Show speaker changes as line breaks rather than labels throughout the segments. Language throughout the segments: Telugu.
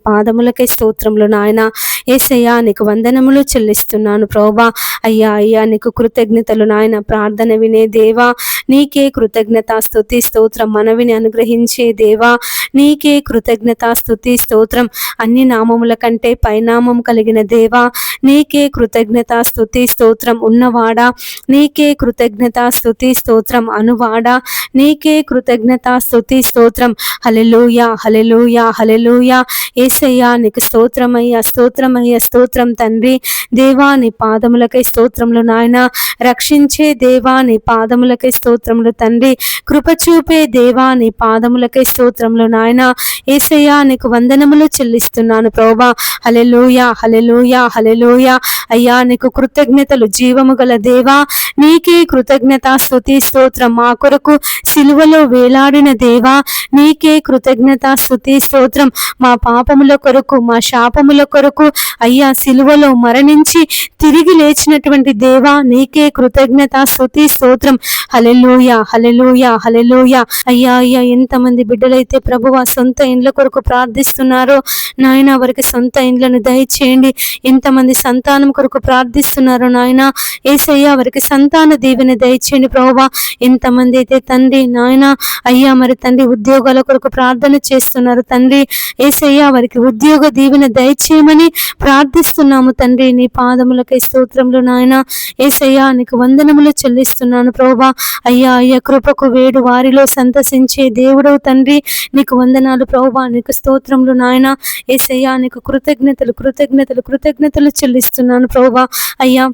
పాదములకే స్తోత్రములు నాయన. యేసయ్యా నీకు వందనములు చెల్లిస్తున్నాను ప్రభువా. అయ్యా అయ్యా నీకు కృతజ్ఞతలు నాయన. ప్రార్థన వినే దేవా నీకే కృతజ్ఞత స్తుతి స్తోత్రం. మనవిని అనుగ్రహించే దేవా నీకే కృతజ్ఞత స్తుతి స్తోత్రం. అన్ని నామముల కంటే పైనామం కలిగిన దేవా నీకే కృతజ్ఞత స్తుతి స్తోత్రం. ఉన్నవాడా నీకే కృతజ్ఞత స్తుతి స్తోత్రం. అనువాడా నీకే కృతజ్ఞత స్తుతి స్తోత్రం. హల్లెలూయా హల్లెలూయా హల్లెలూయా. యేసయ్యా నీకు స్తోత్రమయ్యా స్తోత్రమయ్యా స్తోత్రం తండ్రి. దేవా నీ పాదములకై స్తోత్రములు నాయన. రక్షించే దేవా నీ పాదములకై స్తోత్రములు తండ్రి. కృప చూపే దేవా నీ పాదములకై స్తోత్రములు నాయన. యేసయ్యా నీకు వందనములు చెల్లిస్తున్నాను ప్రభువా. హల్లెలూయా హల్లెలూయా హల్లెలూయా. అయ్యా నీకు కృతజ్ఞతలు. జీవము గల దేవా నీకే కృతజ్ఞత స్తుతి స్తోత్రం. మా కొరకు సిలువలో వేలాడిన దేవా నీకే కృతజ్ఞత స్తుతి స్తోత్రం. మా పాపముల కొరకు మా శాపముల కొరకు అయ్యా సిలువలో మరణించి తిరిగి లేచినటువంటి దేవా నీకే కృతజ్ఞత స్తుతి స్తోత్రం. హల్లెలూయా హల్లెలూయా హల్లెలూయా. అయ్యా అయ్యా ఎంతమంది బిడ్డలైతే ప్రభువా సొంత ఇండ్ల కొరకు ప్రార్థిస్తున్నారో నాయన వారికి సొంత ఇండ్లను దయచేయండి. ఎంతమంది సంతానం కొరకు ప్రార్థిస్తున్నారో నాయన యేసయ్యా వారికి సంతాన దీవెన దయచేయండి ప్రభువా. ఎంతమంది అయితే తండ్రి నాయన అయ్యా మరి తండ్రి ఉద్యోగాల కొరకు ప్రార్థన చేస్తున్నారు తండ్రి. యేసయ్యా వారికి ఉద్యోగ దీవెన దయచేయమని ప్రార్థిస్తున్నాము తండ్రి. నీ పాదములకై స్తోత్రములు నాయన. యేసయ్యా నీకు వందనములు చెల్లిస్తున్నాను ప్రభువా. అయ్యా అయ్యా కృపకు వేడు వారిలో సంతసించే దేవుడవు తండ్రి. నీకు వందనాలు ప్రభువా. నీకు స్తోత్రములు నాయన. యేసయ్యా నీకు కృతజ్ఞతలు కృతజ్ఞతలు కృతజ్ఞతలు చెల్లిస్తున్నాను ప్రభువా. అయ్యా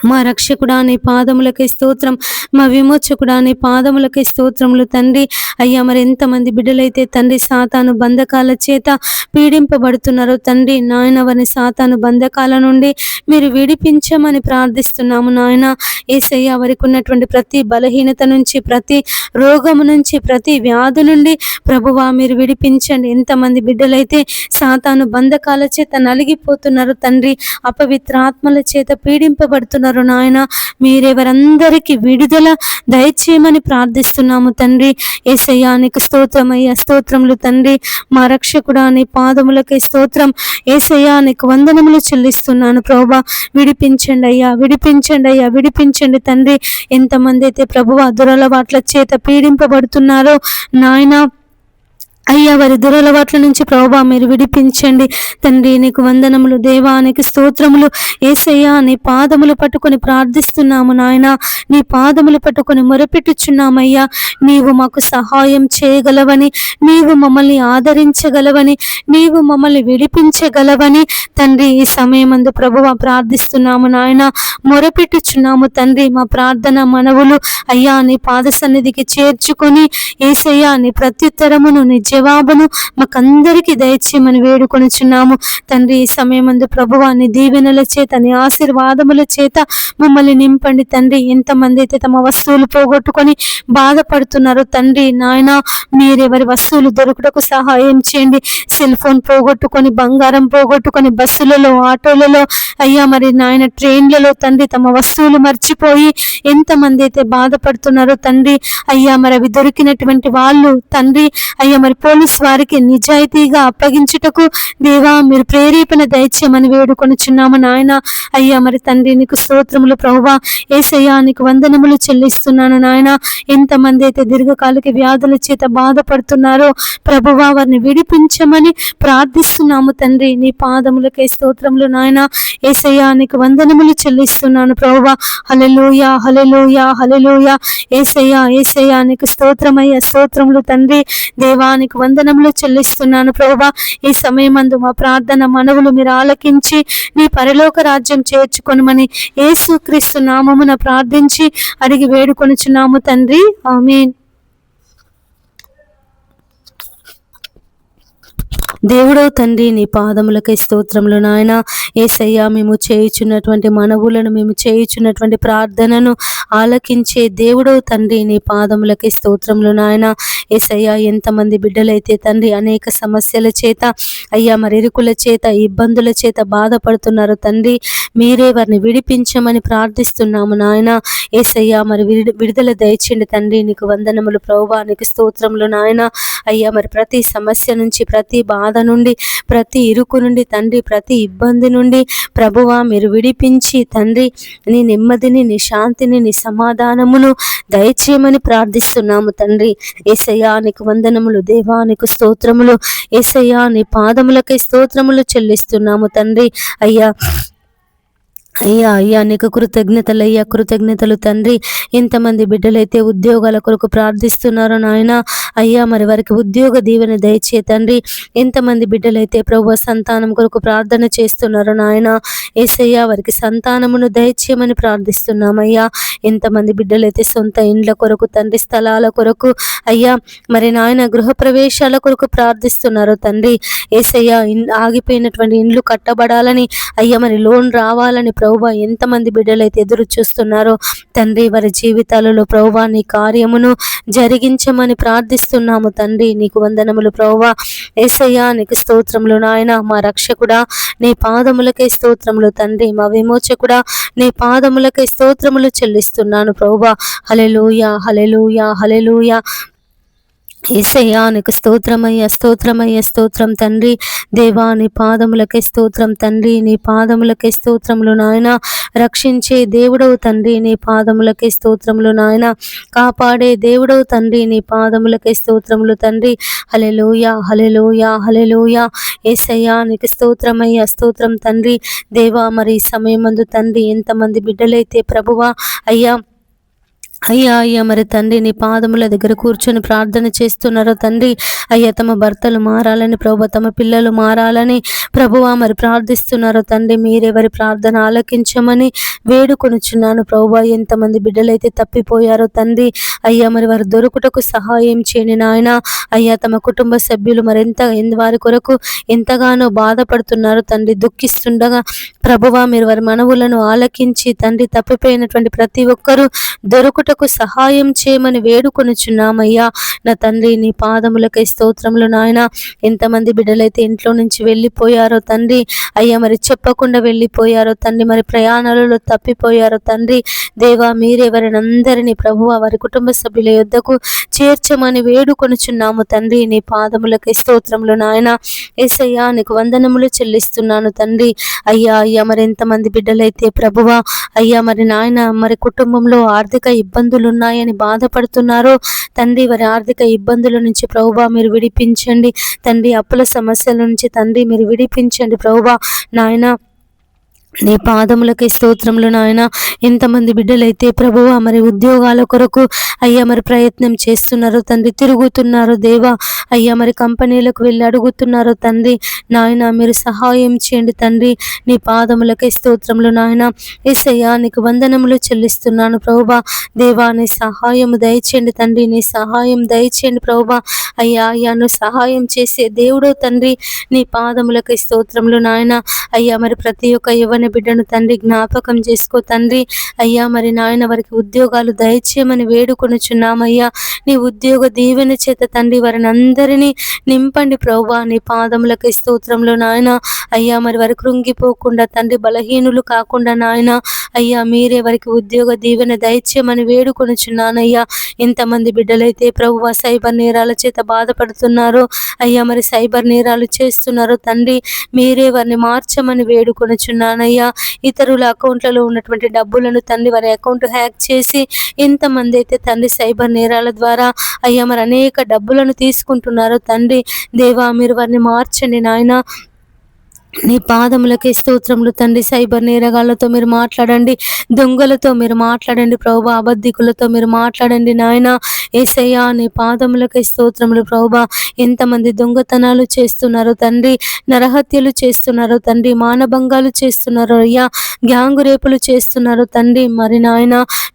మా రక్షకుడా నీ పాదములకే స్తోత్రం. మా విమోచకుడా నీ పాదములకే స్తోత్రములు తండ్రి. అయ్యా మరి ఎంతమంది బిడ్డలైతే తండ్రి సాతాను బంధకాల చేత పీడింపబడుతున్నారో తండ్రి నాయన వారిని సాతాను బంధకాల నుండి మీరు విడిపించమని ప్రార్థిస్తున్నాము నాయన. యేసయ్యా వారికి ఉన్నటువంటి ప్రతి బలహీనత నుంచి ప్రతి రోగము నుంచి ప్రతి వ్యాధి నుండి ప్రభువా మీరు విడిపించండి. ఎంతమంది బిడ్డలైతే సాతాను బంధకాల చేత నలిగిపోతున్నారు తండ్రి. అపవిత్రాత్మల చేత పీడింపబడుతున్నారు నాయన. మీరెవరందరికీ విడుదల దయచేయమని ప్రార్థిస్తున్నాము తండ్రి. యేసయ్యా నీకు స్తోత్రమయ్యా స్తోత్రములు తండ్రి. మా రక్షకుడా నీ పాదములకే స్తోత్రం. యేసయ్యా నీకు వందనములు చెల్లిస్తున్నాను ప్రభువా. విడిపించండి అయ్యా విడిపించండి అయ్యా విడిపించండి తండ్రి. ఎంతమంది అయితే ప్రభువా దురలవాట్ల చేత పీడింపబడుతున్నారో నాయన అయ్యా వారి దురలవాట్ల నుంచి ప్రభువా మీరు విడిపించండి తండ్రి. నీకు వందనములు దేవా నీకు స్తోత్రములు. యేసయ్యా నీ పాదములు పట్టుకొని ప్రార్థిస్తున్నాము నాయన. నీ పాదములు పట్టుకొని మొరపెట్టుచున్నామయ్యా. నీవు మాకు సహాయం చేయగలవని, నీవు మమ్మల్ని ఆదరించగలవని, నీవు మమ్మల్ని విడిపించగలవని తండ్రి ఈ సమయమందు ప్రభువా ప్రార్థిస్తున్నాము నాయన. మొరపెట్టుచున్నాము తండ్రి. మా ప్రార్థన మనవులు అయ్యా నీ పాద సన్నిధికి చేర్చుకొని యేసయ్యా నీ ప్రత్యుత్తరమును నీ జవాబును మాకందరికీ దయచేయమని వేడుకొనుచున్నాము తండ్రి. ఈ సమయమందు ప్రభువా నీ దీవెనల చేత నీ ఆశీర్వాదముల చేత మమ్మల్ని నింపండి తండ్రి. ఎంతమంది అయితే తమ వస్తువులు పోగొట్టుకొని బాధపడుతున్నారో తండ్రి నాయన మీరెవరి వస్తువులు దొరుకుటకు సహాయం చేయండి. సెల్ ఫోన్ పోగొట్టుకొని బంగారం పోగొట్టుకొని బస్సులలో ఆటోలలో అయ్యా మరి నాయన ట్రైన్లలో తండ్రి తమ వస్తువులు మర్చిపోయి ఎంతమంది అయితే బాధపడుతున్నారో తండ్రి అయ్యా మరి అవి దొరికినటువంటి వాళ్ళు తండ్రి అయ్యా మరి పోలీస్ వారికి నిజాయితీగా అప్పగించుటకు దేవా మీరు ప్రేరేపణ దయచేయమని వేడుకొనుచున్నాము నాయన. అయ్యా మరి తండ్రి నీకు స్తోత్రములు ప్రభువా. యేసయ్యా నీకు వందనములు చెల్లిస్తున్నాను నాయన. ఎంతమంది అయితే దీర్ఘకాలిక వ్యాధుల చేత బాధపడుతున్నారో ప్రభువా వారిని విడిపించమని ప్రార్థిస్తున్నాము తండ్రి. నీ పాదములకే స్తోత్రములు నాయన. యేసయ్యా నీకు వందనములు చెల్లిస్తున్నాను ప్రభువా. హల్లెలూయా హల్లెలూయా హల్లెలూయా. యేసయ్యా యేసయ్యా నీకు స్తోత్రమయ్యా స్తోత్రములు తండ్రి. దేవానికి వందనములు చెల్లిస్తున్నాను ప్రభువా. ఈ సమయమందు మా ప్రార్థన మనవులు మీరు ఆలకించి నీ పరలోక రాజ్యం చేర్చుకొనుమని యేసుక్రీస్తు నామమున ప్రార్థించి అడిగి వేడుకొనుచున్నాము తండ్రి. ఆమేన్. దేవుడో తండ్రి నీ పాదములకై స్తోత్రములు నాయన. యేసయ్యా మేము చేయుచున్నటువంటి మనవులను మేము చేయుచున్నటువంటి ప్రార్థనను ఆలకించే దేవుడో తండ్రి నీ పాదములకై స్తోత్రములు నాయన. యేసయ్యా ఎంతమంది బిడ్డలైతే తండ్రి అనేక సమస్యల చేత అయ్యా మరి ఇరుకుల చేత ఇబ్బందుల చేత బాధపడుతున్నారు తండ్రి. మీరే వారిని విడిపించమని ప్రార్థిస్తున్నాము నాయన. యేసయ్యా మరి విడుదల దయచేయండి తండ్రి. నీకు వందనములు ప్రభువా. నీకు స్తోత్రములు నాయన. అయ్యా మరి ప్రతి సమస్య నుంచి ప్రతి బాధ బాధ నుండి, ప్రతి ఇరుకు నుండి తండ్రి, ప్రతి ఇబ్బంది నుండి ప్రభువా మీరు విడిపించి తండ్రి నీ నెమ్మదిని, నీ శాంతిని, నీ సమాధానమును దయచేయమని ప్రార్థిస్తున్నాము తండ్రి. యేసయ్యా నీకు వందనములు దేవా, నీకు స్తోత్రములు యేసయ్యా, నీ పాదములకై స్తోత్రములు చెల్లిస్తున్నాము తండ్రి. అయ్యా అయ్యా అయ్యా నీకు కృతజ్ఞతలు అయ్యా, కృతజ్ఞతలు తండ్రి. ఎంతమంది బిడ్డలైతే ఉద్యోగాల కొరకు ప్రార్థిస్తున్నారో నాయన అయ్యా, మరి వారికి ఉద్యోగ దీవెన దయచే తండ్రి. ఎంతమంది బిడ్డలైతే ప్రభు సంతానం కొరకు ప్రార్థన చేస్తున్నారో నాయన యేసయ్యా, వారికి సంతానమును దయచేయమని ప్రార్థిస్తున్నామయ్యా. ఎంతమంది బిడ్డలైతే సొంత ఇండ్ల కొరకు తండ్రి, స్థలాల కొరకు అయ్యా, మరి నాయన గృహప్రవేశాల కొరకు ప్రార్థిస్తున్నారో తండ్రి యేసయ్యా, ఆగిపోయినటువంటి ఇండ్లు కట్టబడాలని అయ్యా, మరి లోన్ రావాలని ప్రభువా ఎంతమంది బిడ్డలైతే ఎదురు చూస్తున్నారో తండ్రి, వారి జీవితాలలో ప్రభువా నీ కార్యమును జరిగించమని ప్రార్థిస్తున్నాము తండ్రి. నీకు వందనములు ప్రభువా. యేసయ్యా నీకు స్తోత్రములు నాయన. మా రక్షకుడా నీ పాదములకై స్తోత్రములు తండ్రి. మా విమోచకుడా నీ పాదములకై స్తోత్రములు చెల్లిస్తున్నాను ప్రభువా. హల్లెలూయా, హల్లెలూయా, హల్లెలూయా. యేసయ్యా నీకు స్తోత్రమయ్య, స్తోత్రమయ్య, స్తోత్రం తండ్రి. దేవా నీ పాదములకే స్తోత్రం తండ్రి. నీ పాదములకే స్తోత్రములు నాయన. రక్షించే దేవుడవు తండ్రి, నీ పాదములకే స్తోత్రములు నాయన. కాపాడే దేవుడవు తండ్రి, నీ పాదములకే స్తోత్రములు తండ్రి. హల్లెలూయా, హల్లెలూయా, హల్లెలూయా. యేసయ్యా నీకు స్తోత్రమయ్య, స్తోత్రం తండ్రి. దేవా మరి ఈ సమయమందు తండ్రి ఎంతమంది బిడ్డలైతే ప్రభువా అయ్యా అయ్యా అయ్యా మరి తండ్రి నీ పాదముల దగ్గర కూర్చొని ప్రార్థన చేస్తున్నారో తండ్రి అయ్యా, తమ భర్తలు మారాలని ప్రభు, తమ పిల్లలు మారాలని ప్రభువా మరి ప్రార్థిస్తున్నారో తండ్రి. మీరెవరి ప్రార్థన ఆలకించమని వేడుకొనుచున్నాను ప్రభువా. ఎంతమంది బిడ్డలైతే తప్పిపోయారో తండ్రి అయ్యా, మరి వారు దొరుకుటకు సహాయం చేయని నాయన అయ్యా. తమ కుటుంబ సభ్యులు మరింత వారి కొరకు ఎంతగానో బాధపడుతున్నారు తండ్రి. దుఃఖిస్తుండగా ప్రభువా మీరు వారి మనవులను ఆలకించి తండ్రి, తప్పిపోయినటువంటి ప్రతి ఒక్కరూ దొరుకుట సహాయం చేయమని వేడుకొనుచున్నామయ్యా. నా తండ్రి నీ పాదములకై స్తోత్రములు నాయన. ఎంతమంది బిడ్డలైతే ఇంట్లో నుంచి వెళ్ళిపోయారో తండ్రి అయ్యా, మరి చెప్పకుండా వెళ్ళిపోయారో తండ్రి, మరి ప్రయాణాలలో తప్పిపోయారో తండ్రి. దేవా మీరే వారిని అందరినీ ప్రభువా వారి కుటుంబ సభ్యుల యొద్దకు చేర్చమని వేడుకొనుచున్నాము తండ్రి. నీ పాదములకై స్తోత్రములు నాయన. యేసయ్యా నీకు వందనములు చెల్లిస్తున్నాను తండ్రి. అయ్యా అయ్యా మరి ఎంతమంది బిడ్డలైతే ప్రభువా అయ్యా, మరి నాయన మరి కుటుంబంలో ఆర్థిక ఇబ్బందులు ఉన్నాయని బాధపడుతున్నారో తండ్రి, వారి ఆర్థిక ఇబ్బందుల నుంచి ప్రభువా మీరు విడిపించండి తండ్రి. అప్పుల సమస్యల నుంచి తండ్రి మీరు విడిపించండి ప్రభువా నాయన. నీ పాదములకే స్తోత్రములు నాయన. ఎంతమంది బిడ్డలైతే ప్రభువా మరి ఉద్యోగాల కొరకు అయ్యా మరి ప్రయత్నం చేస్తున్నారు తండ్రి, తిరుగుతున్నారు దేవా అయ్యా, మరి కంపెనీలకు వెళ్ళి అడుగుతున్నారు తండ్రి నాయన. మీరు సహాయం చేయండి తండ్రి. నీ పాదములకే స్తోత్రములు నాయన. యేసయ్యా నీకు వందనములు చెల్లిస్తున్నాను ప్రభువా. దేవా నీ సహాయం దయచేయండి తండ్రి, నీ సహాయం దయచేయండి ప్రభువా. అయ్యా అయ్యా నువ్వు సహాయం చేసే దేవుడో తండ్రి. నీ పాదములకే స్తోత్రములు నాయన. అయ్యా మరి ప్రతి ఒక్క యవ్వన బిడ్డను తండ్రి జ్ఞాపకం చేసుకో తండ్రి. అయ్యా మరి నాయన వారికి ఉద్యోగాలు దయచేయమని వేడుకొనుచున్నామయ్యా. నీ ఉద్యోగ దీవెన చేత తండ్రి వారిని అందరినీ నింపండి ప్రభువా. నీ పాదములకి స్తోత్రంలో నాయన. అయ్యా మరి వారికి కృంగిపోకుండా తండ్రి, బలహీనులు కాకుండా నాయన అయ్యా మీరే వారికి ఉద్యోగ దీవెన దయచేయమని వేడుకొనుచున్నానయ్యా. ఎంతమంది బిడ్డలైతే ప్రభువా సైబర్ నేరాల చేత బాధపడుతున్నారో అయ్యా, మరి సైబర్ నేరాలు చేస్తున్నారో తండ్రి మీరే వారిని మార్చమని వేడుకొనుచున్నానయ్యా. ఇతరుల అకౌంట్లలో ఉన్నటువంటి డబ్బులను తండ్రి వారి అకౌంట్ హ్యాక్ చేసి ఎంతమంది అయితే తండ్రి సైబర్ నేరాల ద్వారా అయ్యా మరి అనేక డబ్బులను తీసుకుంటున్నారో తండ్రి దేవా మీరు వారిని మార్చండి నాయన. నీ పాదములకే స్తోత్రములు తండ్రి. సైబర్ నేరగాళ్లతో మీరు మాట్లాడండి, దొంగలతో మీరు మాట్లాడండి ప్రభువా, అబద్ధికులతో మీరు మాట్లాడండి నాయన. యేసయ్యా నీ పాదములకే స్తోత్రములు ప్రభువా. ఎంతమంది దొంగతనాలు చేస్తున్నారు తండ్రి, నరహత్యలు చేస్తున్నారు తండ్రి, మానభంగాలు చేస్తున్నారు అయ్యా, గ్యాంగు రేపులు చేస్తున్నారు తండ్రి. మరి నాయన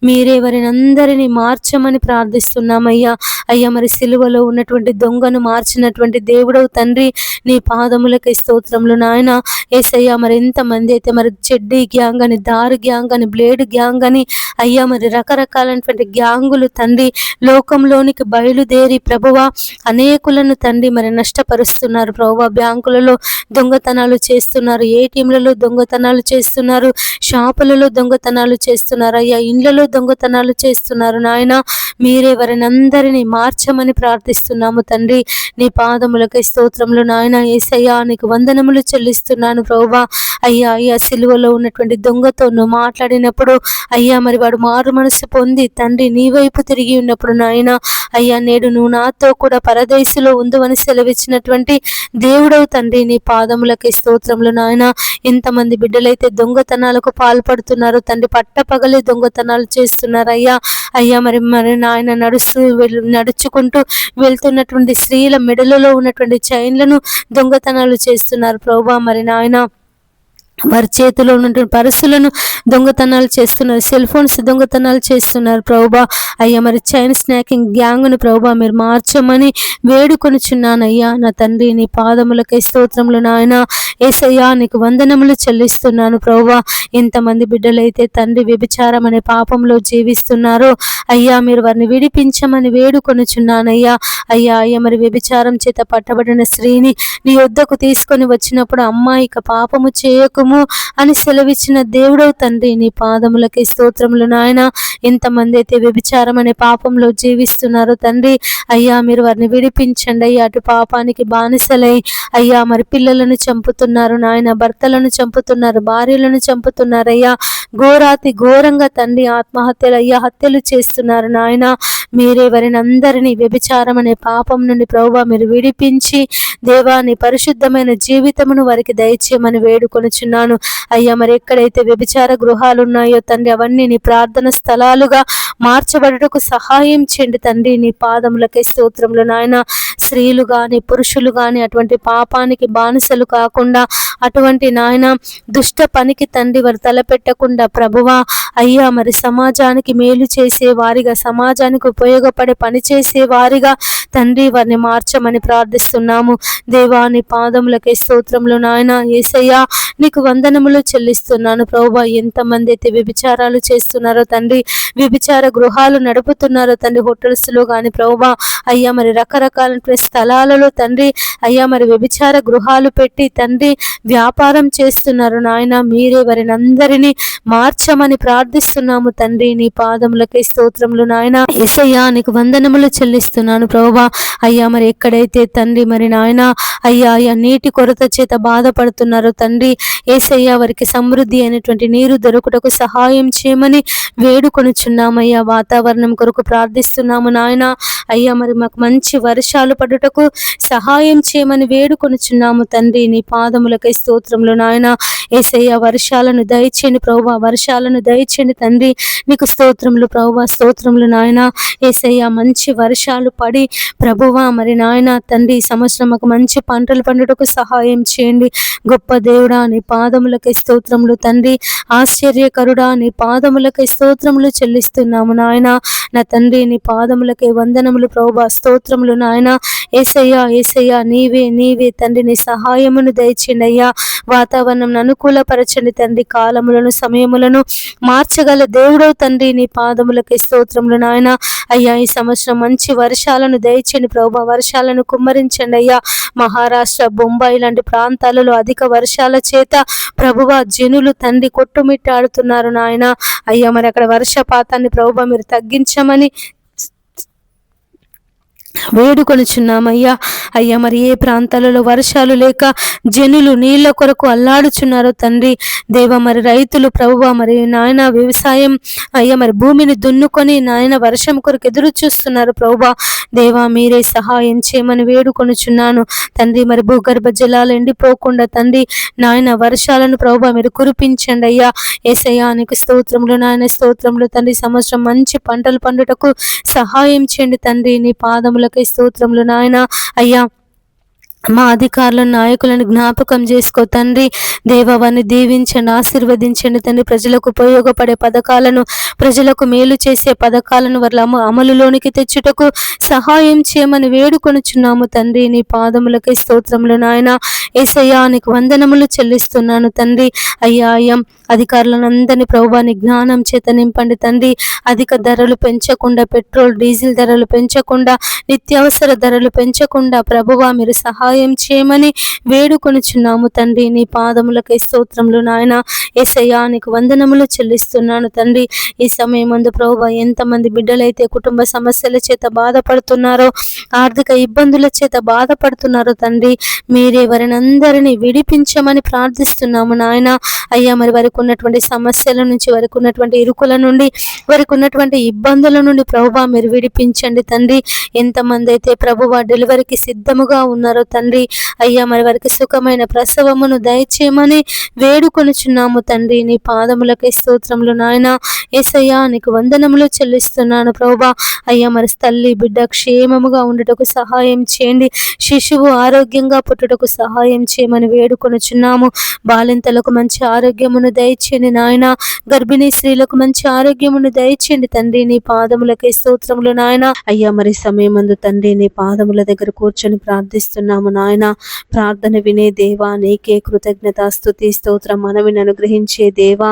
మీరే వారిని అందరినీ మార్చమని ప్రార్థిస్తున్నామయ్యా. అయ్యా మరి సిలువలో ఉన్నటువంటి దొంగను మార్చినటువంటి దేవుడవు తండ్రి. నీ పాదములకే స్తోత్రములు నాయన. నాయన ఏసయ్యా మరి ఎంతమంది అయితే మరి చెడ్డీ గ్యాంగ్ అని, దారు గ్యాంగ్ అని, బ్లేడ్ గ్యాంగ్ అని అయ్యా మరి రకరకాలైనటువంటి గ్యాంగులు తండ్రి లోకంలోనికి బయలుదేరి ప్రభువా అనేకులను తండ్రి మరి నష్టపరుస్తున్నారు ప్రభువా. బ్యాంకులలో దొంగతనాలు చేస్తున్నారు, ఏటీఎంలలో దొంగతనాలు చేస్తున్నారు, షాపులలో దొంగతనాలు చేస్తున్నారు అయ్యా, ఇండ్లలో దొంగతనాలు చేస్తున్నారు నాయన. మీరే వారిని అందరినీ మార్చమని ప్రార్థిస్తున్నాము తండ్రి. నీ పాదములకై స్తోత్రములు నాయన. యేసయ్యా నీకు వందనములు చెల్లిస్తున్నాను ప్రభువా. అయ్యా అయ్యా సిలువలో ఉన్నటువంటి దొంగతో నువ్వు మాట్లాడినప్పుడు అయ్యా మరి వాడు మారు మనసు పొంది తండ్రి నీ వైపు తిరిగి ఉన్నప్పుడు నాయన అయ్యా నేడు నువ్వు నాతో కూడా పరదేశులో ఉందని సెలవిచ్చినటువంటి దేవుడవు తండ్రి. నీ పాదములకై స్తోత్రములు నాయన. ఎంతమంది బిడ్డలైతే దొంగతనాలకు పాల్పడుతున్నారు తండ్రి, పట్టపగలే దొంగతనాలు చేస్తున్నారు అయ్యా. అయ్యా మరి మరి నాయన నడుచుకుంటూ వెళ్తున్నటువంటి స్త్రీల మెడలలో ఉన్నటువంటి చైన్లను దొంగతనాలు చేస్తున్నారు ప్రభువా. మరి నాయన వారి చేతిలో ఉన్నటువంటి పర్సులను దొంగతనాలు చేస్తున్నారు, సెల్ ఫోన్స్ దొంగతనాలు చేస్తున్నారు ప్రభువా. అయ్యా మరి చైన్ స్నాకింగ్ గ్యాంగ్ను ప్రభువా మీరు మార్చమని వేడుకొనుచున్నానయ్యా నా తండ్రి. నీ పాదములకై స్తోత్రములు నాయన. యేసయ్యా నీకు వందనములు చెల్లిస్తున్నాను ప్రభువా. ఎంతమంది బిడ్డలైతే తండ్రి వ్యభిచారం అనే పాపంలో జీవిస్తున్నారో అయ్యా మీరు వారిని విడిపించమని వేడుకొనుచున్నానయ్యా. అయ్యా అయ్యా మరి వ్యభిచారం చేత పట్టబడిన స్త్రీని నీ యొద్దకు తీసుకొని వచ్చినప్పుడు అమ్మాయి ఇక పాపము చేయకు అని సెలవిచ్చిన దేవుడవు తండ్రి. నీ పాదములకి స్తోత్రములు నాయన. ఎంతమంది అయితే వ్యభిచారం అనే పాపంలో జీవిస్తున్నారో తండ్రి అయ్యా మీరు వారిని విడిపించండి అయ్యా. అటు పాపానికి బానిసలై అయ్యా మరి పిల్లలను చంపుతున్నారు నాయన, భర్తలను చంపుతున్నారు, భార్యలను చంపుతున్నారు అయ్యా. ఘోరాతి ఘోరంగా తండ్రి ఆత్మహత్యలు అయ్యా హత్యలు చేస్తున్నారు నాయన. మీరే వారిని అందరినీ వ్యభిచారం అనే పాపం నుండి ప్రభువా మీరు విడిపించి దేవా నీ పరిశుద్ధమైన జీవితమును వారికి దయచేయమని వేడుకొనుచున్నాను అయ్యా. మరి ఎక్కడైతే వ్యభిచార గృహాలు ఉన్నాయో తండ్రి అవన్నీ నీ ప్రార్థన స్థలాలుగా మార్చబడుటకు సహాయం చేయండి తండ్రి. నీ పాదములకై స్తోత్రములు నాయన. స్త్రీలు గాని పురుషులు గాని అటువంటి పాపానికి బానిసలు కాకుండా, అటువంటి నాయన దుష్ట పనికి తండ్రి వారు తలపెట్టకుండా ప్రభువా అయ్యా మరి సమాజానికి మేలు చేసే వారిగా, సమాజానికి ఉపయోగపడే పని చేసే వారిగా తండ్రి వారిని మార్చమని ప్రార్థిస్తున్నాము దేవా. నీ పాదములకై స్తోత్రములు నాయన. యేసయ్యా నీకు వందనములు చెల్లిస్తున్నాను ప్రభువా. ఎంతమంది అయితే వ్యభిచారాలు చేస్తున్నారో తండ్రి, వ్యభిచార గృహాలు నడుపుతున్నారో తండ్రి, హోటల్స్లో కానీ ప్రభువా అయ్యా మరి రకరకాల స్థలాలలో తండ్రి అయ్యా మరి వ్యభిచార గృహాలు పెట్టి తండ్రి వ్యాపారం చేస్తున్నారు నాయన. మీరే వారిని అందరినీ మార్చమని ప్రార్థిస్తున్నాము తండ్రి. నీ పాదములకై స్తోత్రములు నాయన. యేసయ్యా నీకు వందనములు చెల్లిస్తున్నాను ప్రభువా. అయ్యా మరి ఎక్కడైతే తండ్రి మరి నాయన అయ్యా అయ్యా నీటి కొరత చేత బాధపడుతున్నారో తండ్రి యేసయ్యా వారికి సమృద్ధి అయినటువంటి నీరు దొరుకుటకు సహాయం చేయమని వేడుకొనుచున్నామయ్యా. వాతావరణం కొరకు ప్రార్థిస్తున్నాము నాయన. అయ్యా మరి మాకు మంచి వర్షాలు పడుటకు సహాయం చేయమని వేడుకొనుచున్నాము తండ్రి. నీ పాదములకై స్తోత్రములు నాయన. యేసయ్యా వర్షాలను దయచేయండి ప్రభువా, వర్షాలను దయచేయండి తండ్రి. నీకు స్తోత్రములు ప్రభువా, స్తోత్రములు నాయన. యేసయ్యా మంచి వర్షాలు పడి ప్రభువా మరి నాయన తండ్రి సంవత్సరం మాకు మంచి పంటలు పండుటకు సహాయం చేయండి. గొప్ప దేవుడా నీ పాదములకై స్తోత్రములు తండ్రి. ఆశ్చర్యకరుడా నీ పాదములకై స్తోత్రములు చెల్లిస్తున్నాము నాయన. నా తండ్రి నీ పాదములకై వందనములు ప్రభువా, స్తోత్రములు నాయన. యేసయ్యా యేసయ్యా నీవే నీవే తండ్రి నీ సహాయమును దయచేయండి అయ్యా. వాతావరణం అనుకూలపరచండి తండ్రి. కాలములను సమయములను మార్చగల దేవుడవు తండ్రి. నీ పాదములకై స్తోత్రములు నాయన. అయ్యా ఈ సంవత్సరం మంచి వర్షాలను దయచేయండి ప్రభువా, వర్షాలను కుమ్మరించండి అయ్యా. మహారాష్ట్ర, బొంబాయి లాంటి ప్రాంతాలలో అధిక వర్షాల చేత ప్రభువా జనులు తండ్రి కొట్టుమిట్టాడుతున్నారు నాయన. అయ్యా మరి అక్కడ వర్షపాతాన్ని ప్రభువా మీరు తగ్గించమని వేడుకొనుచున్నామయ్యా. అయ్యా మరి ఏ ప్రాంతాలలో వర్షాలు లేక జనులు నీళ్ల కొరకు అల్లాడుచున్నారో తండ్రి దేవ మరి రైతులు ప్రభువా మరి నాయన వ్యవసాయం అయ్యా మరి భూమిని దున్నుకొని నాయన వర్షం కొరకు ఎదురు చూస్తున్నారు ప్రభువా. దేవా మీరే సహాయం చేయమని వేడుకొనుచున్నాను తండ్రి. మరి భూగర్భ జలాలు ఎండిపోకుండా తండ్రి నాయన వర్షాలను ప్రభువా మీరు కురిపించండి అయ్యా. యేసయ్యా నీకు స్తోత్రములు నాయన, స్తోత్రములు తండ్రి. సంవత్సరం మంచి పంటలు పండుటకు సహాయం చేయండి తండ్రి. నీ పాదములకై స్తోత్రములు నాయన. అయ్యా మా అధికారులను నాయకులను జ్ఞాపకం చేసుకో తండ్రి. దేవా, వారిని దీవించండి, ఆశీర్వదించండి తండ్రి. ప్రజలకు ఉపయోగపడే పథకాలను, ప్రజలకు మేలు చేసే పథకాలను వారి అమలులోనికి తెచ్చుటకు సహాయం చేయమని వేడుకొనుచున్నాము తండ్రి. నీ పాదములకే స్తోత్రములు నాయన. యేసయ్యా, నీకు వందనములు చెల్లిస్తున్నాను తండ్రి. అయ్యా అధికారులను అందరినీ ప్రభువాని జ్ఞానం చేత నింపండి తండ్రి. అధిక ధరలు పెంచకుండా, పెట్రోల్ డీజిల్ ధరలు పెంచకుండా, నిత్యావసర ధరలు పెంచకుండా ప్రభువా మీరు సహాయం చేయమని వేడుకొనుచున్నాము తండ్రి. నీ పాదములకే స్తోత్రములు నాయన. యేసయ్యా, నీకు వందనములు చెల్లిస్తున్నాను తండ్రి. ఈ సమయమందు ప్రభువా ఎంతమంది బిడ్డలైతే కుటుంబ సమస్యల చేత బాధపడుతున్నారో, ఆర్థిక ఇబ్బందుల చేత బాధపడుతున్నారో తండ్రి, మీరే వారిని అందరినీ విడిపించమని ప్రార్థిస్తున్నాము నాయన. అయ్యా, మరి వారికి ఉన్నటువంటి సమస్యల నుంచి, వారికి ఉన్నటువంటి ఇరుకుల నుండి, వారికి ఉన్నటువంటి ఇబ్బందుల నుండి ప్రభువా మీరు విడిపించండి తండ్రి. ఎంతమంది అయితే ప్రభువా డెలివరీకి సిద్ధముగా ఉన్నారో తండ్రి, అయ్యా మరి వారికి సుఖమైన ప్రసవమును దయచేయమని వేడుకొనుచున్నాము తండ్రి. నీ పాదములకే స్తోత్రములు నాయన. యేసయ్యా, నీకు వందనములు చెల్లిస్తున్నాను ప్రభువా. అయ్యా మరి తల్లి బిడ్డ క్షేమముగా ఉండుటకు సహాయం చేయండి. శిశువు ఆరోగ్యంగా పుట్టుటకు సహాయం చేయమని వేడుకొనుచున్నాము. బాలింతలకు మంచి ఆరోగ్యమును దయచేయండి నాయన. గర్భిణీ స్త్రీలకు మంచి ఆరోగ్యమును దయచేయండి తండ్రి. నీ పాదములకే స్తోత్రములు నాయన. అయ్యా మరి సమయమందు తండ్రి నీ పాదముల దగ్గర కూర్చొని ప్రార్థిస్తున్నాము నాయన. ప్రార్థన వినే దేవా, నీకే కృతజ్ఞత స్తుతి స్తోత్రం. మనవిని అనుగ్రహించే దేవా,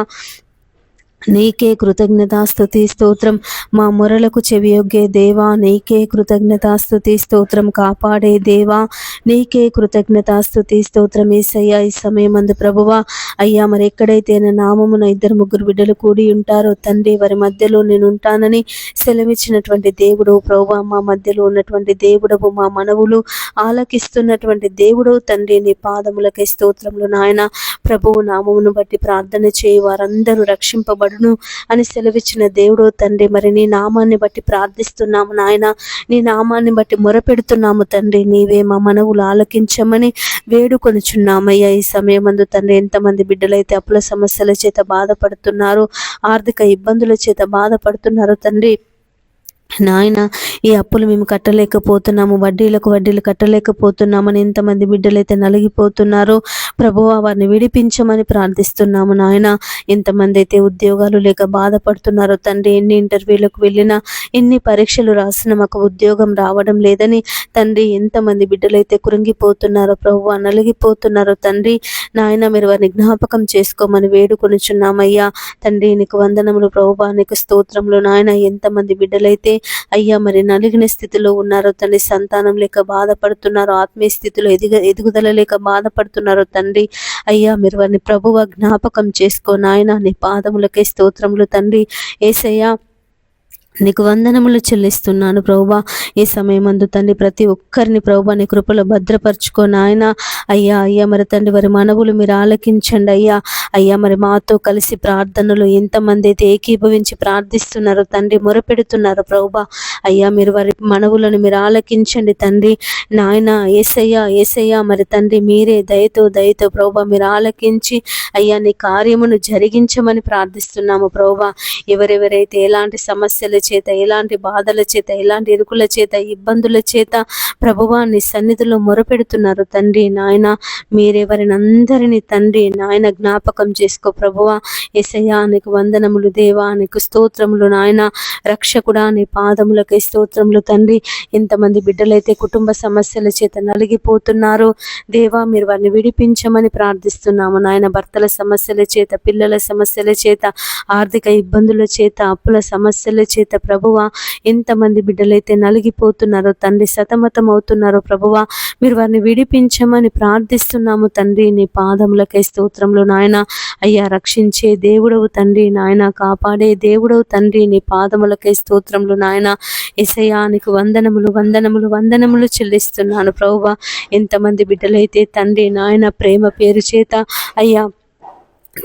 నీకే కృతజ్ఞత స్తుతి స్తోత్రం. మా మొరలకు చెవియొగ్గే దేవా, నీకే కృతజ్ఞత స్తుతి స్తోత్రం. కాపాడే దేవా, నీకే కృతజ్ఞత స్తుతి స్తోత్రం. యేసయ్యా, ఈ సమయమందు ప్రభువా అయ్యా మరి ఎక్కడైతే నా నామమున 2-3 బిడ్డలు కూడి ఉంటారో తండ్రి, వారి మధ్యలో నేను ఉంటానని సెలవిచ్చినటువంటి దేవుడు ప్రభువా, మా మధ్యలో ఉన్నటువంటి దేవుడవు, మా మనవులు ఆలకిస్తున్నటువంటి దేవుడు తండ్రి. నీ పాదములకే స్తోత్రములు నాయన. ప్రభువు నామమును బట్టి ప్రార్థన చేయి వారందరూ రక్షింపబడు అని సెలవిచ్చిన దేవుడో తండ్రి, మరి నీ నామాన్ని బట్టి ప్రార్థిస్తున్నాము నాయన. నీ నామాన్ని బట్టి మొరపెడుతున్నాము తండ్రి. నీవే మా మనవులు ఆలకించమని వేడుకొనుచున్నామయ్యా. ఈ సమయమందు తండ్రి ఎంతమంది బిడ్డలైతే అప్పుల సమస్యల చేత బాధపడుతున్నారో, ఆర్థిక ఇబ్బందుల చేత బాధపడుతున్నారో తండ్రి నాయన, ఈ అప్పులు మేము కట్టలేకపోతున్నాము, వడ్డీలు కట్టలేకపోతున్నామని ఎంతమంది బిడ్డలైతే నలిగిపోతున్నారో ప్రభువా వారిని విడిపించమని ప్రార్థిస్తున్నాము నాయన. ఎంతమంది అయితే ఉద్యోగాలు లేక బాధపడుతున్నారో తండ్రి, ఎన్ని ఇంటర్వ్యూలకు వెళ్ళినా, ఎన్ని పరీక్షలు రాసినా మాకు ఉద్యోగం రావడం లేదని తండ్రి ఎంతమంది బిడ్డలైతే కృంగిపోతున్నారో ప్రభువా, నలిగిపోతున్నారో తండ్రి నాయన, మీరు వారిని జ్ఞాపకం చేసుకోమని వేడుకొనుచున్నామయ్యా. తండ్రి నీకు వందనములు ప్రభువా, నీకు స్తోత్రములు నాయన. ఎంతమంది బిడ్డలైతే అయ్యా మరి నలిగిన స్థితిలో ఉన్నారో తండ్రి, సంతానం లేక బాధపడుతున్నారో, ఆత్మీయ స్థితిలో ఎదుగుదల లేక బాధపడుతున్నారో తండ్రి, అయ్యా మీరు వారిని ప్రభువా జ్ఞాపకం చేసుకో నాయన. నీ పాదములకే స్తోత్రములు తండ్రి. యేసయ్యా, నీకు వందనములు చెల్లిస్తున్నాను ప్రభువా. ఈ సమయమందు తండ్రి ప్రతి ఒక్కరిని ప్రభువా నీ కృపలో భద్రపరచుకో నాయన. అయ్యా మరి తండ్రి వారి మనవులు మీరు ఆలకించండి అయ్యా మరి మాతో కలిసి ప్రార్థనలు ఎంతమంది అయితే ఏకీభవించి ప్రార్థిస్తున్నారో తండ్రి, మొరపెడుతున్నారో ప్రభువా, అయ్యా మీరు వారి మనవులను మీరు ఆలకించండి తండ్రి నాయన. యేసయ్యా మరి తండ్రి మీరే దయతో ప్రభువా మీరు ఆలకించి అయ్యా నీ కార్యమును జరిగించమని ప్రార్థిస్తున్నాము ప్రభువా. ఎవరెవరైతే ఎలాంటి సమస్యల చేత, ఎలాంటి బాధల చేత, ఎలాంటి ఇరుకుల చేత, ఇబ్బందుల చేత ప్రభువా నీ సన్నిధిలో మొరపెడుతున్నారు తండ్రి నాయన, మీరెవరిని అందరినీ తండ్రి నాయన జ్ఞాపకం చేసుకో ప్రభువా. యేసయ్యా నీకు వందనములు దేవా, నీకు స్తోత్రములు నాయన. రక్షకుడా నీ పాదములకే స్తోత్రములు తండ్రి. ఎంతమంది బిడ్డలైతే కుటుంబ సమస్యల చేత నలిగిపోతున్నారో దేవా, మీరు వారిని విడిపించమని ప్రార్థిస్తున్నాము నాయన. భర్తల సమస్యల చేత, పిల్లల సమస్యల చేత, ఆర్థిక ఇబ్బందుల చేత, అప్పుల సమస్యల చేత ప్రభువా ఎంతమంది బిడ్డలైతే నలిగిపోతున్నారో తండ్రి, సతమతం అవుతున్నారో ప్రభువా, మీరు వారిని విడిపించమని ప్రార్థిస్తున్నాము తండ్రి. నీ పాదములకే స్తోత్రములు నాయన. అయ్యా రక్షించే దేవుడవు తండ్రి నాయన, కాపాడే దేవుడవు తండ్రి. నీ పాదములకే స్తోత్రములు నాయన. యేసయ్యా నీకు వందనములు చెల్లిస్తున్నాను ప్రభువా. ఎంతమంది బిడ్డలైతే తండ్రి నాయన ప్రేమ పేరు చేత అయ్యా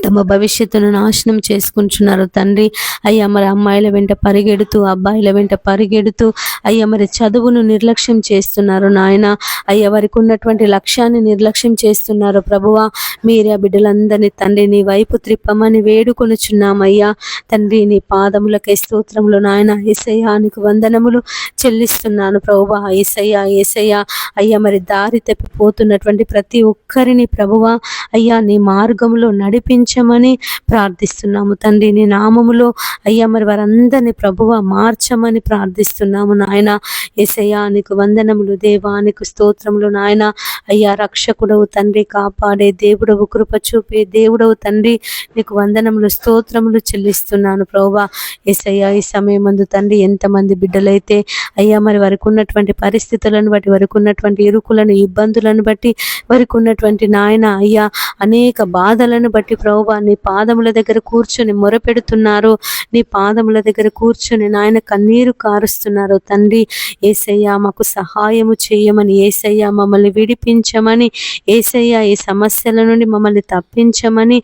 తమ భవిష్యత్తును నాశనం చేసుకుంటున్నారు తండ్రి. అయ్యా మరి అమ్మాయిల వెంట పరిగెడుతూ, అబ్బాయిల వెంట పరిగెడుతూ అయ్యా మరి చదువును నిర్లక్ష్యం చేస్తున్నారు నాయన. అయ్యా వారికి ఉన్నటువంటి లక్ష్యాన్ని నిర్లక్ష్యం చేస్తున్నారు ప్రభువా. మీరే బిడ్డలందరినీ తండ్రి నీ వైపు త్రిప్పమని వేడుకొనుచున్నామయ్యా. తండ్రి నీ పాదములకై స్తోత్రములు నాయన. యేసయ్యా నీకు వందనములు చెల్లిస్తున్నాను ప్రభువా. యేసయ్యా యేసయ్యా అయ్యా మరి దారి తప్పిపోతున్నటువంటి ప్రతి ఒక్కరిని ప్రభువా అయ్యా నీ మార్గంలో నడిపించమని ప్రార్థిస్తున్నాము తండ్రి. నీ నామములో అయ్యా మరి వారందరినీ ప్రభువా మార్చమని ప్రార్థిస్తున్నాము నాయన. యేసయ్యా నీకు వందనములు దేవా, నీకు స్తోత్రములు నాయన. అయ్యా రక్షకుడవు తండ్రి, కాపాడే దేవుడవు, కృప చూపే దేవుడవు తండ్రి, నీకు వందనములు స్తోత్రములు చెల్లిస్తున్నాను ప్రభువా. యేసయ్యా ఈ సమయమందు తండ్రి ఎంతమంది బిడ్డలైతే అయ్యా మరి వారికి ఉన్నటువంటి పరిస్థితులను బట్టి, వారికి ఉన్నటువంటి ఇరుకులను, ఇబ్బందులను బట్టి, వారికి ఉన్నటువంటి నాయన అయ్యా అనేక బాధలను బట్టి ప్రభువా నీ పాదముల దగ్గర కూర్చొని మొరపెడుతున్నారు. నీ పాదముల దగ్గర కూర్చొని నాయన కన్నీరు కారుస్తున్నారు తండ్రి. యేసయ్యా మాకు సహాయము చేయమని, యేసయ్యా మమ్మల్ని విడిపించమని, యేసయ్యా ఈ సమస్యల నుండి మమ్మల్ని తప్పించమని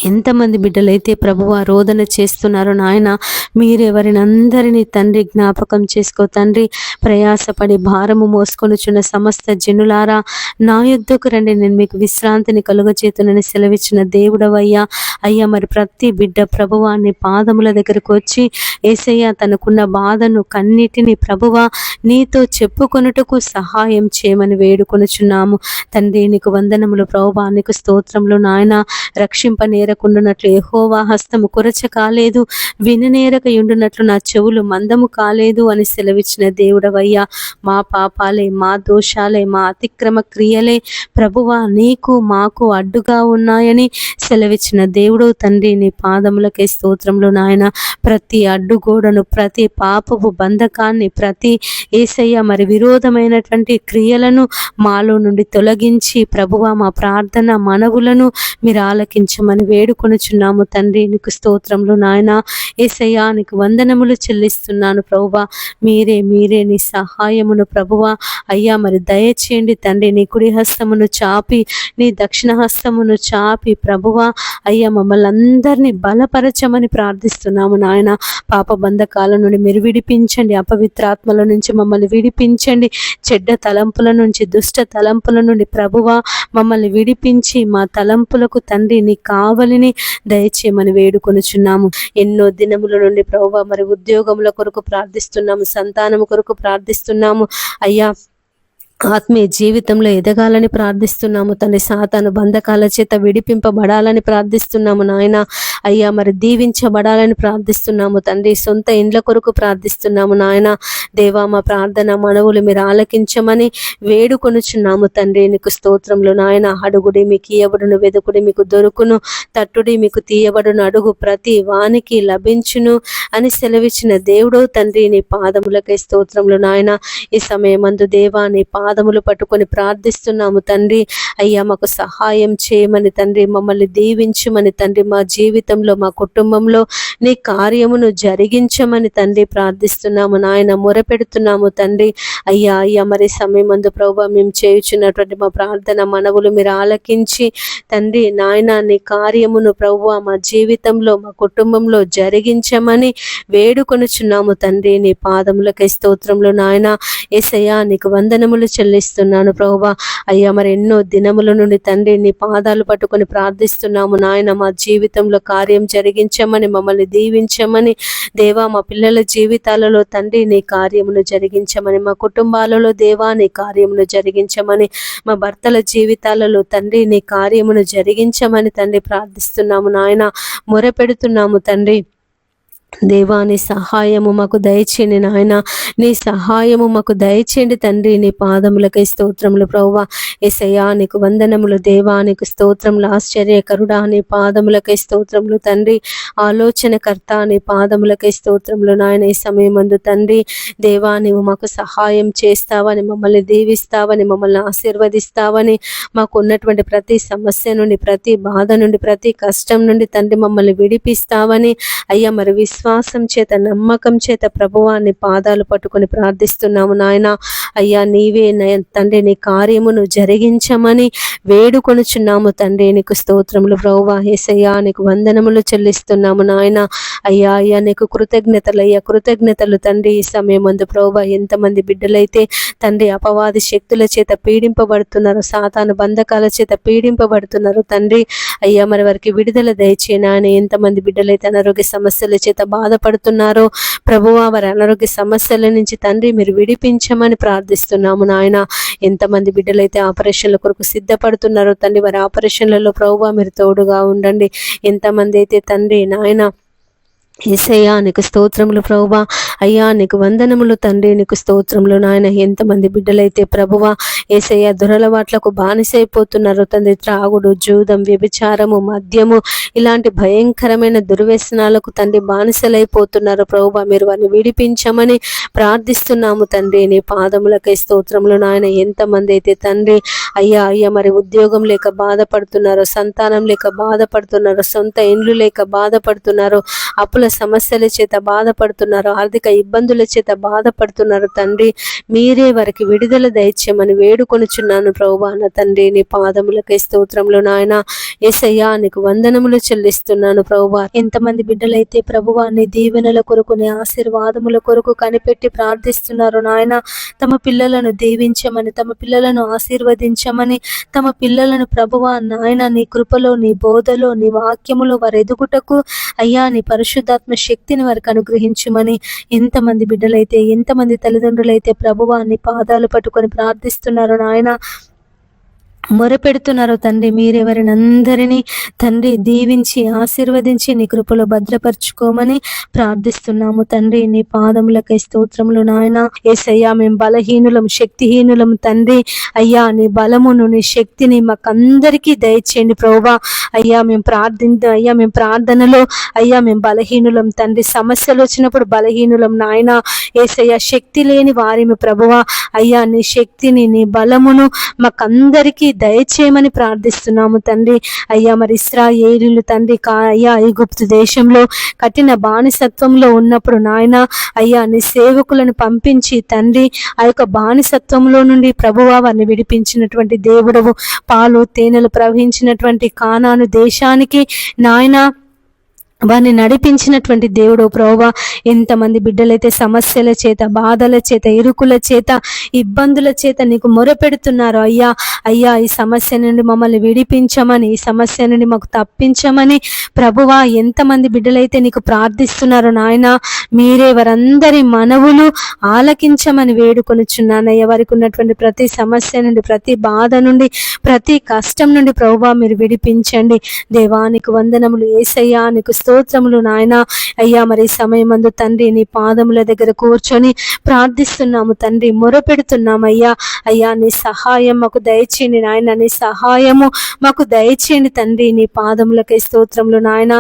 ఎంతమంది బిడ్డలైతే ప్రభువా రోదన చేస్తున్నారు నాయన. మీరెవరిని అందరినీ తండ్రి జ్ఞాపకం చేసుకో తండ్రి. ప్రయాసపడి భారము మోసుకొనుచున్న సమస్త జనులారా నా యుద్ధకు రండి, నేను మీకు విశ్రాంతిని కలుగచేతునని సెలవిచ్చిన దేవుడవయ్యా. అయ్యా మరి ప్రతి బిడ్డ ప్రభువా నీ పాదముల దగ్గరకు వచ్చి యేసయ్యా తనకున్న బాధను కన్నిటిని ప్రభువా నీతో చెప్పుకొనుటకు సహాయం చేయమని వేడుకొనుచున్నాము తండ్రి. నీకు వందనములు ప్రభువా, నీకు స్తోత్రములు నాయన. రక్షింపనేరకుండునట్లు యెహోవా హస్తము కొరచ కాలేదు, విననేరక యుండునట్లు నా చెవులు మందము కాలేదు అని సెలవిచ్చిన దేవుడవయ్యా. మా పాపాలే, మా దోషాలే, మా అతిక్రమ క్రియలే ప్రభువా నీకు మాకు అడ్డుగా ఉన్నాయని సెలవిచ్చిన దేవుడు తండ్రి. నీ పాదములకే స్తోత్రములు నాయన. ప్రతి అడ్డుగోడను, ప్రతి పాపపు బంధకాన్ని, ప్రతి యేసయ్య మరి విరోధమైనటువంటి క్రియలను మాలో నుండి తొలగించి ప్రభువా మా ప్రార్థన మనవులను మీరు ఆలకించమని వేడుకొనుచున్నాము తండ్రి. నీకు స్తోత్రములు నాయన. యేసయ్యా నీకు వందనములు చెల్లిస్తున్నాను ప్రభువా. మీరే నీ సహాయమును ప్రభువా అయ్యా మరి దయచేయండి తండ్రి. నీ కుడి హస్తమును చాపి, నీ దక్షిణ హస్తమును చాపి ప్రభువా అయ్యా మమ్మల్ని అందరినీ బలపరచమని ప్రార్థిస్తున్నాము నాయన. పాప బంధకాల నుండి మీరు విడిపించండి, అపవిత్రాత్మల నుంచి మమ్మల్ని విడిపించండి, చెడ్డ తలంపుల నుంచి, దుష్ట తలంపుల నుండి ప్రభువా మమ్మల్ని విడిపించి మా తలంపులకు తండ్రి నీ కావలిని దయచేయమని వేడుకొనుచున్నాము. ఎన్నో దినముల నుండి ప్రభువా మరి ఉద్యోగముల కొరకు ప్రార్థిస్తున్నాము, సంతానము కొరకు ప్రార్థిస్తున్నాము అయ్యా. ఆత్మీయ జీవితంలో ఎదగాలని ప్రార్థిస్తున్నాము తండ్రి. సాతాను బంధకాల చేత విడిపింపబడాలని ప్రార్థిస్తున్నాము నాయన. అయ్యా మరి దీవించబడాలని ప్రార్థిస్తున్నాము తండ్రి. సొంత ఇండ్ల కొరకు ప్రార్థిస్తున్నాము నాయన. దేవా మా ప్రార్థన మనవులు మీరు ఆలకించమని వేడుకొనుచున్నాము తండ్రి. నీకు స్తోత్రములు నాయన. అడుగుడి మీకు ఇయ్యబడును, వెదుకుడి మీకు దొరుకును, తట్టుడి మీకు తీయబడును, అడుగు ప్రతి వానికి లభించును అని సెలవిచ్చిన దేవుడు తండ్రి. నీ పాదములకై స్తోత్రములు నాయన. ఈ సమయమందు దేవా నీ పాదములు పట్టుకొని ప్రార్థిస్తున్నాము తండ్రి. అయ్యా మాకు సహాయం చేయమని తండ్రి, మమ్మల్ని దీవించమని తండ్రి, మా జీవితంలో మా కుటుంబంలో నీ కార్యమును జరిగించమని తండ్రి ప్రార్థిస్తున్నాము నాయన. మొరపెడుతున్నాము తండ్రి. అయ్యా మరి సమయమందు ప్రభువా మేము చేయుచున్నటువంటి మా ప్రార్థన మనవులు మీరు ఆలకించి తండ్రి నాయన నీ కార్యమును ప్రభువా మా జీవితంలో మా కుటుంబంలో జరిగించమని వేడుకొనుచున్నాము తండ్రి. నీ పాదములకై స్తోత్రములు నాయన. యేసయ్యా నీకు వందనములు చెల్లిస్తున్నాను ప్రభువా. అయ్యా మరి ఎన్నో దినముల నుండి తండ్రి నీ పాదాలు పట్టుకొని ప్రార్థిస్తున్నాము నాయన. మా జీవితంలో కార్యం జరిగించమని, మమ్మల్ని దీవించమని దేవా. మా పిల్లల జీవితాలలో తండ్రి నీ కార్యమును జరిగించమని, మా కుటుంబాలలో దేవా నీ కార్యమును జరిగించమని, మా భర్తల జీవితాలలో తండ్రి నీ కార్యమును జరిగించమని తండ్రి ప్రార్థిస్తున్నాము నాయన. మొరపెడుతున్నాము తండ్రి. దేవా నీ సహాయము మాకు దయచేయండి నాయన. నీ సహాయము మాకు దయచేయండి తండ్రి. నీ పాదములకై స్తోత్రములు ప్రభువా. యేసయ్యా నీకు వందనములు దేవా, నీకు స్తోత్రములు. ఆశ్చర్యకరుడా నీ పాదములకై స్తోత్రములు తండ్రి. ఆలోచనకర్త నీ పాదములకై స్తోత్రములు నాయన. ఈ సమయమందు తండ్రి దేవా నీవు మాకు సహాయం చేస్తావని, మమ్మల్ని దీవిస్తావని, మమ్మల్ని ఆశీర్వదిస్తావని, మాకు ఉన్నటువంటి ప్రతి సమస్య నుండి, ప్రతి బాధ నుండి, ప్రతి కష్టం నుండి తండ్రి మమ్మల్ని విడిపిస్తావని అయ్యా మరి విశ్వాసం చేత నమ్మకం చేత ప్రభువాన్ని పాదాలు పట్టుకొని ప్రార్థిస్తున్నాము నాయన. అయ్యా నీవే తండ్రి నీ కార్యమును జరిగించమని వేడుకొనుచున్నాము తండ్రి. నీకు స్తోత్రములు ప్రభువా. యేసయ్యా నీకు వందనములు చెల్లిస్తున్నాము నాయన. అయ్యా అయ్యా నీకు కృతజ్ఞతలు అయ్యా, కృతజ్ఞతలు తండ్రి. ఈ సమయం ముందు ప్రభువా ఎంతమంది బిడ్డలైతే తండ్రి అపవాది శక్తుల చేత పీడింపబడుతున్నారు, సాతాను బంధకాల చేత పీడింపబడుతున్నారు తండ్రి. అయ్యా మరి వారికి విడుదల దయచేయనా అని ఎంతమంది బిడ్డలైతే అనారోగ్య సమస్యల చేత బాధపడుతున్నారో ప్రభువా, వారి అనారోగ్య సమస్యల నుంచి తండ్రి మీరు విడిపించమని ప్రార్థిస్తున్నాము నాయన. ఎంతమంది బిడ్డలైతే ఆపరేషన్ల కొరకు సిద్ధపడుతున్నారో తండ్రి, వారి ఆపరేషన్లలో ప్రభువా మీరు తోడుగా ఉండండి. ఎంతమంది అయితే తండ్రి నాయన యేసయ్యా నీకు స్తోత్రములు ప్రభువా. అయ్యా నీకు వందనములు తండ్రి, నీకు స్తోత్రములు నాయన. ఎంతమంది బిడ్డలైతే ప్రభువా యేసయ్యా దురలవాట్లకు బానిసైపోతున్నారు తండ్రి. త్రాగుడు, జూదం, వ్యభిచారము, మద్యము ఇలాంటి భయంకరమైన దుర్వ్యసనాలకు తండ్రి బానిసలైపోతున్నారు ప్రభువా. మీరు వారిని విడిపించమని ప్రార్థిస్తున్నాము తండ్రి. నీ పాదములకై స్తోత్రములు నాయన. ఎంతమంది అయితే తండ్రి అయ్యా అయ్యా మరి ఉద్యోగం లేక బాధపడుతున్నారు, సంతానం లేక బాధపడుతున్నారు, సొంత ఇండ్లు లేక బాధపడుతున్నారు, అప్పుల సమస్యల చేత బాధపడుతున్నారు, ఆర్థిక ఇబ్బందుల చేత బాధపడుతున్నారు తండ్రి. మీరే వారికి విడుదల దయచేయమని వేడుకొనుచున్నాను ప్రభువా నా తండ్రి. నీ పాదములకై స్తోత్రములు నాయన. యేసయ్యా నీకు వందనములు చెల్లిస్తున్నాను ప్రభువా. ఎంతమంది బిడ్డలైతే ప్రభువా నీ దీవెనల కొరకు, నీ ఆశీర్వాదముల కొరకు కనిపెట్టి ప్రార్థిస్తున్నారు నాయన. తమ పిల్లలను దీవించమని, తమ పిల్లలను ఆశీర్వదించమని, తమ పిల్లలను ప్రభువా నాయన నీ కృపలో, నీ బోధలో, నీ వాక్యములో వారు ఎదుగుటకు అయ్యా నీ పరిశుద్ధాత్మ శక్తిని వారికి అనుగ్రహించమని ఎంతమంది బిడ్డలైతే, ఎంతమంది తల్లిదండ్రులైతే ప్రభువా నీ పాదాలు పట్టుకొని ప్రార్థిస్తున్నారు నాయన, మొరపెడుతున్నారు తండ్రి. మీరెవరిని అందరినీ తండ్రి దీవించి ఆశీర్వదించి నీ కృపలో భద్రపరచుకోమని ప్రార్థిస్తున్నాము తండ్రి. నీ పాదములకై స్తోత్రములు నాయన. యేసయ్యా మేము బలహీనులం, శక్తిహీనులం తండ్రి. అయ్యా నీ బలమును, నీ శక్తిని మాకందరికీ దయచేయండి ప్రభువా. అయ్యా మేము ప్రార్థనలో అయ్యా మేము బలహీనులం తండ్రి. సమస్యలు వచ్చినప్పుడు బలహీనులం నాయన. యేసయ్యా శక్తి లేని వారిమి ప్రభువా. అయ్యా నీ శక్తిని, నీ బలమును మాకందరికీ దయచేయమని ప్రార్థిస్తున్నాము తండ్రి. అయ్యా మరి ఇశ్రాయేలీయులు తండ్రి అయ్యా ఐగుప్తు దేశంలో కఠిన బానిసత్వంలో ఉన్నప్పుడు నాయన అయ్యా నీ సేవకులను పంపించి తండ్రి ఆ యొక్క బానిసత్వంలో నుండి ప్రభువా వారిని విడిపించినటువంటి దేవుడవు. పాలు తేనెలు ప్రవహించినటువంటి కానాను దేశానికి నాయన వారిని నడిపించినటువంటి దేవుడు ప్రభువా. ఎంతమంది బిడ్డలైతే సమస్యల చేత, బాధల చేత, ఇరుకుల చేత, ఇబ్బందుల చేత నీకు మొరపెడుతున్నారు అయ్యా. అయ్యా ఈ సమస్య నుండి మమ్మల్ని విడిపించమని, ఈ సమస్య నుండి మాకు తప్పించమని ప్రభువా ఎంతమంది బిడ్డలైతే నీకు ప్రార్థిస్తున్నారు నాయన. మీరే వారందరి మనవులు ఆలకించమని వేడుకొనుచున్నానయ్యా. వారికి ఉన్నటువంటి ప్రతి సమస్య నుండి, ప్రతి బాధ నుండి, ప్రతి కష్టం నుండి ప్రభువా మీరు విడిపించండి. దేవానికి వందనములు యేసయ్యా, నీకు స్తోత్రములు నాయన. అయ్యా మరి సమయమందు తండ్రి నీ పాదముల దగ్గర కూర్చొని ప్రార్థిస్తున్నాము తండ్రి, మొరపెడుతున్నామయ్యా. అయ్యా నీ సహాయం మాకు దయచేయండి నాయన, నీ సహాయము మాకు దయచేయండి తండ్రి. నీ పాదములకై స్తోత్రములు నాయన.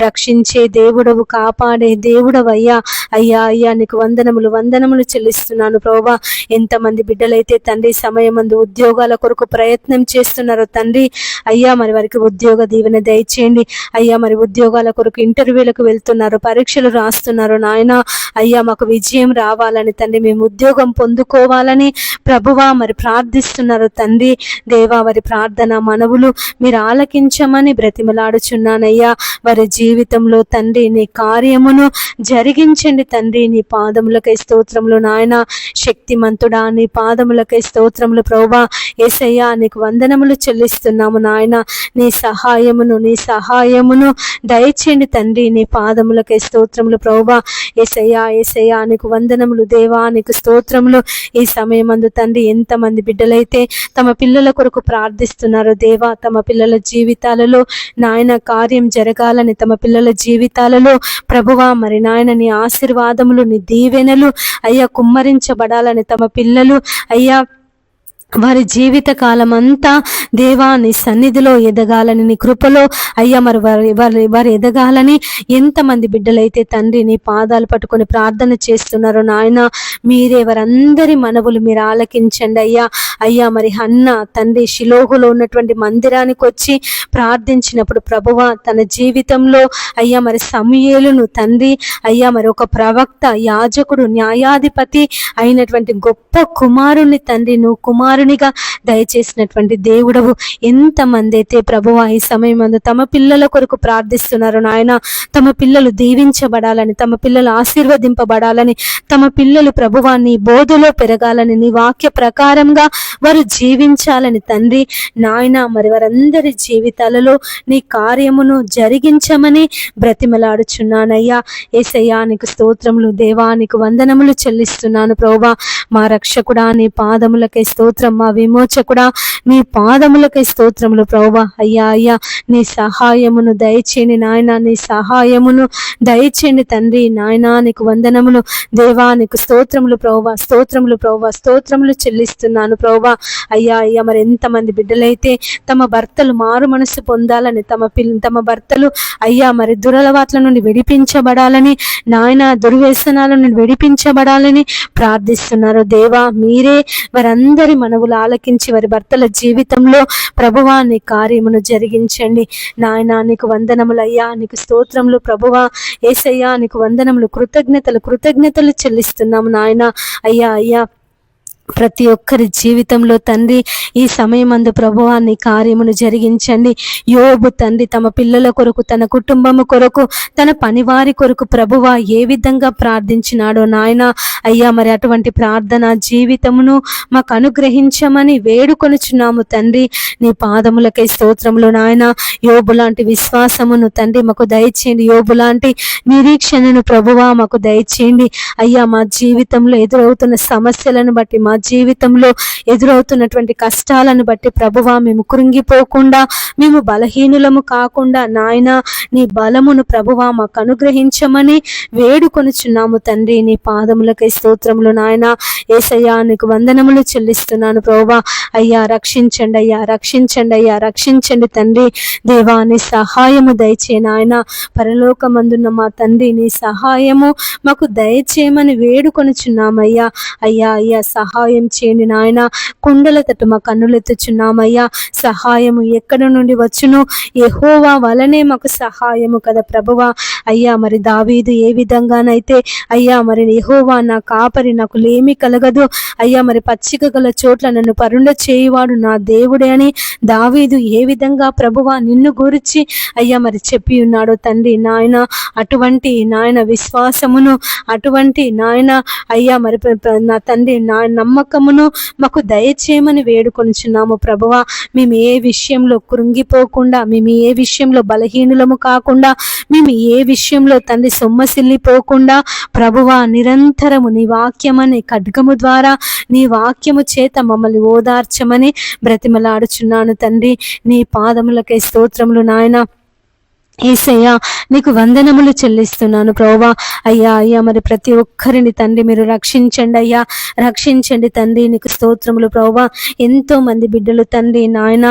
రక్షించే దేవుడవు, కాపాడే దేవుడవు అయ్యా. అయ్యా అయ్యా నీకు వందనములు చెల్లిస్తున్నాను ప్రభువా. ఎంతమంది బిడ్డలైతే తండ్రి సమయమందు ఉద్యోగాల కొరకు ప్రయత్నం చేస్తున్నారో తండ్రి అయ్యా మరి వారికి ఉద్యోగ దీవెన దయచేయండి. అయ్యా మరి ఉద్యోగాల కొరకు ఇంటర్వ్యూలకు వెళ్తున్నారు, పరీక్షలు రాస్తున్నారు నాయన. అయ్యా మాకు విజయం రావాలని తండ్రి, మేము ఉద్యోగం పొందుకోవాలని ప్రభువా మరి ప్రార్థిస్తున్నారు తండ్రి. దేవా వారి ప్రార్థన మనవులు మీరు ఆలకించమని బ్రతిమలాడుచున్నానయ్యా. వారి జీవితంలో తండ్రి నీ కార్యమును జరిగించండి తండ్రి. నీ పాదములకై స్తోత్రములు నాయన. శక్తిమంతుడా నీ పాదములకై స్తోత్రములు ప్రభువా. యేసయ్యా నీకు వందనములు చెల్లిస్తున్నాము నాయన. నీ సహాయమును దయచేయండి తండ్రి. నీ పాదములకై స్తోత్రములు ప్రభువా. యేసయ్యా నీకు వందనములు దేవా, నీకు స్తోత్రములు. ఈ సమయమందు తండ్రి ఎంతమంది బిడ్డలైతే తమ పిల్లల కొరకు ప్రార్థిస్తున్నారు దేవా, తమ పిల్లల జీవితాలలో నాయన కార్యం జరగాలని, తమ పిల్లల జీవితాలలో ప్రభువా మరి నాయన నీ ఆశీర్వాదములు, నీ దీవెనలు అయ్యా కుమ్మరించబడాలని, తమ పిల్లలు అయ్యా వారి జీవిత కాలం అంతా దేవా నీ సన్నిధిలో ఎదగాలని, నీ కృపలో అయ్యా మరి వారు ఎదగాలని ఎంతమంది బిడ్డలైతే తండ్రి నీ పాదాలు పట్టుకొని ప్రార్థన చేస్తున్నారో నాయన, మీరే వారందరి మనవులు మీరు ఆలకించండి అయ్యా. అయ్యా మరి హన్న తండ్రి షిలోహులో ఉన్నటువంటి మందిరానికి వచ్చి ప్రార్థించినప్పుడు ప్రభువ తన జీవితంలో అయ్యా మరి సమూయేలును తండ్రి అయ్యా మరి ఒక ప్రవక్త, యాజకుడు, న్యాయాధిపతి అయినటువంటి గొప్ప కుమారుని తండ్రి నువ్వు కుమారునిగా దయచేసినటువంటి దేవుడవు. ఎంతమంది అయితే ప్రభువా ఈ సమయం అందు తమ పిల్లల కొరకు ప్రార్థిస్తున్నారు నాయన, తమ పిల్లలు దీవించబడాలని, తమ పిల్లలు ఆశీర్వదింపబడాలని, తమ పిల్లలు ప్రభువా నీ బోధలో పెరగాలని, నీ వాక్య ప్రకారంగా వారు జీవించాలని తండ్రి నాయన మరి వారందరి జీవితాలలో నీ కార్యమును జరిగించమని బ్రతిమలాడుచున్నానయ్యా. యేసయ్యా నీకు స్తోత్రములు దేవా, నీకు వందనములు చెల్లిస్తున్నాను ప్రభువా. మా రక్షకుడా నీ పాదములకై స్తోత్రం, మా విమోచకుడా నీ పాదములకై స్తోత్రములు ప్రభువా. అయ్యా అయ్యా నీ సహాయమును దయచేయండి నాయన, నీ సహాయమును దయచేయండి తండ్రి నాయన. నీకు వందనములు దేవా, నీకు స్తోత్రములు ప్రభువా, స్తోత్రములు ప్రభువా, స్తోత్రములు చెల్లిస్తున్నాను ప్రభువా. అయ్యా అయ్యా మరి ఎంతమంది బిడ్డలైతే తమ భర్తలు మారు మనసు పొందాలని, తమ భర్తలు అయ్యా మరి దురలవాట్ల నుండి విడిపించబడాలని నాయన, దుర్వ్యసనాల నుండి విడిపించబడాలని ప్రార్థిస్తున్నారు దేవా. మీరే వారందరి మనవులు ఆలకించి వారి భర్తల జీవితంలో ప్రభువా నీ కార్యమును జరిగించండి నాయన. నీకు వందనములయ్యా, నీకు స్తోత్రములు ప్రభువా. యేసయ్యా నీకు వందనములు, కృతజ్ఞతలు చెల్లిస్తున్నాము నాయన. అయ్యా అయ్యా ప్రతి ఒక్కరి జీవితంలో తండ్రి ఈ సమయమందు ప్రభువా నీ కార్యమును జరిగించండి. యోబు తండ్రి తమ పిల్లల కొరకు, తన కుటుంబము కొరకు, తన పనివారి కొరకు ప్రభువా ఏ విధంగా ప్రార్థించినాడో నాయన. అయ్యా మరి అటువంటి ప్రార్థన జీవితమును మాకు అనుగ్రహించమని వేడుకొనుచున్నాము తండ్రి. నీ పాదములకై స్తోత్రములు నాయన. యోబు లాంటి విశ్వాసమును తండ్రి మాకు దయచేయండి, యోబు లాంటి నిరీక్షణను ప్రభువా మాకు దయచేయండి. అయ్యా మా జీవితంలో ఎదురవుతున్న సమస్యలను బట్టి, మా జీవితంలో ఎదురవుతున్నటువంటి కష్టాలను బట్టి ప్రభువా మేము కృంగిపోకుండా, మేము బలహీనులము కాకుండా నాయన నీ బలమును ప్రభువా మాకు అనుగ్రహించమని వేడుకొనుచున్నాము తండ్రి. నీ పాదములకై స్తోత్రములు నాయన. యేసయ్యా నీకు వందనములు చెల్లిస్తున్నాను ప్రభువా. అయ్యా రక్షించండి అయ్యా, రక్షించండి అయ్యా, రక్షించండి తండ్రి దేవా. నీ సహాయము దయచే నాయన. పరలోకమందున్న మా తండ్రి నీ సహాయము మాకు దయచేయమని వేడుకొనుచున్నామయ్యా. అయ్యా అయ్యా సహాయం చేయండి నాయన. కుండల తట్టు మా కన్నులెత్తుచున్నామయ్యా. సహాయము ఎక్కడి నుండి వచ్చును? యెహోవా వలనే మాకు సహాయము కదా ప్రభువా. అయ్యా మరి దావీదు ఏ విధంగానైతే అయ్యా మరి యెహోవా నా కాపరి, నాకు లేమి కలగదు, అయ్యా మరి పచ్చిక గల చోట్ల నన్ను పరుండ చేయువాడు నా దేవుడే అని దావీదు ఏ విధంగా ప్రభువా నిన్ను గురించి అయ్యా మరి చెప్పి ఉన్నాడో తండ్రి నాయన, అటువంటి నాయన విశ్వాసమును, అటువంటి నాయన అయ్యా మరి నా తండ్రి నా నమ్మకమును మాకు దయచేయమని వేడుకొనుచున్నాము ప్రభువా. మేము ఏ విషయంలో కృంగిపోకుండా, మేము ఏ విషయంలో బలహీనులము కాకుండా, మేము ఏ విషయంలో తండ్రి సొమ్మసిల్లిపోకుండా ప్రభువా నిరంతరము నీ వాక్యమనే ఖడ్గము ద్వారా, నీ వాక్యము చేత మమ్మల్ని ఓదార్చమని బ్రతిమలాడుచున్నాను తండ్రి. నీ పాదములకై స్తోత్రములు నాయన. యేసయ్యా నీకు వందనములు చెల్లిస్తున్నాను ప్రభువా. అయ్యా అయ్యా మరి ప్రతి ఒక్కరిని తండ్రి మీరు రక్షించండి అయ్యా, రక్షించండి తండ్రి. నీకు స్తోత్రములు ప్రభువా. ఎంతో మంది బిడ్డలు తండ్రి నాయన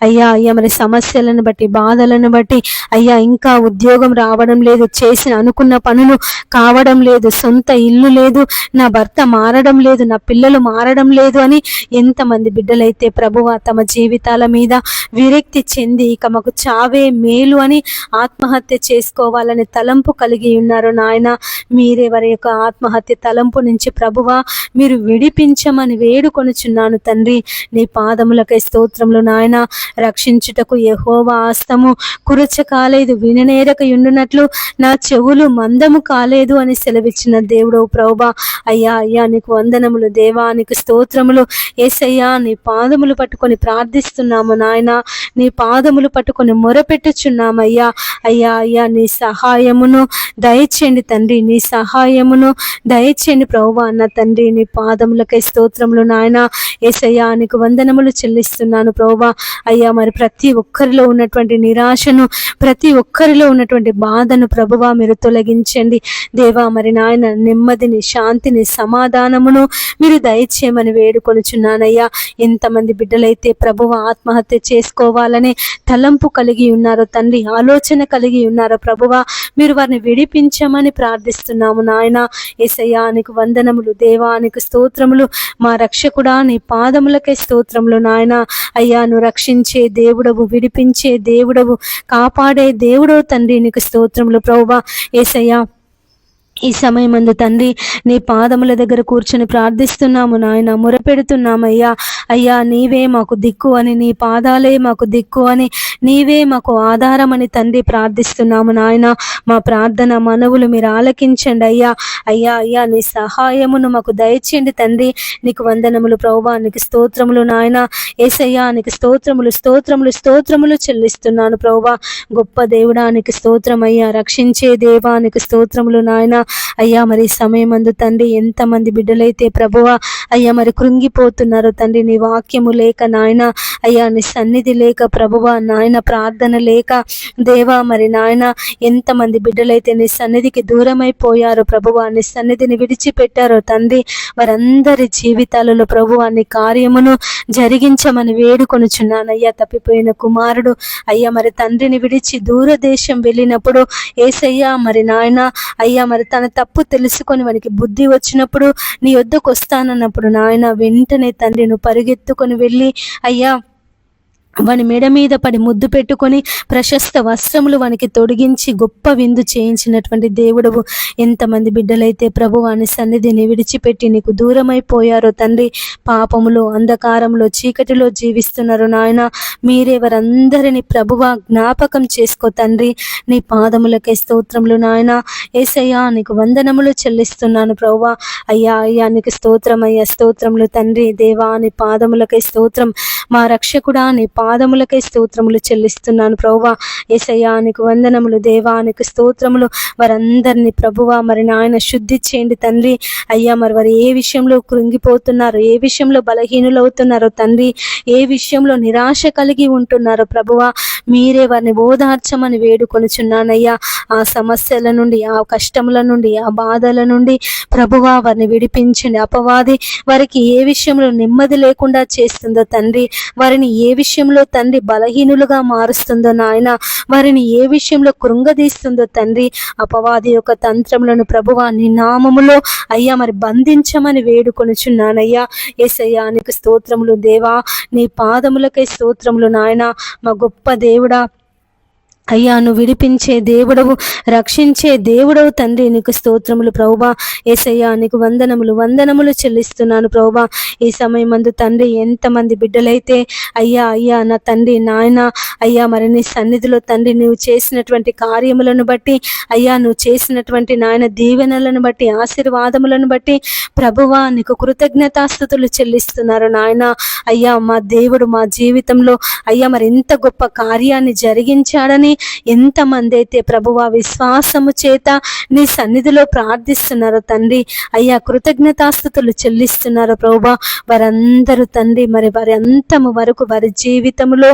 అయ్యా అయ్యా మరి సమస్యలను బట్టి, బాధలను బట్టి అయ్యా ఇంకా ఉద్యోగం రావడం లేదు, చేసిన అనుకున్న పనులు కావడం లేదు, సొంత ఇల్లు లేదు, నా భర్త మారడం లేదు, నా పిల్లలు మారడం లేదు అని ఎంతమంది బిడ్డలైతే ప్రభువా తమ జీవితాల మీద విరక్తి చెంది ఇక మాకు చావే మేలు అని ఆత్మహత్య చేసుకోవాలని తలంపు కలిగి ఉన్నారు నాయన. మీరే వారి యొక్క ఆత్మహత్య తలంపు నుంచి ప్రభువా మీరు విడిపించమని వేడుకొనుచున్నాను తండ్రి. నీ పాదములకై స్తోత్రములు నాయన. రక్షించుటకు యెహోవా హస్తము కురచ కాలేదు, విననేరక ఉండునట్లు నా చెవులు మందము కాలేదు అని సెలవిచ్చిన దేవుడు ప్రభువా. అయ్యా అయ్యా నీకు వందనములు దేవా, నీకు స్తోత్రములు. యేసయ్యా నీ పాదములు పట్టుకొని ప్రార్థిస్తున్నాము నాయన. నీ పాదములు పట్టుకొని మొరపెట్టుచున్నామయ్యా. అయ్యా అయ్యా నీ సహాయమును దయచేయండి తండ్రి, నీ సహాయమును దయచేయండి ప్రభువా. అన్న తండ్రి నీ పాదములకై స్తోత్రములు నాయన. యేసయ్యా నీకు వందనములు చెల్లిస్తున్నాను ప్రభువా. అయ్యా మరి ప్రతి ఒక్కరిలో ఉన్నటువంటి నిరాశను, ప్రతి ఒక్కరిలో ఉన్నటువంటి బాధను ప్రభువా మీరు తొలగించండి దేవా. మరి నాయన నెమ్మదిని, శాంతిని, సమాధానమును మీరు దయచేయమని వేడుకొనుచున్నానయ్యా. ఎంతమంది బిడ్డలైతే ప్రభువా ఆత్మహత్య చేసుకోవాలని తలంపు కలిగి ఉన్నారో తండ్రి, ఆలోచన కలిగి ఉన్నారో ప్రభువా, మీరు వారిని విడిపించమని ప్రార్థిస్తున్నాము నాయన. యేసయ్యా నీకు వందనములు దేవా, నీకు స్తోత్రములు. మా రక్షకుడా నీ పాదములకే స్తోత్రములు నాయన. అయ్యా నువ్వు రక్షించే దేవుడవు, విడిపించే దేవుడవు, కాపాడే దేవుడవు తండ్రి, నీకు స్తోత్రములు ప్రభువా. యేసయ్యా ఈ సమయమందు తండ్రి నీ పాదముల దగ్గర కూర్చొని ప్రార్థిస్తున్నాము నాయన, మొరపెడుతున్నామయ్యా. అయ్యా నీవే మాకు దిక్కు అని, నీ పాదాలే మాకు దిక్కు అని, నీవే మాకు ఆధారమని తండ్రి ప్రార్థిస్తున్నాము నాయన. మా ప్రార్థన మనవులు మీరు ఆలకించండి అయ్యా. అయ్యా అయ్యా నీ సహాయమును మాకు దయచేయండి తండ్రి. నీకు వందనములు ప్రభువా, నీకు స్తోత్రములు నాయన. యేసయ్యా నీకు స్తోత్రములు స్తోత్రములు స్తోత్రములు చెల్లిస్తున్నాను ప్రభువా. గొప్ప దేవుడా నీకు స్తోత్రమయ్యా, రక్షించే దేవా నీకు స్తోత్రములు నాయన. అయ్యా మరి సమయమందు తండ్రి ఎంతమంది బిడ్డలైతే ప్రభువా అయ్యా మరి కృంగిపోతున్నారు తండ్రి, నీ వాక్యము లేక నాయన, అయ్యా నీ సన్నిధి లేక ప్రభువా నాయన, ప్రార్థన లేక దేవా మరి నాయన, ఎంతమంది బిడ్డలైతే నీ సన్నిధికి దూరమైపోయారో ప్రభువా, నీ సన్నిధిని విడిచిపెట్టారో తండ్రి, వారందరి జీవితాలలో ప్రభువా నీ కార్యమును జరిగించమని వేడుకొనుచున్నానయ్యా. తప్పిపోయిన కుమారుడు అయ్యా మరి తండ్రిని విడిచి దూరదేశం వెళ్ళినప్పుడు యేసయ్యా మరి నాయన, అయ్యా మరి తన తప్పు తెలుసుకొని వానికి బుద్ధి వచ్చినప్పుడు నీ యొద్దకు వస్తానన్నప్పుడు నాయన, వెంటనే తండ్రి నువ్వు పరిగెత్తుకొని వెళ్ళి అయ్యా వాని మెడ మీద పడి ముద్దు పెట్టుకొని ప్రశస్త వస్త్రములు వానికి తొడిగించి గొప్ప విందు చేయించినటువంటి దేవుడవు. ఎంతమంది బిడ్డలైతే ప్రభు వాని సన్నిధిని విడిచిపెట్టి నీకు దూరమైపోయారో తండ్రి, పాపములో, అంధకారంలో, చీకటిలో జీవిస్తున్నారు నాయన. మీరే వారందరినీ ప్రభువా జ్ఞాపకం చేసుకో తండ్రి. నీ పాదములకే స్తోత్రములు నాయన. యేసయ్యా నీకు వందనములు చెల్లిస్తున్నాను ప్రభువా. అయ్యా అయ్యా నీకు స్తోత్రం అయ్యా, స్తోత్రములు తండ్రి. దేవా నీ పాదములకే స్తోత్రం. మా రక్షకుడా నీ పాదములకై స్తోత్రములు చెల్లిస్తున్నాను ప్రభువా. యేసయ్యా నీకు వందనములు దేవా, నీకు స్తోత్రములు. వారందరినీ ప్రభువా మరి నాయన శుద్ధి చేయండి తండ్రి. అయ్యా మరి వారు ఏ విషయంలో కృంగిపోతున్నారో, ఏ విషయంలో బలహీనులవుతున్నారో తండ్రి, ఏ విషయంలో నిరాశ కలిగి ఉంటున్నారో ప్రభువా, మీరే వారిని ఓదార్చమని వేడుకొనుచున్నానయ్యా. ఆ సమస్యల నుండి, ఆ కష్టముల నుండి, ఆ బాధల నుండి ప్రభువా వారిని విడిపించండి. అపవాది వారికి ఏ విషయంలో నెమ్మది లేకుండా చేస్తుందో తండ్రి, వారిని ఏ విషయంలో తండ్రి బలహీనులుగా మారుస్తుందో నాయన, వారిని ఏ విషయంలో కృంగదీస్తుందో తండ్రి, అపవాది యొక్క తంత్రములను ప్రభువా నీ నామములో అయ్యా మరి బంధించమని వేడుకొనుచున్నానయ్యా. యేసయ్యా నీకు స్తోత్రములు దేవా, నీ పాదములకై స్తోత్రములు నాయన. మా గొప్ప దేవుడా అయ్యా నువ్వు విడిపించే దేవుడవు, రక్షించే దేవుడవు తండ్రి, నీకు స్తోత్రములు ప్రభువా. యేసయ్యా నీకు వందనములు వందనములు చెల్లిస్తున్నాను ప్రభువా. ఈ సమయమందు తండ్రి ఎంతమంది బిడ్డలైతే అయ్యా అయ్యా నా తండ్రి నాయన, అయ్యా మరి నీ సన్నిధిలో తండ్రి నువ్వు చేసినటువంటి కార్యములను బట్టి, అయ్యా నువ్వు చేసినటువంటి నాయన దీవెనలను బట్టి, ఆశీర్వాదములను బట్టి ప్రభువా నీకు కృతజ్ఞతాస్తుతులు చెల్లిస్తున్నారు నాయన. అయ్యా మా దేవుడు మా జీవితంలో అయ్యా మరి ఎంత గొప్ప కార్యాన్ని జరిగించాడని ఎంతమంది అయితే ప్రభువా విశ్వాసము చేత నీ సన్నిధిలో ప్రార్థిస్తున్నారు తండ్రి, అయ్యా కృతజ్ఞతాస్తుతులు చెల్లిస్తున్నారు ప్రభువా, వారందరూ తండ్రి మరి వారి అంతము వరకు వారి జీవితంలో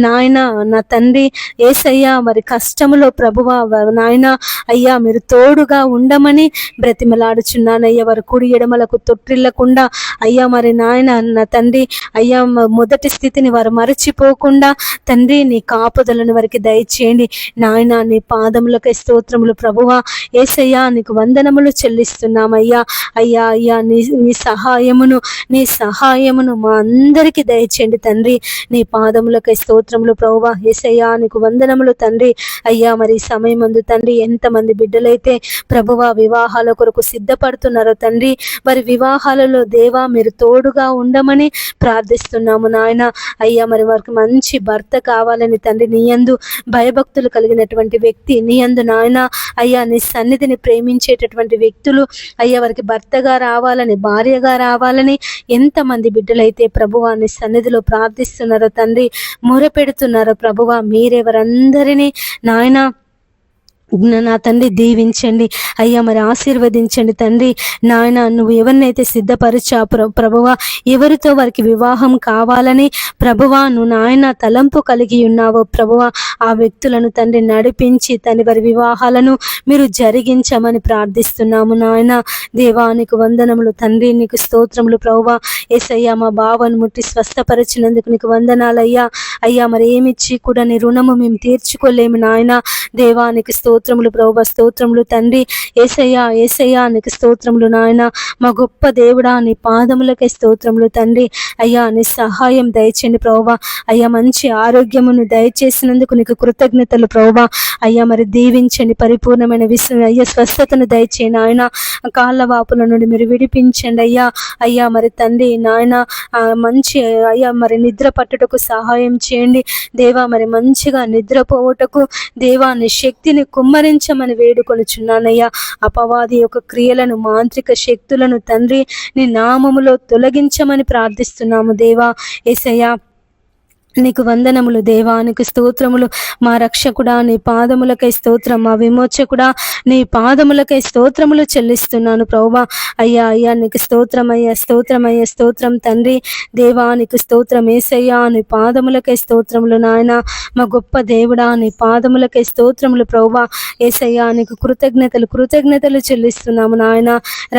నాయన నా తండ్రి యేసయ్యా వారి కష్టములో ప్రభువా నాయన అయ్యా మీరు తోడుగా ఉండమని బ్రతిమలాడుచున్నానయ్యా. వారి కుడి ఎడమలకు తొట్టిల్లకుండా అయ్యా మరి నాయన నా తండ్రి అయ్యా మొదటి స్థితిని వారు మరచిపోకుండా తండ్రి నీ కాపుదలను వారికి దయచేయండి నాయన. నీ పాదములకై స్తోత్రములు ప్రభువా. యేసయ్యా నీకు వందనములు చెల్లిస్తున్నామయ్యా. అయ్యా అయ్యా నీ సహాయమును మా అందరికీ దయచేయండి తండ్రి. నీ పాదములకై స్తోత్రములు ప్రభువా. యేసయ్యా నీకు వందనములు తండ్రి. అయ్యా మరి సమయమందు తండ్రి ఎంతమంది బిడ్డలైతే ప్రభువా వివాహాల కొరకు సిద్ధపడుతున్నారో తండ్రి, వారి వివాహాలలో దేవా మీరు తోడుగా ఉండమని ప్రార్థిస్తున్నాము నాయన. అయ్యా మరి వారికి మంచి భర్త కావాలని తండ్రి, నీ యందు భయభక్తులు కలిగినటువంటి వ్యక్తి, నీ యందు నాయన అయ్యా నీ సన్నిధిని ప్రేమించేటటువంటి వ్యక్తులు అయ్యా వారికి భర్తగా రావాలని, భార్యగా రావాలని ఎంతమంది బిడ్డలైతే ప్రభువా నీ సన్నిధిలో ప్రార్థిస్తున్నారో తండ్రి, మొరపెడుతున్నారో ప్రభువా, మీరే వారందరినీ నాయన నా తండ్రి దీవించండి అయ్యా, మరి ఆశీర్వదించండి తండ్రి. నాయన నువ్వు ఎవరినైతే సిద్ధపరిచా ప్రభువా, ఎవరితో వారికి వివాహం కావాలని ప్రభువా నువ్వు నాయన తలంపు కలిగి ఉన్నావో ప్రభువా, ఆ వ్యక్తులను తండ్రి నడిపించి తండ్రి వారి వివాహాలను మీరు జరిగించమని ప్రార్థిస్తున్నాము నాయన. దేవానికి వందనములు తండ్రి, నీకు స్తోత్రములు ప్రభువా. యేసయ్యా మా బావను ముట్టి స్వస్థపరిచినందుకు నీకు వందనాలయ్యా. అయ్యా మరి ఏమిచ్చి కూడా నీ రుణము మేము తీర్చుకోలేము నాయన. దేవానికి స్తోత్రములు ప్రభువా, స్తోత్రములు తండ్రి. యేసయ్యా యేసయ్యా నీకు స్తోత్రములు నాయన. మా గొప్ప దేవుడా నీ పాదములకే స్తోత్రములు తండ్రి. అయ్యా నీ సహాయం దయచేయండి ప్రభువా. అయ్యా మంచి ఆరోగ్యమును దయచేసినందుకు నీకు కృతజ్ఞతలు ప్రభువా. అయ్యా మరి దీవించండి, పరిపూర్ణమైన అయ్యా స్వస్థతను దయచేయండి ఆయన. కాళ్ళ వాపుల నుండి మీరు విడిపించండి అయ్యా. అయ్యా మరి తండ్రి నాయన మంచి అయ్యా మరి నిద్ర పట్టుటకు సహాయం చేయండి దేవా. మరి మంచిగా నిద్రపోవటకు దేవా నీ శక్తిని కుమ్మరించమని వేడుకొనుచున్నానయ్యా. అపవాది యొక్క క్రియలను, మాంత్రిక శక్తులను తండ్రి నీ నామములో తొలగించమని ప్రార్థిస్తున్నాము దేవా. యేసయ్యా నీకు వందనములు దేవా, నీకు స్తోత్రములు. మా రక్షకుడా నీ పాదములకై స్తోత్రం, మా విమోచకుడా నీ పాదములకై స్తోత్రములు చెల్లిస్తున్నాను ప్రభువా. అయ్యా అయ్యా నీకు స్తోత్రమయ్యా, స్తోత్రమయ్యా, స్తోత్రం తండ్రి. దేవా నీకు స్తోత్రం. యేసయ్యా నీ పాదములకై స్తోత్రములు నాయన. మా గొప్ప దేవుడా నీ పాదములకై స్తోత్రములు ప్రభువా. యేసయ్యా నీకు కృతజ్ఞతలు కృతజ్ఞతలు చెల్లిస్తున్నాము నాయన.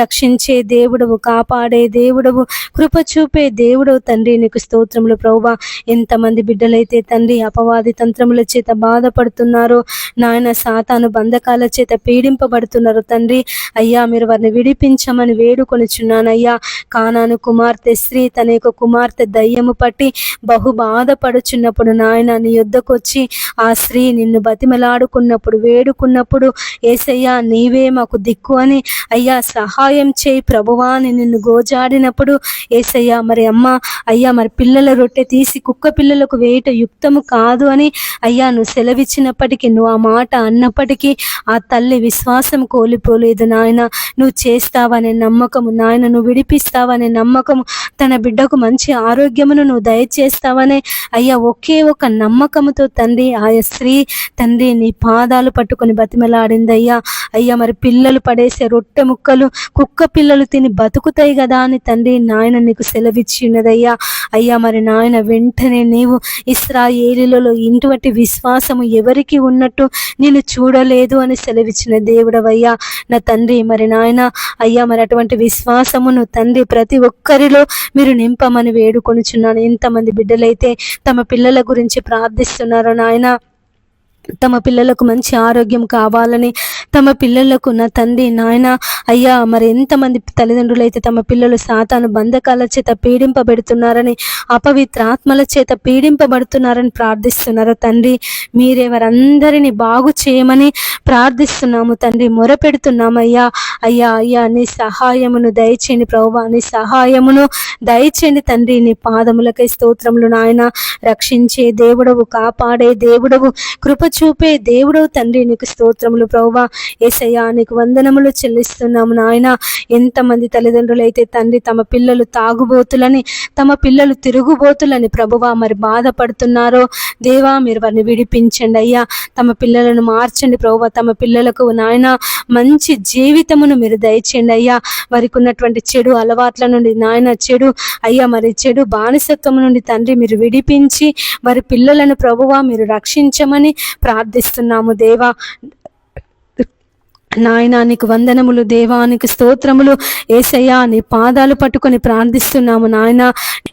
రక్షించే దేవుడవు, కాపాడే దేవుడవు, కృప చూపే దేవుడవు తండ్రి, నీకు స్తోత్రములు ప్రభువా. ఎంతమంది బిడ్డలైతే తండ్రి అపవాది తంత్రముల చేత బాధపడుతున్నారు నాయన, సాతాను బంధకాల చేత పీడింపబడుతున్నారు తండ్రి. అయ్యా మీరు వారిని విడిపించమని వేడుకొనిచున్నానయ్యా. కానాను కుమార్తె స్త్రీ తన యొక్క కుమార్తె దయ్యము పట్టి బహు బాధపడుచున్నప్పుడు నాయన నీ యొద్దకు వచ్చి ఆ స్త్రీ నిన్ను బతిమలాడుకున్నప్పుడు, వేడుకున్నప్పుడు యేసయ్యా నీవే మాకు దిక్కు అని అయ్యా సహాయం చేయి ప్రభువా అని నిన్ను గోజాడినప్పుడు యేసయ్యా మరి అమ్మ అయ్యా మరి పిల్లల రొట్టె తీసి కుక్క పిల్లలకు వేయట యుక్తము కాదు అని అయ్యా నువ్వు సెలవిచ్చినప్పటికీ, నువ్వు ఆ మాట అన్నప్పటికీ ఆ తల్లి విశ్వాసం కోల్పోలేదు నాయన. నువ్వు చేస్తావనే నమ్మకము నాయన, నువ్వు విడిపిస్తావనే నమ్మకము, తన బిడ్డకు మంచి ఆరోగ్యమును నువ్వు దయచేస్తావనే అయ్యా ఒకే ఒక నమ్మకముతో తండ్రి ఆ స్త్రీ తండ్రి నీ పాదాలు పట్టుకొని బతిమలాడిందయ్యా. అయ్యా మరి పిల్లలు పడేసే రొట్టె ముక్కలు కుక్క పిల్లలు తిని బతుకుతాయి కదా అని తండ్రి నాయన నీకు సెలవిచ్చి ఉన్నదయ్యా. అయ్యా మరి నాయన వెంటనే నీవు ఇశ్రాయేలులలో ఇటువంటి విశ్వాసము ఎవరికి ఉన్నట్టు నేను చూడలేదు అని సెలవిచ్చిన దేవుడవయ్యా నా తండ్రి. మరి నాయన అయ్యా మరి అటువంటి విశ్వాసమును తండ్రి ప్రతి ఒక్కరిలో మీరు నింపమని వేడుకొనుచున్నాను. ఎంతమంది బిడ్డలైతే తమ పిల్లల గురించి ప్రార్థిస్తున్నారో నాయన, తమ పిల్లలకు మంచి ఆరోగ్యం కావాలని, తమ పిల్లలకు నా తండ్రి నాయన అయ్యా మరి ఎంతమంది తల్లిదండ్రులు అయితే తమ పిల్లలు సాతాను బంధకాల చేత పీడింపబెడుతున్నారని, అపవిత్ర ఆత్మల చేత పీడింపబడుతున్నారని ప్రార్థిస్తున్నారో తండ్రి, మీరే వారందరినీ బాగు చేయమని ప్రార్థిస్తున్నాము తండ్రి, మొరపెడుతున్నామయ్యా. అయ్యా అయ్యా నీ సహాయమును దయచేయండి ప్రభువా, నీ సహాయమును దయచేయండి తండ్రి. నీ పాదములకై స్తోత్రములు నాయన. రక్షించే దేవుడవు, కాపాడే దేవుడవు, కృప చూపే దేవుడవు తండ్రి, నీకు స్తోత్రములు ప్రభువా. యేసయ్యా నీకు వందనములు చెల్లిస్తున్నాము నాయన. ఎంతమంది తల్లిదండ్రులు అయితే తండ్రి తమ పిల్లలు తాగుబోతులని, తమ పిల్లలు తిరుగుబోతులని ప్రభువా మరి బాధపడుతున్నారో దేవా మీరు వారిని విడిపించండి అయ్యా. తమ పిల్లలను మార్చండి ప్రభువా. తమ పిల్లలకు నాయన మంచి జీవితమును మీరు దయచేయండి అయ్యా. వారికి ఉన్నటువంటి చెడు అలవాట్ల నుండి నాయన, చెడు అయ్యా మరి చెడు బానిసత్వం నుండి తండ్రి మీరు విడిపించి వారి పిల్లలను ప్రభువా మీరు రక్షించమని ప్రార్థిస్తున్నాము దేవా. నాయనా నీకు వందనములు దేవా, నీకు స్తోత్రములు యేసయ్యా. నీ పాదాలు పట్టుకొని ప్రార్థిస్తున్నాము నాయన.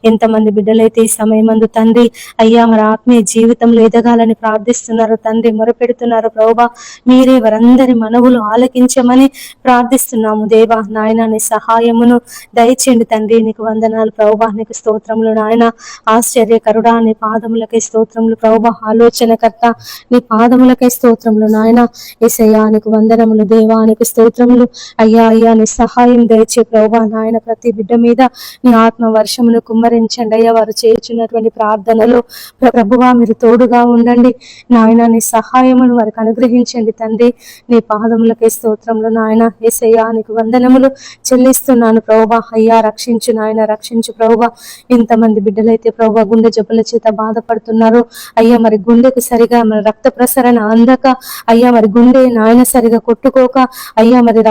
ఎంతమంది బిడ్డలైతే ఈ సమయమందు తండ్రి అయ్యా మరి ఆత్మీయ జీవితంలో ఎదగాలని ప్రార్థిస్తున్నారు తండ్రి, మొరపెడుతున్నారు ప్రభువా. మీరే వారందరి మనవులు ఆలకించమని ప్రార్థిస్తున్నాము దేవా. నాయన నీ సహాయమును దయచేయండి తండ్రి. నీకు వందనాలు ప్రభువా, నీకు స్తోత్రములు నాయన. ఆశ్చర్యకరుడా నీ పాదములకై స్తోత్రములు ప్రభువా. ఆలోచనకర్త నీ పాదములకై స్తోత్రములు నాయన. యేసయ్యా నీకు వందనములు దేవానికి స్తోత్రములు. అయ్యా అయ్యా నీ సహాయం దయచే ప్రభా నాయన ప్రతి బిడ్డ మీద నీ ఆత్మ వర్షమును కుమ్మరించండి అయ్యా. వారు చేర్చున్నటువంటి ప్రార్థనలు ప్రభువా మీరు తోడుగా ఉండండి నాయన. నీ సహాయమును వారికి అనుగ్రహించండి తండ్రి. నీ పాదములకే స్తోత్రములు నాయన. యేసయ్యా నీకు వందనములు చెల్లిస్తున్నాను ప్రభువా. అయ్యా రక్షించు నాయన, రక్షించు ప్రభువా. ఇంతమంది బిడ్డలైతే ప్రభువా గుండె జబ్బుల చేత బాధపడుతున్నారు అయ్యా. మరి గుండెకు సరిగా మరి రక్త ప్రసరణ అందక అయ్యా, మరి గుండె నాయన సరిగా కొట్టుకోక అయ్యా, మరి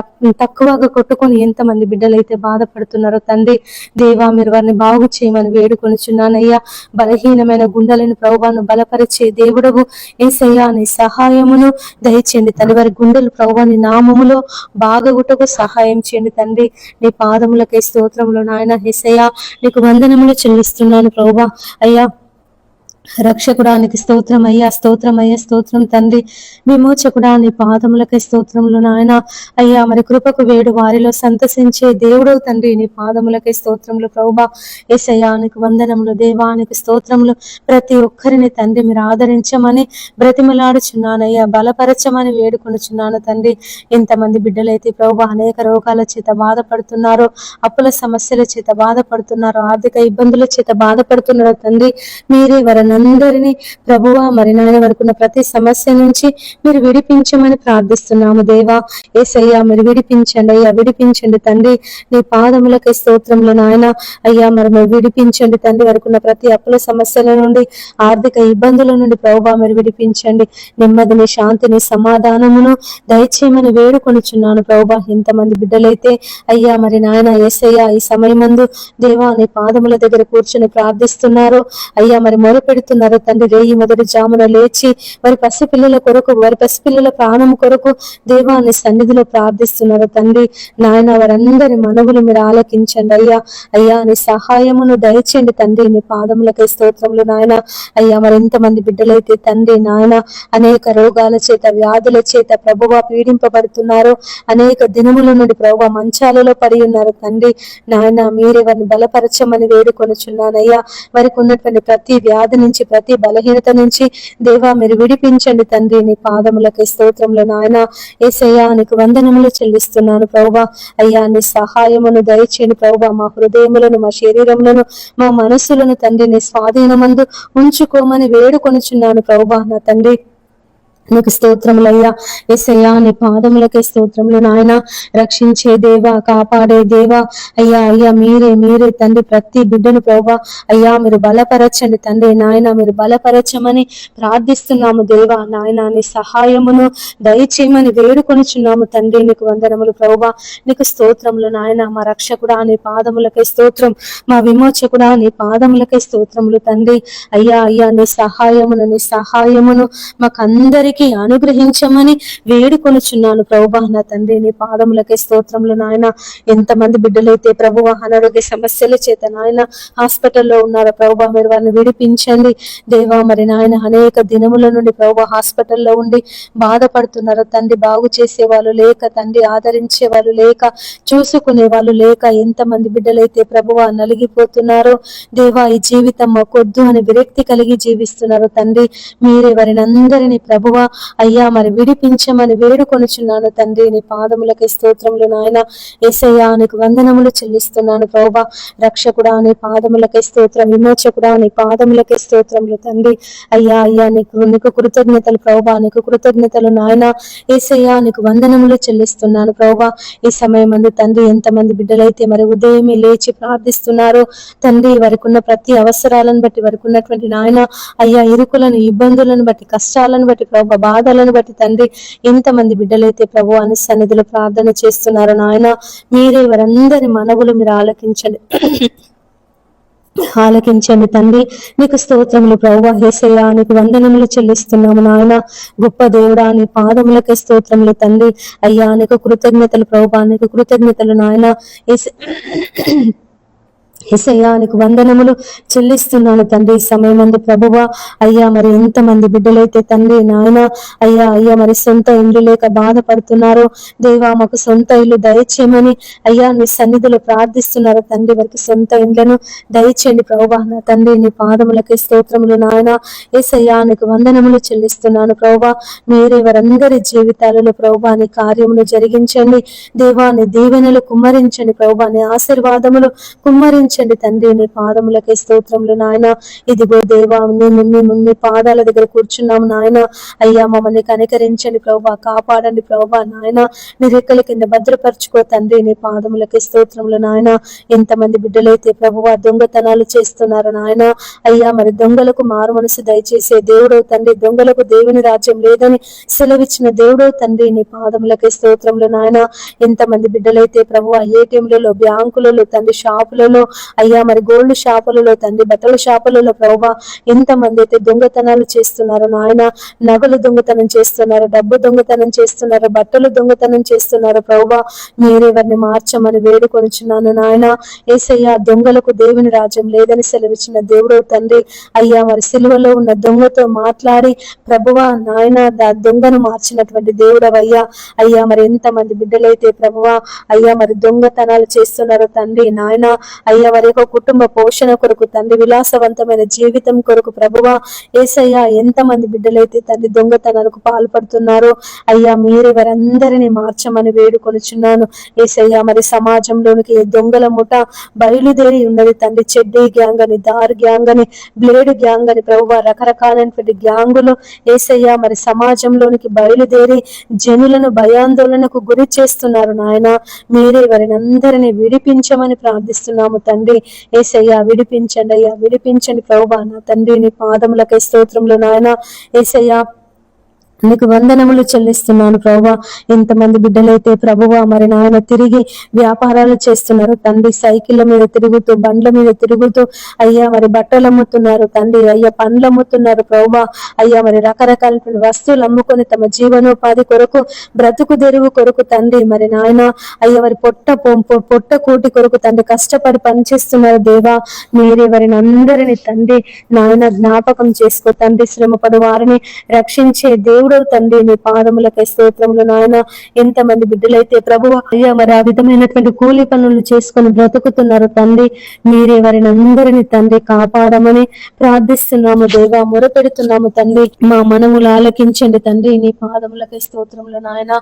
తక్కువగా కొట్టుకొని ఎంతమంది బిడ్డలైతే బాధపడుతున్నారో తండ్రి దేవా మీరు వారిని బాగు చేయమని వేడుకొనుచున్నానయ్యా. బలహీనమైన గుండెలను ప్రభువాను బలపరిచే దేవుడవు యేసయ్యా నీ సహాయమును దయచేయండి తండ్రి. వారి గుండెలు ప్రభువా నీ నామములో బాగగుటకు సహాయం చేయండి తండ్రి. నీ పాదములకే స్తోత్రములు నాయన. యేసయ్యా నీకు వందనములు చెల్లిస్తున్నాను ప్రభువా. అయ్యా రక్షకుడానికి స్తోత్రం అయ్యా, స్తోత్రం అయ్యా, స్తోత్రం తండ్రి. విమోచకుడా నీ పాదములకే స్తోత్రములు నాయన. అయ్యా మరి కృపకు వేడు వారిలో సంతసించే దేవుడు తండ్రి నీ పాదములకే స్తోత్రములు ప్రభువా. యేసయ్యా నీకు వందనములు, దేవానికి స్తోత్రములు. ప్రతి ఒక్కరిని తండ్రి మీరు ఆదరించమని బ్రతిమలాడుచున్నానయ్యా, బలపరచమని వేడుకొనుచున్నాను తండ్రి. ఇంతమంది బిడ్డలైతే ప్రభువా అనేక రోగాల చేత బాధపడుతున్నారు, అప్పుల సమస్యల చేత బాధపడుతున్నారు, ఆర్థిక ఇబ్బందుల చేత బాధపడుతున్నారు తండ్రి. మీరే వారందరినీ ప్రభువా మరి నాయన వరకున్న ప్రతి సమస్య నుంచి మీరు విడిపించమని ప్రార్థిస్తున్నాము దేవా. యేసయ్యా మీరు విడిపించండి అయ్యా, విడిపించండి తండ్రి. నీ పాదములకే స్తోత్రములు నాయన. అయ్యా మరి మీరు విడిపించండి తండ్రి. వరకున్న ప్రతి అప్పుల సమస్యల నుండి, ఆర్థిక ఇబ్బందుల నుండి ప్రభువా మీరు విడిపించండి. నెమ్మదిని, శాంతిని, సమాధానమును దయచేయమని వేడుకొనుచున్నాను ప్రభువా. ఇంతమంది బిడ్డలైతే అయ్యా మరి నాయన యేసయ్యా ఈ సమయమందు దేవా నీ పాదముల దగ్గర కూర్చొని ప్రార్థిస్తున్నారు అయ్యా. మరి మొరపెడుతున్నారు తండ్రి. రేయి మొదటి జామున లేచి వారి పసిపిల్లల కొరకు, వారి పసిపిల్లల ప్రాణం కొరకు దేవాన్ని సన్నిధిలో ప్రార్థిస్తున్నారు తండ్రి. నాయన వారందరి మనవులు మీరు ఆలకించండి అయ్యా. అయ్యా నీ సహాయమును దయచేయండి తండ్రి. నీ పాదములకే స్తోత్రములు నాయన. అయ్యా మరి ఎంతమంది బిడ్డలైతే తండ్రి నాయన అనేక రోగాల చేత, వ్యాధుల చేత ప్రభువా పీడింపబడుతున్నారు, అనేక దినముల నుండి ప్రభువా మంచాలలో పడి ఉన్నారు తండ్రి. నాయన మీరే వారిని బలపరచమని వేడుకొనుచున్నానయ్యా. వారికి ఉన్నటువంటి ప్రతి వ్యాధి నుంచి, ప్రతి బలహీనత నుంచి దేవా మీరు విడిపించండి తండ్రి. నీ పాదములకే స్తోత్రములు నాయన. యేసయ్యా నీకు వందనములు చెల్లిస్తున్నాను ప్రభువా. అయ్యా నీ సహాయమును దయచేయండి ప్రభువా. మా హృదయములను, మా శరీరములను, మా మనస్సులను తండ్రి నీ స్వాధీనమందు ఉంచుకోమని వేడుకొనుచున్నాను ప్రభువా నా తండ్రి. నీకు స్తోత్రములయ్యా. యేసయ్యా నీ పాదములకే స్తోత్రములు నాయన. రక్షించే దేవా, కాపాడే దేవా అయ్యా. అయ్యా మీరే తండ్రి ప్రతి బిడ్డను ప్రభువా అయ్యా మీరు బలపరచండి తండ్రి. నాయన మీరు బలపరచమని ప్రార్థిస్తున్నాము దేవా. నాయన నీ సహాయమును దయచేయమని వేడుకొనుచున్నాము తండ్రి. నీకు వందనములు ప్రభువా. నీకు స్తోత్రములు నాయన. మా రక్షకుడా నీ పాదములకే స్తోత్రం, మా విమోచకుడా నీ పాదములకే స్తోత్రములు తండ్రి. అయ్యా అయ్యా నీ సహాయమును మాకందరికీ అనుగ్రహించమని వేడుకొనుచున్నాను ప్రభువా నా తండ్రి. నీ పాదములకే స్తోత్రములు నాయన. ఎంతమంది బిడ్డలైతే ప్రభువా అనారోగ్య సమస్యల చేత నాయన హాస్పిటల్లో ఉన్నారో ప్రభువా మీరు వారిని విడిపించండి దేవా. మరి నాయన అనేక దినముల నుండి ప్రభువా హాస్పిటల్లో ఉండి బాధపడుతున్నారు తండ్రి. బాగు చేసే వాళ్ళు లేక తండ్రి, ఆదరించే వాళ్ళు లేక, చూసుకునే వాళ్ళు లేక ఎంతమంది బిడ్డలైతే ప్రభువా నలిగిపోతున్నారో దేవా. ఈ జీవితం మాకొద్దు అని విరక్తి కలిగి జీవిస్తున్నారు తండ్రి. మీరే వారిని అందరినీ ప్రభువా అయ్యా మరి విడిపించమని వేడుకొనుచున్నాను తండ్రి. నీ పాదములకే స్తోత్రములు నాయన. యేసయ్యా నీకు వందనములు చెల్లిస్తున్నాను ప్రభువా. రక్షకుడా నీ పాదములకే స్తోత్రం, విమోచకుడా నీ పాదములకే స్తోత్రములు తండ్రి. అయ్యా అయ్యా నీకు కృతజ్ఞతలు ప్రభువా, నీకు కృతజ్ఞతలు నాయన. యేసయ్యా నీకు వందనములు చెల్లిస్తున్నాను ప్రభువా. ఈ సమయం అందు తండ్రి ఎంతమంది బిడ్డలైతే మరి ఉదయమే లేచి ప్రార్థిస్తున్నారు తండ్రి. వారికి ఉన్న ప్రతి అవసరాలను బట్టి, వారికి ఉన్నటువంటి నాయన అయ్యా ఇరుకులను, ఇబ్బందులను బట్టి, కష్టాలను బట్టి ప్రభు, బాధలను బట్టి తండ్రి ఎంతమంది బిడ్డలైతే ప్రభు అని సన్నిధిలో ప్రార్థన చేస్తున్నారు నాయన. మీరే వారందరి మనవులు మీరు ఆలకించండి తండ్రి. నీకు స్తోత్రములు ప్రభువా. యేసయ్యా నీకు వందనములు చెల్లిస్తున్నాము నాయన. గొప్ప దేవుడా నీ పాదములకే స్తోత్రములు తండ్రి. అయ్యా నీకు కృతజ్ఞతలు ప్రభువా, నీకు కృతజ్ఞతలు నాయన. యేసయ్యా నీకు వందనములు చెల్లిస్తున్నాను తండ్రి. ఈ సమయమందు ప్రభువా అయ్యా మరి ఎంతమంది బిడ్డలైతే తండ్రి నాయన అయ్యా మరి సొంత ఇల్లు లేక బాధపడుతున్నారో దేవా మాకు సొంత ఇల్లు దయచేయమని అయ్యా నీ సన్నిధిలో ప్రార్థిస్తున్నారు తండ్రి. వారికి సొంత ఇండ్లను దయచేయండి ప్రభువా. నా తండ్రి నీ పాదములకి స్తోత్రములు నాయన. యేసయ్యా నీకు వందనములు చెల్లిస్తున్నాను ప్రభువా. మీరే వారందరి జీవితాలలో ప్రభువా నీ కార్యములు జరిగించండి దేవా. నీ దీవెనలు కుమ్మరించండి ప్రభువా. నీ ఆశీర్వాదములు కుమ్మరించండి తండ్రి. నీ పాదములకే స్తోత్రములు నాయన. ఇదిగో దేవా మీ పాదాల దగ్గర కూర్చున్నాము నాయన. అయ్యా మమ్మల్ని కనికరించండి ప్రభువా, కాపాడండి ప్రభువా నాయన. నీ రెక్కల కింద భద్రపరచుకో తండ్రి. నీ పాదములకే స్తోత్రములు నాయన. ఎంతమంది బిడ్డలైతే ప్రభువా దొంగతనాలు చేస్తున్నారు నాయన. అయ్యా మరి దొంగలకు మారు మనసు దయచేసే దేవుడో తండ్రి. దొంగలకు దేవుని రాజ్యం లేదని సెలవిచ్చిన దేవుడో తండ్రి. నీ పాదములకే స్తోత్రములు నాయన. ఎంతమంది బిడ్డలైతే ప్రభువా ఏటీఎంలలో, బ్యాంకులలో తండ్రి, షాపులలో అయ్యా మరి గోల్డ్ షాపులలో తండ్రి, బట్టల షాపులలో ప్రభువా ఎంతమంది అయితే దొంగతనాలు చేస్తున్నారు నాయన. నగలు దొంగతనం చేస్తున్నారు, డబ్బు దొంగతనం చేస్తున్నారు, బట్టలు దొంగతనం చేస్తున్నారు ప్రభువా. మీరే వారిని మార్చమని వేడుకొనిచున్నాను నాయన. యేసయ్యా దొంగలకు దేవుని రాజ్యం లేదని సెలవిచ్చిన దేవుడో తండ్రి. అయ్యా మరి సిలువలో ఉన్న దొంగతో మాట్లాడి ప్రభువా నాయన దొంగను మార్చినటువంటి దేవుడవయ్యా. అయ్యా మరి ఎంతమంది బిడ్డలైతే ప్రభువా అయ్యా మరి దొంగతనాలు చేస్తున్నారు తండ్రి నాయన. అయ్యా వారి యొక్క కుటుంబ పోషణ కొరకు తండ్రి, విలాసవంతమైన జీవితం కొరకు ప్రభువా యేసయ్యా ఎంతమంది బిడ్డలైతే తండ్రి దొంగతనాలకు పాల్పడుతున్నారో అయ్యా మీరే వారందరినీ మార్చమని వేడుకొనిచున్నాను యేసయ్యా. మరి సమాజంలోనికి దొంగల ముఠ బయలుదేరి ఉన్నది తండ్రి. చెడ్డీ గ్యాంగ్ అని, దార్ గ్యాంగ్ అని, బ్లేడ్ గ్యాంగ్ అని ప్రభువా రకరకాలైనటువంటి గ్యాంగులు యేసయ్యా మరి సమాజంలోనికి బయలుదేరి జనులను భయాందోళనకు గురి చేస్తున్నారు నాయన. మీరే వారిని అందరినీ విడిపించమని ప్రార్థిస్తున్నాము తండ్రి. యేసయ్యా విడిపించండి అయ్యా, విడిపించండి ప్రభువా నా తండ్రి. నీ పాదములకై స్తోత్రములు నాయన. యేసయ్యా నీకు వందనములు చెల్లిస్తున్నాను ప్రభువా. ఎంతమంది బిడ్డలైతే ప్రభువా మరి నాయన తిరిగి వ్యాపారాలు చేస్తున్నారు తండ్రి. సైకిళ్ళ మీద తిరుగుతూ, బండ్ల మీద తిరుగుతూ అయ్యా మరి బట్టలు అమ్ముతున్నారు తండ్రి. అయ్యా పండ్లు అమ్ముతున్నారు ప్రభువా. అయ్యా మరి రకరకాల వస్తువులు అమ్ముకొని తమ జీవనోపాధి కొరకు, బ్రతుకు తెరువు కొరకు తండ్రి మరి నాయన అయ్యా మరి పొట్ట కూటి కొరకు తండ్రి కష్టపడి పనిచేస్తున్నారు దేవా. మీరే వారిని అందరినీ తండ్రి నాయన జ్ఞాపకం చేసుకో తండ్రి. శ్రమపడు వారిని రక్షించే దేవుడు తండ్రి. నీ పాదములకై స్తోత్రములు నాయన. ఎంతమంది బిడ్డలైతే ప్రభువా అయ్యా మరి ఆ విధమైనటువంటి కూలి పనులు చేసుకొని బ్రతుకుతున్నారు తండ్రి. మీరే వారిని అందరినీ తండ్రి కాపాడమని ప్రార్థిస్తున్నాము దేవా, మొరపెడుతున్నాము తండ్రి. మా మనములు ఆలకించండి తండ్రి. నీ పాదములకై స్తోత్రములు నాయన.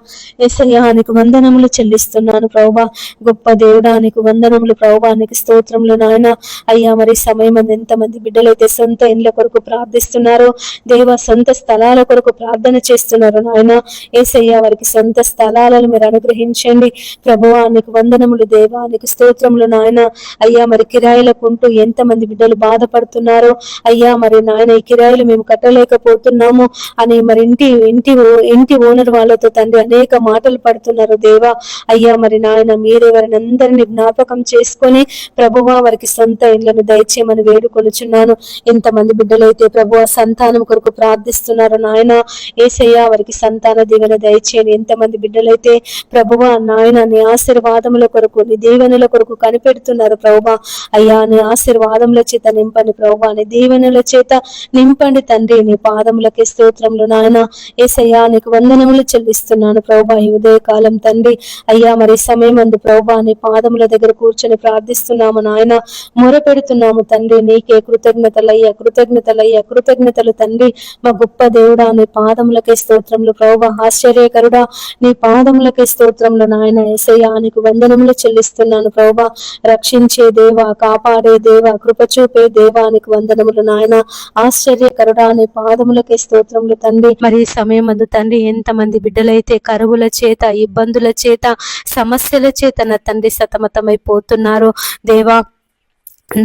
యేసయ్యా నీకు వందనములు చెల్లిస్తున్నాను ప్రభువా. గొప్ప దేవుడా నీకు వందనములు ప్రభువా. నీకు స్తోత్రములు నాయన. అయ్యా మరి సమయం ఎంతమంది బిడ్డలైతే సొంత ఇండ్ల కొరకు ప్రార్థిస్తున్నారో దేవా, సొంత స్థలాల కొరకు ప్రార్థన చేస్తున్నారు నాయన. యేసయ్యా వారికి సొంత స్థలాలను మీరు అనుగ్రహించండి ప్రభువా. నీకు వందనములు దేవా, నీకు స్తోత్రములు నాయన. అయ్యా మరి కిరాయిలకు ఉంటూ ఎంతమంది బిడ్డలు బాధపడుతున్నారో అయ్యా మరి నాయన ఈ కిరాయిలు మేము కట్టలేకపోతున్నాము అని మరి ఇంటి ఓనర్ వాళ్ళతో తండ్రి అనేక మాటలు పడుతున్నారు దేవా. అయ్యా మరి నాయన మీరే వారిని అందరినీ జ్ఞాపకం చేసుకొని ప్రభువా వారికి సొంత ఇళ్లను దయచేయమని వేడుకొనుచున్నాను. ఎంతమంది బిడ్డలైతే ప్రభువా సంతానం కొరకు ప్రార్థిస్తున్నారు నాయన. యేసయ్యా వారికి సంతాన దీవెన దయచేయండి. ఎంతమంది బిడ్డలైతే ప్రభువా నాయన నీ ఆశీర్వాదముల కొరకు, నీ దీవెనల కొరకు కనిపెడుతున్నారు ప్రభువా. అయ్యా నీ ఆశీర్వాదముల చేత నింపండి ప్రభువా, నీ దీవెనల చేత నింపండి తండ్రి. నీ పాదములకే స్తోత్రములు నాయన. యేసయ్యా నీకు వందనములు చెల్లిస్తున్నాను ప్రభువా. ఈ ఉదయకాలం తండ్రి అయ్యా మరి సమయం అందు ప్రభువా నీ పాదముల దగ్గర కూర్చొని ప్రార్థిస్తున్నాము నాయన, మొరపెడుతున్నాము తండ్రి. నీకే కృతజ్ఞతలయ్యా, కృతజ్ఞతలయ్యా, కృతజ్ఞతలు తండ్రి. మా గొప్ప దేవుడా నీ పాదములకే స్తోత్రములు ప్రభువా. ఆశ్చర్యకరుడా నీ పాదములకే స్తోత్రములు నాయన. యేసయ్యా నీకు వందనములు చెల్లిస్తున్నాను ప్రభువా. రక్షించే దేవా, కాపాడే దేవా, కృప చూపే దేవా నీకు వందనములు నాయన. ఆశ్చర్యకరుడా నీ పాదములకే స్తోత్రములు తండ్రి. మరి సమయం అందు తండ్రి ఎంతమంది బిడ్డలైతే కరువుల చేత, ఇబ్బందుల చేత, సమస్యల చేత నా తండ్రి సతమతమైపోతున్నారు దేవా.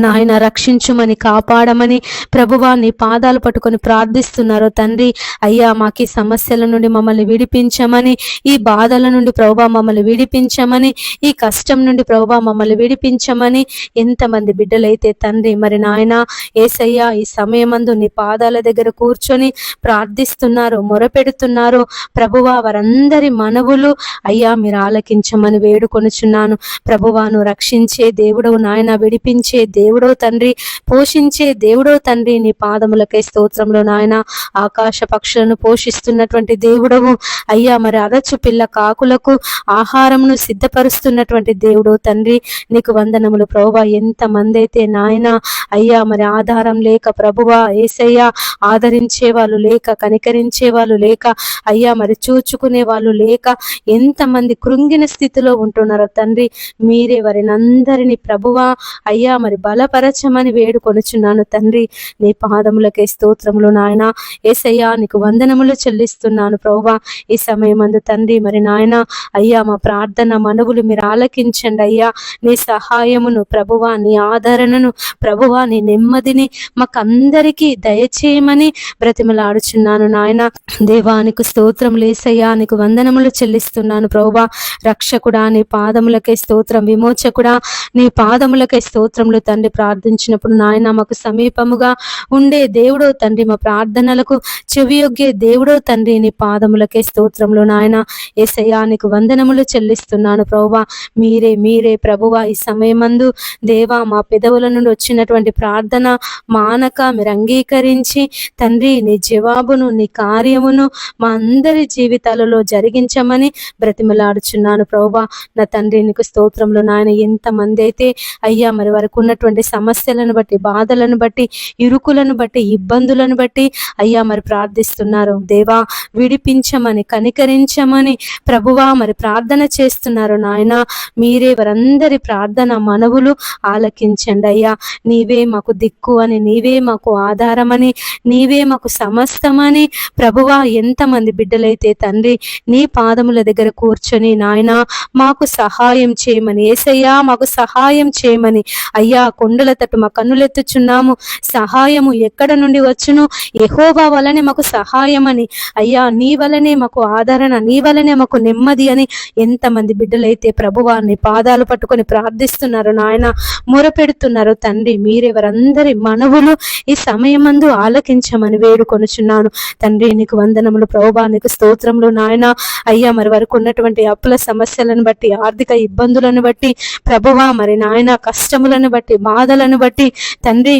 నాయన రక్షించుమని కాపాడమని ప్రభువా నీ పాదాలు పట్టుకొని ప్రార్థిస్తున్నారో తండ్రి. అయ్యా మాకు ఈ సమస్యల నుండి మమ్మల్ని విడిపించమని, ఈ బాధల నుండి ప్రభువా మమ్మల్ని విడిపించమని, ఈ కష్టం నుండి ప్రభువా మమ్మల్ని విడిపించమని ఎంతమంది బిడ్డలైతే తండ్రి మరి నాయన యేసయ్యా ఈ సమయమందు నీ పాదాల దగ్గర కూర్చొని ప్రార్థిస్తున్నారు, మొరపెడుతున్నారు ప్రభువా, వారందరి మనవులు అయ్యా మీరు ఆలకించమని వేడుకొనుచున్నాను. ప్రభువాను రక్షించే దేవుడవు నాయన, విడిపించే దేవుడో తండ్రి, పోషించే దేవుడో తండ్రి, నీ పాదములకై స్తోత్రంలో నాయన. ఆకాశ పక్షులను పోషిస్తున్నటువంటి దేవుడవు అయ్యా, మరి అరచు పిల్ల కాకులకు ఆహారమును సిద్ధపరుస్తున్నటువంటి దేవుడో తండ్రి, నీకు వందనములు ప్రభువా. ఎంతమంది అయితే నాయన అయ్యా మరి ఆధారం లేక ప్రభువా యేసయ్యా ఆదరించే వాళ్ళు లేక, కనికరించే వాళ్ళు లేక, అయ్యా మరి చూచుకునే వాళ్ళు లేక ఎంతమంది కృంగిన స్థితిలో ఉంటున్నారో తండ్రి, మీరే వారిని అందరినీ ప్రభువా అయ్యా మరి బలపరచమని వేడుకొనుచున్నాను తండ్రి. నీ పాదములకే స్తోత్రములు నాయన. యేసయ్యా నీకు వందనములు చెల్లిస్తున్నాను ప్రభువా. ఈ సమయమందు తండ్రి మరి నాయన అయ్యా మా ప్రార్థన మనవులు మీరు ఆలకించండి అయ్యా. నీ సహాయమును ప్రభువా, నీ ఆదరణను ప్రభువా, నీ నెమ్మదిని మాకందరికీ దయచేయమని బ్రతిమలాడుచున్నాను నాయన. దేవానికి స్తోత్రములు యేసయ్యా, నీకు వందనములు చెల్లిస్తున్నాను ప్రభువా. రక్షకుడా నీ పాదములకే స్తోత్రం, విమోచకుడా నీ పాదములకే స్తోత్రములు తండ్రి. ప్రార్థించినప్పుడు నాయన మాకు సమీపముగా ఉండే దేవుడో తండ్రి, మా ప్రార్థనలకు చెవియొగ్గే దేవుడో తండ్రి, నీ పాదములకే స్తోత్రములు నాయన. యేసయ్యా నీకు వందనములు చెల్లిస్తున్నాను ప్రభువా. మీరే మీరే ప్రభువా ఈ సమయమందు దేవా మా పెదవుల నుండి వచ్చినటువంటి ప్రార్థన మానక మీరు అంగీకరించి తండ్రి నీ జవాబును, నీ కార్యమును మా అందరి జీవితాలలో జరిగించమని బ్రతిమలాడుచున్నాను ప్రభువా. నా తండ్రి నీకు స్తోత్రములు నాయన. ఎంతమంది అయితే అయ్యా మరి వారికి ఉన్నటువంటి సమస్యలను బట్టి, బాధలను బట్టి, ఇరుకులను బట్టి, ఇబ్బందులను బట్టి అయ్యా మరి ప్రార్థిస్తున్నారు దేవా, విడిపించమని, కనికరించమని ప్రభువా మరి ప్రార్థన చేస్తున్నారు నాయన. మీరే వారందరి ప్రార్థన మనవులు ఆలకించండి అయ్యా. నీవే మాకు దిక్కు అని, నీవే మాకు ఆధారమని, నీవే మాకు సమస్తమని ప్రభువా ఎంతమంది బిడ్డలైతే తండ్రి నీ పాదముల దగ్గర కూర్చొని నాయన మాకు సహాయం చేయమని, యేసయ్యా మాకు సహాయం చేయమని అయ్యా కొండల తట్టు మా కన్నులెత్తుచున్నాము. సహాయము ఎక్కడ నుండి వచ్చును? యెహోవా వలనే మాకు సహాయం అని అయ్యా, నీ వలనే మాకు ఆదరణ, నీ వలనే మాకు నెమ్మది అని ఎంతమంది బిడ్డలైతే ప్రభువా నీ పాదాలు పట్టుకొని ప్రార్థిస్తున్నారు నాయన, మొరపెడుతున్నారు తండ్రి. మీరే వారందరి మనవులు ఈ సమయమందు ఆలకించమని వేడుకొనుచున్నాను తండ్రి. నీకు వందనములు ప్రభువా, నీకు స్తోత్రములు నాయన. అయ్యా మరి వారికి ఉన్నటువంటి అప్పుల సమస్యలను బట్టి, ఆర్థిక ఇబ్బందులను బట్టి ప్రభువా మరి నాయన కష్టములను బట్టి, బాధలను బట్టి తండ్రి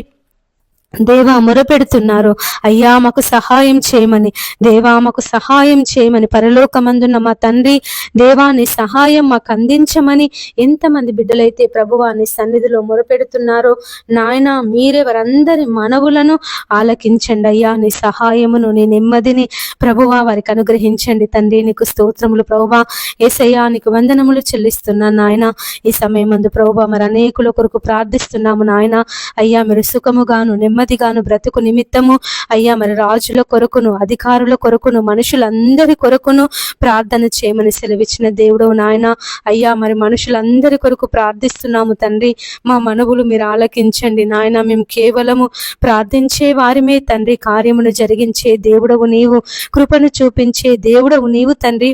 దేవా మొరపెడుతున్నారు అయ్యా మాకు సహాయం చేయమని, దేవా మాకు సహాయం చేయమని. పరలోకమందున్న మా తండ్రి దేవా నీ సహాయం మాకు అందించమని ఎంతమంది బిడ్డలైతే ప్రభువా నీ సన్నిధిలో మొరపెడుతున్నారో నాయన, మీరే వారందరి మనవులను ఆలకించండి అయ్యా. నీ సహాయమును, నీ నెమ్మదిని ప్రభువా వారికి అనుగ్రహించండి తండ్రి. నీకు స్తోత్రములు ప్రభువా. యేసయ్యా నీకు వందనములు చెల్లిస్తున్నాను నాయన. ఈ సమయమందు ప్రభువా మరి అనేకుల కొరకు ప్రార్థిస్తున్నాము నాయన. అయ్యా మీరు సుఖముగాను, నెమ్మదిగాను బ్రతుకు నిమిత్తము అయ్యా మరి రాజుల కొరకును, అధికారుల కొరకును, మనుషులందరి కొరకును ప్రార్థన చేయమని సెలవిచ్చిన దేవుడు నాయన. అయ్యా మరి మనుషులందరి కొరకు ప్రార్థిస్తున్నాము తండ్రి. మా మనవులు మీరు ఆలకించండి నాయన. మేము కేవలము ప్రార్థించే వారిమే తండ్రి. కార్యమును జరిగించే దేవుడవు నీవు, కృపను చూపించే దేవుడవు నీవు తండ్రి.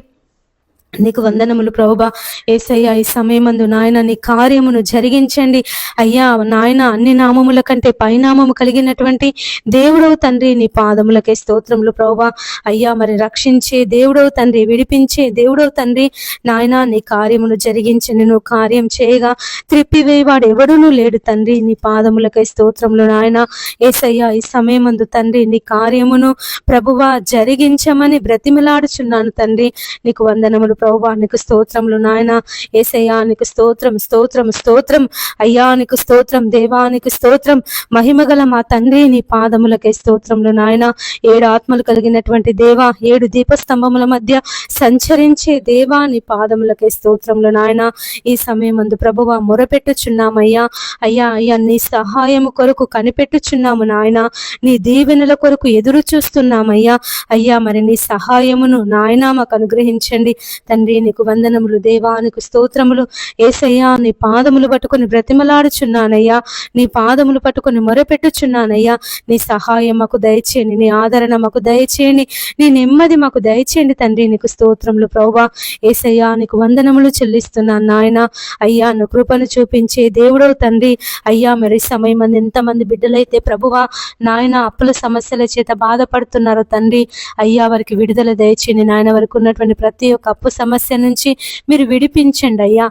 నీకు వందనములు ప్రభువా. యేసయ్యా ఈ సమయమందు నాయన నీ కార్యమును జరిగించండి అయ్యా. నాయన అన్ని నామముల కంటే పైనామము కలిగినటువంటి దేవుడవు తండ్రి, నీ పాదములకే స్తోత్రములు ప్రభువా. అయ్యా మరి రక్షించే దేవుడవు తండ్రి, విడిపించే దేవుడవు తండ్రి. నాయన నీ కార్యమును జరిగించండి. నువ్వు కార్యం చేయగా త్రిప్పివేవాడు ఎవడునూ లేడు తండ్రి. నీ పాదములకై స్తోత్రములు నాయన. యేసయ్యా ఈ సమయమందు తండ్రి నీ కార్యమును ప్రభువా జరిగించమని బ్రతిమలాడుచున్నాను తండ్రి. నీకు వందనములు ప్రభువా. నీకు స్తోత్రములు నాయన. యేసయ్యా నీకు స్తోత్రం, స్తోత్రం, స్తోత్రం అయ్యా. నీకు స్తోత్రం దేవా, నీకు స్తోత్రం. మహిమగల మా తండ్రి నీ పాదములకే స్తోత్రములు నాయన. 7 ఆత్మలు కలిగినటువంటి దేవా, 7 దీపస్తంభముల మధ్య సంచరించే దేవా నీ పాదములకే స్తోత్రములు నాయన. ఈ సమయమందు ప్రభువా మొరపెట్టుచున్నామయ్యా. అయ్యా అయ్యా నీ సహాయము కొరకు కనిపెట్టుచున్నాము నాయన. నీ దీవెనల కొరకు ఎదురు చూస్తున్నామయ్యా. అయ్యా మరి నీ సహాయమును నాయన మాకు అనుగ్రహించండి తండ్రి నీకు వందనములు దేవా, నీకు స్తోత్రములు యేసయ్యా. నీ పాదములు పట్టుకొని బ్రతిమలాడుచున్నానయ్యా, నీ పాదములు పట్టుకొని మొరపెట్టుచున్నానయ్యా. నీ సహాయం మాకు దయచేయండి, నీ ఆదరణ మాకు దయచేయండి, నీ నెమ్మది మాకు దయచేయండి తండ్రి. నీకు స్తోత్రములు ప్రభువా యేసయ్యా, నీకు వందనములు చెల్లిస్తున్నాను నాయన. అయ్యా నువ్వు కృపను చూపించే దేవుడవు తండ్రి. అయ్యా మరి సమయం ఎంతమంది బిడ్డలైతే ప్రభువా నాయన అప్పుల సమస్యల చేత బాధపడుతున్నారో తండ్రి, అయ్యా వారికి విడుదల దయచేయండి నాయన. వారికి ఉన్నటువంటి ప్రతి ఒక్క అప్పు సమస్య నుంచి మీరు విడిపించండి అయ్యా.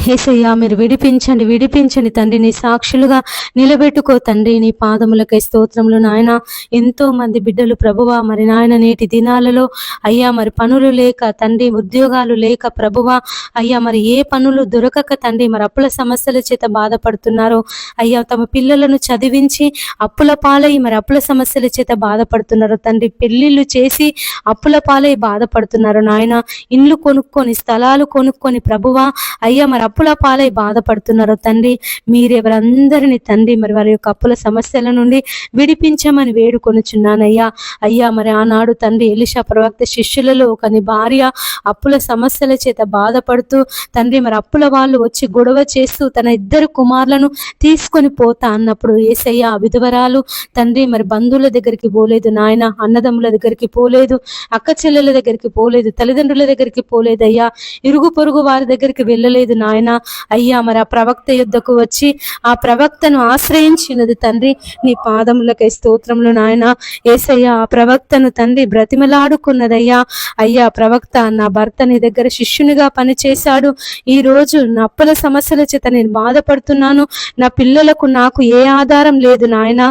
యేసయ్యా మీరు విడిపించండి తండ్రి. నీ సాక్షులుగా నిలబెట్టుకో తండ్రి. నీ పాదములకై స్తోత్రములు నాయన. ఎంతో మంది బిడ్డలు ప్రభువా మరి నాయన నేటి దినాలలో అయ్యా మరి పనులు లేక తండ్రి, ఉద్యోగాలు లేక ప్రభువా అయ్యా మరి ఏ పనులు దొరకక తండ్రి మరి అప్పుల సమస్యల చేత బాధపడుతున్నారో అయ్యా. తమ పిల్లలను చదివించి అప్పుల పాలై మరి అప్పుల సమస్యల చేత బాధపడుతున్నారు తండ్రి. పెళ్లిళ్ళు చేసి అప్పుల పాలై బాధపడుతున్నారు నాయన. ఇండ్లు కొనుక్కొని స్థలాలు కొనుక్కొని ప్రభువా అయ్యా మరి అప్పుల పాలై బాధపడుతున్నారు తండ్రి. మీరెవరందరినీ తండ్రి మరి వారి యొక్క అప్పుల సమస్యల నుండి విడిపించమని వేడుకొనుచున్నానయ్యా. అయ్యా మరి ఆనాడు తండ్రి ఎలీషా ప్రవక్త శిష్యులలో ఒకని భార్య అప్పుల సమస్యల చేత బాధపడుతూ తండ్రి మరి అప్పుల వాళ్ళు వచ్చి గొడవ చేస్తూ తన 2 కుమారులను తీసుకొని పోతా అన్నప్పుడు యేసయ్య విధవరాలు తండ్రి మరి బంధువుల దగ్గరికి పోలేదు నాయన, అన్నదమ్ముల దగ్గరికి పోలేదు, అక్క చెల్లెల దగ్గరికి పోలేదు, తల్లిదండ్రుల దగ్గరికి పోలేదు అయ్యా, ఇరుగు పొరుగు వారి దగ్గరికి వెళ్ళలేదు నాయన. అయ్యా మరి ఆ ప్రవక్త యుద్ధకు వచ్చి ఆ ప్రవక్తను ఆశ్రయించినది తండ్రి. నీ పాదములకై స్తోత్రములు నాయన. యేసయ్య ఆ ప్రవక్తను తండ్రి బ్రతిమలాడుకున్నదయ్యా. అయ్యా ప్రవక్త నా భర్త నీ దగ్గర శిష్యునిగా పనిచేశాడు, ఈ రోజు నా అప్పుల సమస్యల చేత నేను బాధపడుతున్నాను, నా పిల్లలకు నాకు ఏ ఆధారం లేదు నాయన.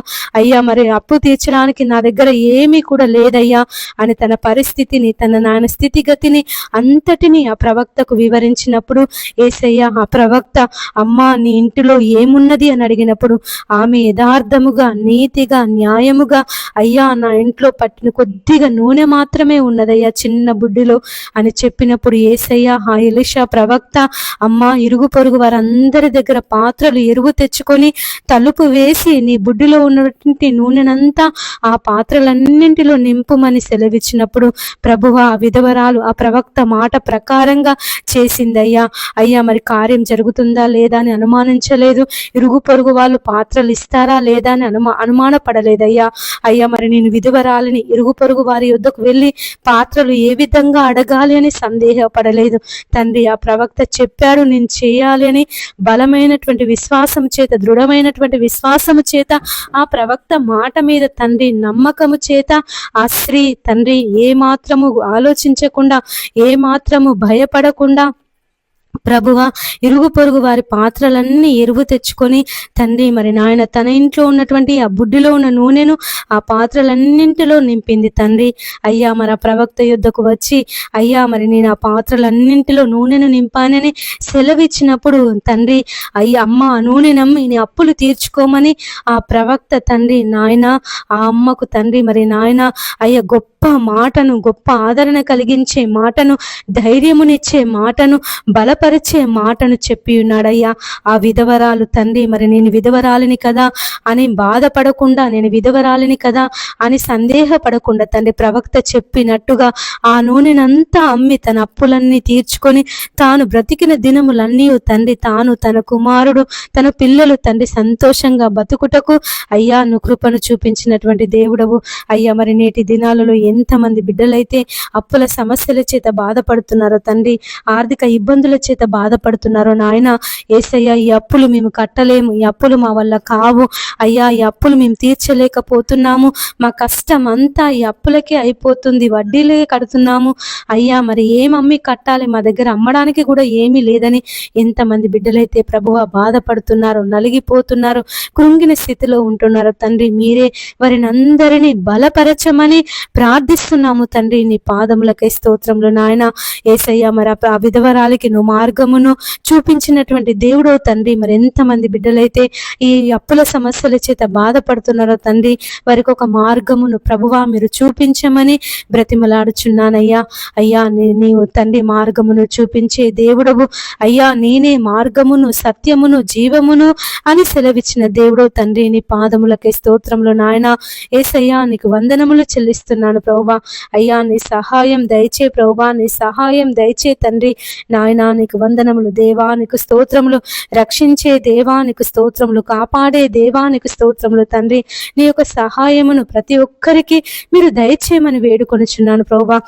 అయ్యా మరి అప్పు తీర్చడానికి నా దగ్గర ఏమీ కూడా లేదయ్యా అని తన పరిస్థితిని తన నాయన స్థితిగతిని అంతటిని ఆ ప్రవక్తకు వివరించినప్పుడు యేసయ్య ఆ ప్రవక్త అమ్మా నీ ఇంటిలో ఏమున్నది అని అడిగినప్పుడు ఆమె యథార్థముగా నీతిగా న్యాయముగా అయ్యా నా ఇంట్లో పట్టిన కొద్దిగా నూనె మాత్రమే ఉన్నదయ్యా చిన్న బుడ్డిలో అని చెప్పినప్పుడు యేసయ్య ఆ ఎలీషా ప్రవక్త అమ్మా ఇరుగు పొరుగు వారందరి దగ్గర పాత్రలు ఎరువు తెచ్చుకొని తలుపు వేసి నీ బుడ్డిలో ఉన్నటువంటి నూనెనంతా ఆ పాత్రలన్నింటిలో నింపుమని సెలవిచ్చినప్పుడు ప్రభువా ఆ విధవరాలు ఆ ప్రవక్త మాట ప్రకారంగా చేసిందయ్యా. అయ్యా మరి కార్యం జరుగుతుందా లేదా అని అనుమానించలేదు, ఇరుగు పొరుగు వాళ్ళు పాత్రలు ఇస్తారా లేదా అని అనుమానపడలేదయ్యా. అయ్యా మరి నేను విధవరాలిని ఇరుగు పొరుగు వారి యొద్దకు వెళ్ళి పాత్రలు ఏ విధంగా అడగాలి అని సందేహపడలేదు తండ్రి. ఆ ప్రవక్త చెప్పాడు నేను చేయాలి అని బలమైనటువంటి విశ్వాసం చేత దృఢమైనటువంటి విశ్వాసము చేత ఆ ప్రవక్త మాట మీద తండ్రి నమ్మకము చేత ఆ స్త్రీ తండ్రి ఏ మాత్రము ఆలోచించకుండా ఏ మాత్రము భయపడకుండా ప్రభువా ఇరుగు పొరుగు వారి పాత్రలన్నీ ఎరువు తెచ్చుకొని తండ్రి మరి నాయన తన ఇంట్లో ఉన్నటువంటి ఆ బుడ్డిలో ఉన్న నూనెను ఆ పాత్రలన్నింటిలో నింపింది తండ్రి. అయ్యా మరి ఆ ప్రవక్త యుద్ధకు వచ్చి అయ్యా మరి నేను ఆ పాత్రలన్నింటిలో నూనెను నింపానని సెలవిచ్చినప్పుడు తండ్రి అయ్యా అమ్మ ఆ నూనె నమ్మి నీ అప్పులు తీర్చుకోమని ఆ ప్రవక్త తండ్రి నాయన ఆ అమ్మకు తండ్రి మరి నాయన అయ్యా గొప్ప మాటను గొప్ప ఆదరణ కలిగించే మాటను ధైర్యమునిచ్చే మాటను బలపరిచే మాటను చెప్పి ఉన్నాడయ్యా. ఆ విధవరాలు తండ్రి మరి నేను విధవరాలిని కదా అని బాధపడకుండా నేను విధవరాలిని కదా అని సందేహపడకుండా తండ్రి ప్రవక్త చెప్పినట్టుగా ఆ నూనెనంతా అమ్మి తన అప్పులన్నీ తీర్చుకొని తాను బ్రతికిన దినములన్నీ తండ్రి తాను తన కుమారుడు తన పిల్లలు తండ్రి సంతోషంగా బతుకుటకు అయ్యా నువ్వు కృపను చూపించినటువంటి దేవుడవు. అయ్యా మరి నేటి దినాలలో ఎంతమంది బిడ్డలైతే అప్పుల సమస్యల చేత బాధపడుతున్నారో తండ్రి, ఆర్థిక ఇబ్బందుల చేత బాధపడుతున్నారో నాయన. యేసయ్య ఈ అప్పులు మేము కట్టలేము, ఈ అప్పులు మా వల్ల కావు అయ్యా, ఈ అప్పులు మేము తీర్చలేకపోతున్నాము, మా కష్టం అంతా ఈ అప్పులకే అయిపోతుంది, వడ్డీలే కడుతున్నాము అయ్యా మరి ఏమమ్మి కట్టాలి, మా దగ్గర అమ్మడానికి కూడా ఏమీ లేదని ఎంతమంది బిడ్డలైతే ప్రభువా బాధపడుతున్నారు, నలిగిపోతున్నారు, కృంగిన స్థితిలో ఉంటున్నారు తండ్రి. మీరే వారిని అందరినీ బలపరచమని ప్రార్థిస్తున్నాము తండ్రి. నీ పాదములకై స్తోత్రములు నాయన. యేసయ్య మరి ఆ విధవరాలికి నువ్వు మార్గమును చూపించినటువంటి దేవుడో తండ్రి, మరి ఎంతమంది బిడ్డలైతే ఈ అప్పుల సమస్యల చేత బాధపడుతున్నారో తండ్రి, వారికి ఒక మార్గమును ప్రభువా మీరు చూపించమని బ్రతిమలాడుచున్నానయ్యా. అయ్యా నీవు తండ్రి మార్గమును చూపించే దేవుడవు అయ్యా. నేనే మార్గమును సత్యమును జీవమును అని సెలవిచ్చిన దేవుడో తండ్రి, నీ పాదములకే స్తోత్రములు నాయన. యేసయ్యా నీకు వందనములు చెల్లిస్తున్నాను ప్రభువా. అయ్యా నీ సహాయం దయచే ప్రభువా, నీ సహాయం దయచే తండ్రి నాయన. నీకు వందనములు దేవా, నీకు స్తోత్రములు. రక్షించే దేవా నీకు స్తోత్రములు, కాపాడే దేవా నీకు స్తోత్రములు తండ్రి. నీ యొక్క సహాయమును ప్రతి ఒక్కరికి మీరు దయచేయమని వేడుకొనుచున్నాను ప్రభువా.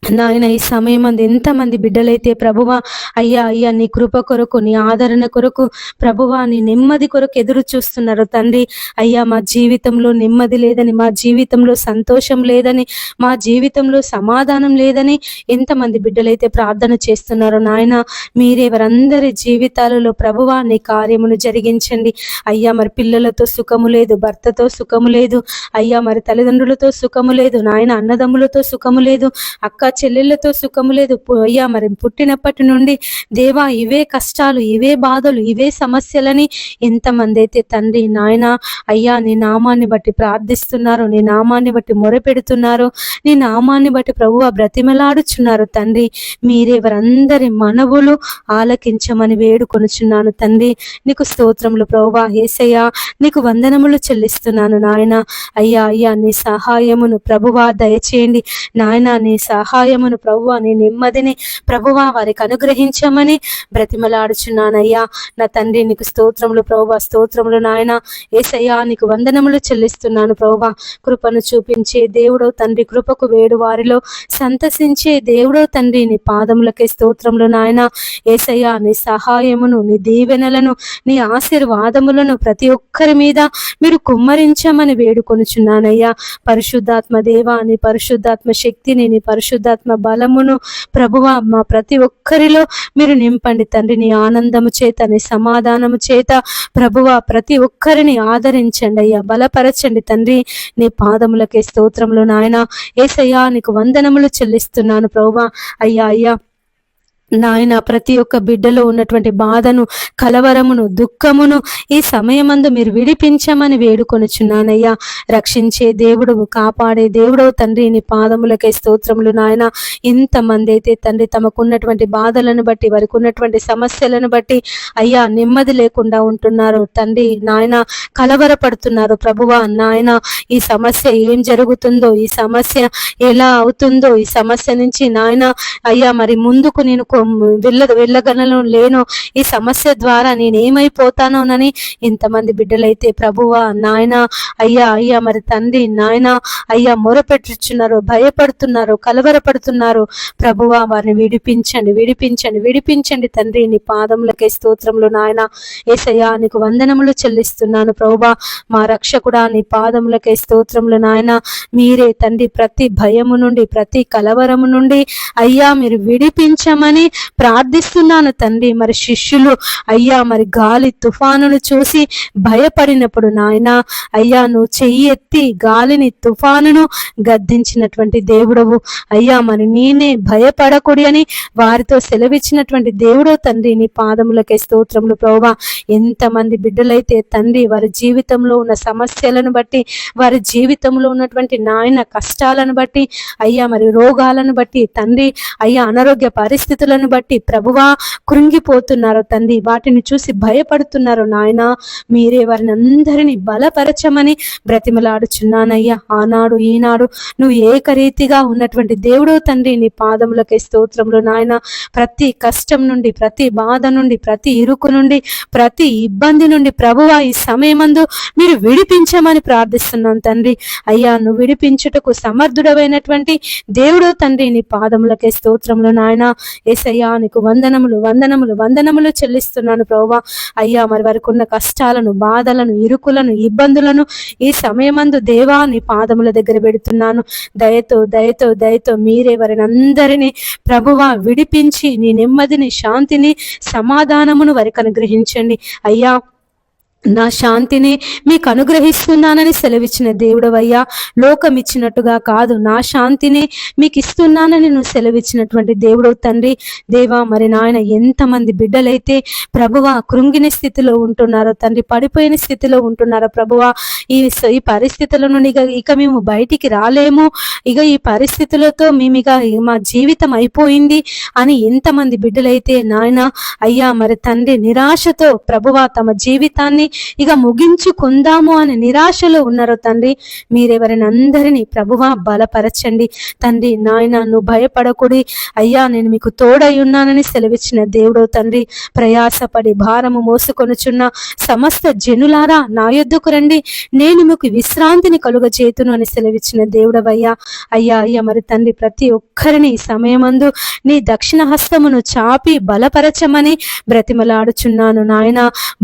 నాయన ఈ సమయం అందు ఎంతమంది బిడ్డలైతే ప్రభువా అయ్యా అయ్యా నీ కృప కొరకు, నీ ఆదరణ కొరకు ప్రభువా, నీ నెమ్మది కొరకు ఎదురు చూస్తున్నారు తండ్రి. అయ్యా మా జీవితంలో నెమ్మది లేదని, మా జీవితంలో సంతోషం లేదని, మా జీవితంలో సమాధానం లేదని ఎంతమంది బిడ్డలైతే ప్రార్థన చేస్తున్నారో నాయన, మీరే వారందరి జీవితాలలో ప్రభువా నీ కార్యమును జరిగించండి. అయ్యా మరి పిల్లలతో సుఖము లేదు, భర్తతో సుఖము లేదు అయ్యా, మరి తల్లిదండ్రులతో సుఖము లేదు నాయన, అన్నదమ్ములతో సుఖము లేదు, అక్క చెల్లెళ్ళతో సుఖము లేదు అయ్యా. మరి పుట్టినప్పటి నుండి దేవా ఇవే కష్టాలు, ఇవే బాధలు, ఇవే సమస్యలని ఎంతమంది అయితే తండ్రి నాయన అయ్యా నీ నామాన్ని బట్టి ప్రార్థిస్తున్నారు, నీ నామాన్ని బట్టి మొరపెడుతున్నారు, నీ నామాన్ని బట్టి ప్రభువా బ్రతిమలాడుచున్నారు తండ్రి. మీరే వారందరి మనవులు ఆలకించమని వేడుకొనుచున్నాను తండ్రి. నీకు స్తోత్రములు ప్రభువా. యేసయ్యా నీకు వందనములు చెల్లిస్తున్నాను నాయన. అయ్యా అయ్యా నీ సహాయమును ప్రభువా దయచేయండి నాయన. నీ సహాయమును ప్రభువా, నీ నెమ్మదిని ప్రభువా వారికి అనుగ్రహించమని బ్రతిమలాడుచున్నానయ్యా. నా తండ్రి నీకు స్తోత్రములు ప్రభువా, స్తోత్రములు నాయన. యేసయ్యా నీకు వందనములు చెల్లిస్తున్నాను ప్రభువా. కృపను చూపించే దేవుడో తండ్రి, కృపకు వేడు వారిలో సంతసించే దేవుడో తండ్రి, నీ పాదములకే స్తోత్రములు నాయన. యేసయ్యా నీ సహాయమును, నీ దీవెనలను, నీ ఆశీర్వాదములను ప్రతి ఒక్కరి మీద మీరు కుమ్మరించమని వేడుకొనుచున్నానయ్యా. పరిశుద్ధాత్మ దేవా నీ పరిశుద్ధాత్మ శక్తిని, నీ పరిశుద్ధాత్మ బలమును ప్రభువా మా ప్రతి ఒక్కరిలో మీరు నింపండి తండ్రి. నీ ఆనందము చేత, నీ సమాధానము చేత ప్రభువా ప్రతి ఒక్కరిని ఆదరించండి అయ్యా, బలపరచండి తండ్రి. నీ పాదములకే స్తోత్రములు నాయన. యేసయ్యా నీకు వందనములు చెల్లిస్తున్నాను ప్రభువా. అయ్యా అయ్యా నాయన ప్రతి ఒక్క బిడ్డలో ఉన్నటువంటి బాధను, కలవరమును, దుఃఖమును ఈ సమయమందు మీరు విడిపించమని వేడుకొనుచున్నానయ్యా. రక్షించే దేవుడు, కాపాడే దేవుడు తండ్రి, నీ పాదములకే స్తోత్రములు నాయన. ఇంతమంది అయితే తండ్రి తమకున్నటువంటి బాధలను బట్టి, వారికి ఉన్నటువంటి సమస్యలను బట్టి అయ్యా నెమ్మది లేకుండా ఉంటున్నారు తండ్రి నాయన, కలవరపడుతున్నారు ప్రభువా నాయన. ఈ సమస్య ఏం జరుగుతుందో, ఈ సమస్య ఎలా అవుతుందో, ఈ సమస్య నుంచి నాయన అయ్యా మరి ముందుకు నేను వెళ్ళగలను లేను, ఈ సమస్య ద్వారా నేనేమైపోతానోనని ఇంతమంది బిడ్డలైతే ప్రభువా నాయన అయ్యా అయ్యా మరి తండ్రి నాయన అయ్యా మొరపెట్టుచున్నారు, భయపడుతున్నారు, కలవరపడుతున్నారు ప్రభువా. వారిని విడిపించండి, విడిపించండి, విడిపించండి తండ్రి. నీ పాదములకే స్తోత్రములు నాయన. యేసయ్యా నీకు వందనములు చెల్లిస్తున్నాను ప్రభువా. మా రక్షకుడా నీ పాదములకే స్తోత్రములు నాయన. మీరే తండ్రి ప్రతి భయము నుండి, ప్రతి కలవరము నుండి అయ్యా మీరు విడిపించమని ప్రార్థిస్తున్నాను తండ్రి. మరి శిష్యులు అయ్యా మరి గాలి తుఫానును చూసి భయపడినప్పుడు నాయన అయ్యా నువ్వు చెయ్యి ఎత్తి గాలిని తుఫానును గద్దించినటువంటి దేవుడవు అయ్యా. మరి నేనే భయపడకూడి అని వారితో సెలవిచ్చినటువంటి దేవుడో తండ్రి, నీ పాదములకే స్తోత్రములు ప్రభువా. ఎంతమంది బిడ్డలైతే తండ్రి వారి జీవితంలో ఉన్న సమస్యలను బట్టి, వారి జీవితంలో ఉన్నటువంటి నాయన కష్టాలను బట్టి అయ్యా మరి రోగాలను బట్టి తండ్రి అయ్యా అనారోగ్య పరిస్థితులను బట్టి ప్రభువా కృంగిపోతున్నారు తండ్రి, వాటిని చూసి భయపడుతున్నారు నాయన. మీరే వారిని అందరినీ బలపరచమని బ్రతిమలాడుచున్నానయ్యా. ఆనాడు ఈనాడు నువ్వు ఏకరీతిగా ఉన్నటువంటి దేవుడో తండ్రి, నీ పాదములకే స్తోత్రములు నాయన. ప్రతి కష్టం నుండి, ప్రతి బాధ నుండి, ప్రతి ఇరుకు నుండి, ప్రతి ఇబ్బంది నుండి ప్రభువా ఈ సమయమందు మీరు విడిపించమని ప్రార్థిస్తున్నాను తండ్రి. అయ్యా నువ్వు విడిపించుటకు సమర్థుడమైనటువంటి దేవుడో తండ్రి, నీ పాదములకే స్తోత్రములు నాయన. యేసయ్యా నీకు వందనములు, వందనములు, వందనములు చెల్లిస్తున్నాను ప్రభువా. అయ్యా మరి వారికి ఉన్న కష్టాలను, బాధలను, ఇరుకులను, ఇబ్బందులను ఈ సమయమందు దేవా నీ పాదముల దగ్గర పెడుతున్నాను. దయతో దయతో దయతో మీరే వారిని అందరినీ ప్రభువా విడిపించి నీ నెమ్మదిని, శాంతిని, సమాధానమును వారికి అనుగ్రహించండి అయ్యా. నా శాంతిని మీకు అనుగ్రహిస్తున్నానని సెలవిచ్చిన దేవుడవయ్యా, లోకం ఇచ్చినట్టుగా కాదు, నా శాంతిని మీకు ఇస్తున్నానని నువ్వు సెలవిచ్చినటువంటి దేవుడవు తండ్రి. దేవా, మరి నాయన ఎంతమంది బిడ్డలైతే ప్రభువా కృంగిన స్థితిలో ఉంటున్నారో తండ్రి, పడిపోయిన స్థితిలో ఉంటున్నారో ప్రభువా, ఈ పరిస్థితుల నుండి ఇక మేము బయటికి రాలేము, ఇక ఈ పరిస్థితులతో మేము మా జీవితం అయిపోయింది అని ఎంతమంది బిడ్డలైతే నాయన అయ్యా మరి తండ్రి నిరాశతో ప్రభువా తమ జీవితాన్ని ఇక ముగించుకుందాము అనే నిరాశలో ఉన్నారో తండ్రి, మీరెవరిని అందరినీ ప్రభువా బలపరచండి తండ్రి. నాయన నువ్వు భయపడకుడి అయ్యా, నేను మీకు తోడై ఉన్నానని సెలవిచ్చిన దేవుడో తండ్రి. ప్రయాసపడి భారము మోసుకొనుచున్న సమస్త జనులారా నా యొద్దకు రండి, నేను మీకు విశ్రాంతిని కలుగజేతును అని సెలవిచ్చిన దేవుడవయ్యా. అయ్యా అయ్యా మరి తండ్రి, ప్రతి ఒక్కరిని సమయమందు నీ దక్షిణ హస్తమును చాపి బలపరచమని బ్రతిమలాడుచున్నాను నాయన.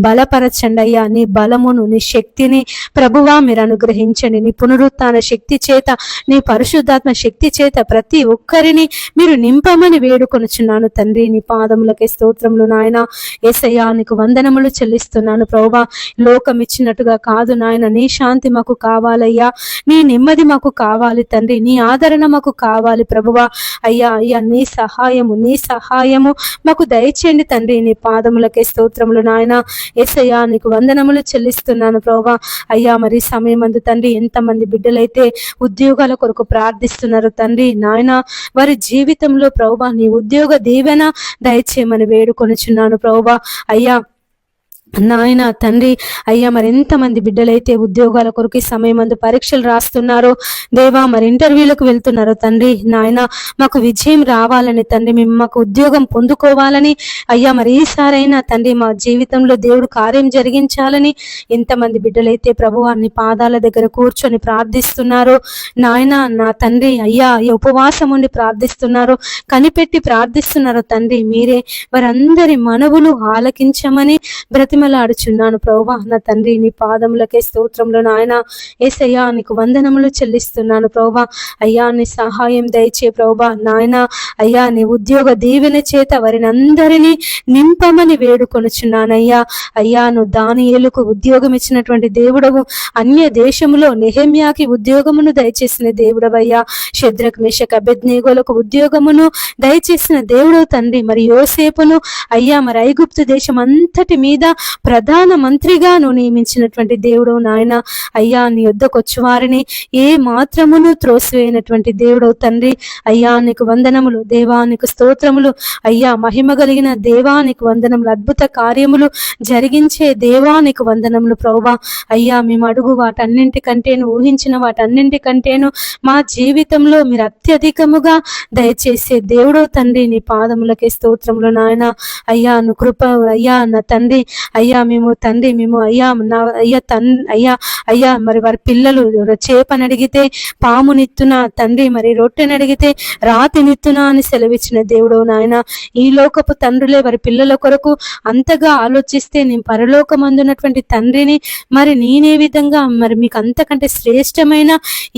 బలపరచండి అయ్యా, నీ బలమును నీ శక్తిని ప్రభువా మీరు అనుగ్రహించండి. నీ పునరుత్థాన శక్తి చేత, నీ పరిశుద్ధాత్మ శక్తి చేత ప్రతి ఒక్కరిని మీరు నింపమని వేడుకొనుచున్నాను తండ్రి. నీ పాదములకే స్తోత్రములు నాయన. యేసయ్యా నీకు వందనములు చెల్లిస్తున్నాను ప్రభువా. లోకం ఇచ్చినట్టుగా కాదు నాయన, నీ శాంతి మాకు కావాలయ్యా, నీ నెమ్మది మాకు కావాలి తండ్రి, నీ ఆదరణ మాకు కావాలి ప్రభువా. అయ్యా అయ్యా నీ సహాయము మాకు దయచేయండి తండ్రి. నీ పాదములకే స్తోత్రములు నాయన. యేసయ్యా నీకు వందనములు చెల్లిస్తున్నాను ప్రభువా. అయ్యా మరి సమయమందు తండ్రి ఎంతమంది బిడ్డలైతే ఉద్యోగాల కొరకు ప్రార్థిస్తున్నారు తండ్రి, నాయన వారి జీవితంలో ప్రభువా నీ ఉద్యోగ దీవెన దయచేయమని వేడుకొనుచున్నాను ప్రభువా. అయ్యా నాయన తండ్రి, అయ్యా మరి ఎంతమంది బిడ్డలైతే ఉద్యోగాల కొరకు సమయమందు పరీక్షలు రాస్తున్నారో దేవా, మరి ఇంటర్వ్యూలకు వెళ్తున్నారో తండ్రి, నాయన మాకు విజయం రావాలని తండ్రి, మేము మాకు ఉద్యోగం పొందుకోవాలని అయ్యా మరి ఈసారైనా తండ్రి మా జీవితంలో దేవుడు కార్యం జరిగించాలని ఎంతమంది బిడ్డలైతే ప్రభువా నీ పాదాల దగ్గర కూర్చొని ప్రార్థిస్తున్నారో నాయన, నా తండ్రి అయ్యా ఉపవాసం ఉండి ప్రార్థిస్తున్నారో, కనిపెట్టి ప్రార్థిస్తున్నారో తండ్రి, మీరే వారందరి మనవులు ఆలకించమని బ్రతిమలాడుచున్నాను ప్రభువా. నా తండ్రి నీ పాదములకే స్తోత్రములు నాయన. యేసయ్యా నీకు వందనములు చెల్లిస్తున్నాను ప్రభువా. అయ్యా నీ సహాయం దయచే ప్రభువా నాయన. అయ్యా నీ ఉద్యోగ దీవెన చేత వారిని అందరినీ నింపమని వేడుకొనుచున్నానయ్యా. అయ్యా నువ్వు దానియేలుకు ఉద్యోగం ఇచ్చినటువంటి దేవుడవు, అన్య దేశములో నెహెమ్యాకి ఉద్యోగమును దయచేసిన దేవుడవయ్యా. షద్రక్ మేషక్ అబేద్నెగోలకు ఉద్యోగమును దయచేసిన దేవుడవు తండ్రి. మరి యోసేపును అయ్యా మరి ఐగుప్తు దేశం అంతటి మీద ప్రధాన మంత్రిగా నువ్వు నియమించినటువంటి దేవుడు నాయన. అయ్యా నీ యొద్దకు వచ్చి వారిని ఏ మాత్రమును త్రోసివేయనటువంటి దేవుడవు తండ్రి. అయ్యా నీకు వందనములు దేవా, నీకు స్తోత్రములు అయ్యా. మహిమ కలిగిన దేవా నీకు వందనములు, అద్భుత కార్యములు జరిగించే దేవా నీకు వందనములు ప్రభువా. అయ్యా మేము అడుగు వాటన్నింటికంటేను, ఊహించిన వాటన్నింటికంటేను మా జీవితంలో మీరు అత్యధికముగా దయచేసే దేవుడవు తండ్రి. నీ పాదములకే స్తోత్రములు నాయన. అయ్యా నువ్వు కృప అయ్యా నా తండ్రి. అయ్యా మేము తండ్రి మేము అయ్యా నా అయ్యా మరి వారి పిల్లలు చేపని అడిగితే పామునిత్తున తండ్రి, మరి రొట్టెని అడిగితే రాతినిత్తునా అని సెలవిచ్చిన దేవుడు నాయన. ఈ లోకపు తండ్రులే వారి పిల్లల కొరకు అంతగా ఆలోచిస్తే నేను పరలోకమందున్నటువంటి తండ్రిని మరి నేనే విధంగా మరి మీకు అంతకంటే శ్రేష్టమైన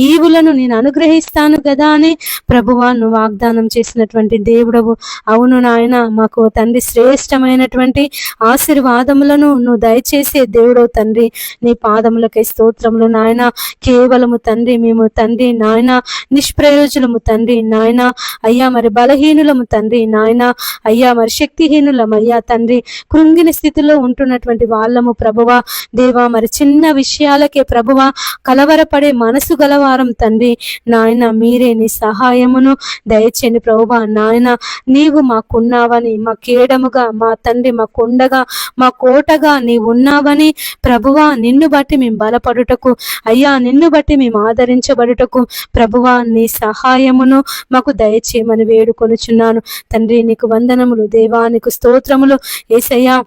ఈవులను నేను అనుగ్రహిస్తాను కదా అని ప్రభువా నువ్వు వాగ్దానం చేసినటువంటి దేవుడవు. అవును నాయన, మాకు తండ్రి శ్రేష్టమైనటువంటి ఆశీర్వాదములను నువ్వు దయచేసే దేవుడవు తండ్రి. నీ పాదములకే స్తోత్రములు నాయన. కేవలము తండ్రి మేము తండ్రి నాయన నిష్ప్రయోజనము తండ్రి నాయన. అయ్యా మరి బలహీనులము తండ్రి నాయన. అయ్యా మరి శక్తిహీనులము అయ్యా తండ్రి. కృంగిన స్థితిలో ఉంటున్నటువంటి వాళ్ళము ప్రభువా. దేవా మరి చిన్న విషయాలకే ప్రభువా కలవరపడే మనసు గలవారం తండ్రి నాయన. మీరే నీ సహాయమును దయచేయండి ప్రభువా నాయన. నీవు మాకున్నావని, మా కేడముగా మా తండ్రి, మా కొండగా మా కోటగా నీవు ఉన్నావని ప్రభువా, నిన్ను బట్టి మేము బలపడుటకు అయ్యా, నిన్ను బట్టి మేము ఆదరించబడుటకు ప్రభువా నీ సహాయమును మాకు దయచేయమని వేడుకొనుచున్నాను తండ్రి. నీకు వందనములు దేవా, నీకు స్తోత్రములు యేసయ్యా.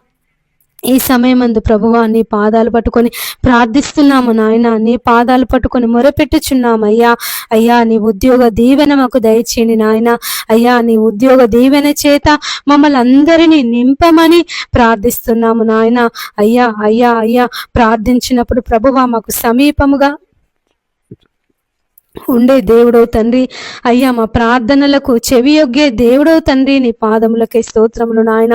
ఈ సమయమందు ప్రభువా నీ పాదాలు పట్టుకొని ప్రార్థిస్తున్నాము నాయన. నీ పాదాలు పట్టుకొని మొరపెట్టుచున్నామయ్యా. అయ్యా నీ ఉద్యోగ దీవెన మాకు దయచేయండి నాయన. అయ్యా నీ ఉద్యోగ దీవెన చేత మమ్మల్ని అందరినీ నింపమని ప్రార్థిస్తున్నాము నాయన. అయ్యా అయ్యా అయ్యా ప్రార్థించినప్పుడు ప్రభువా మాకు సమీపముగా ఉండే దేవుడవు తండ్రి. అయ్యా మా ప్రార్థనలకు చెవియొగ్గే దేవుడవు తండ్రి. నీ పాదములకే స్తోత్రములు నాయన.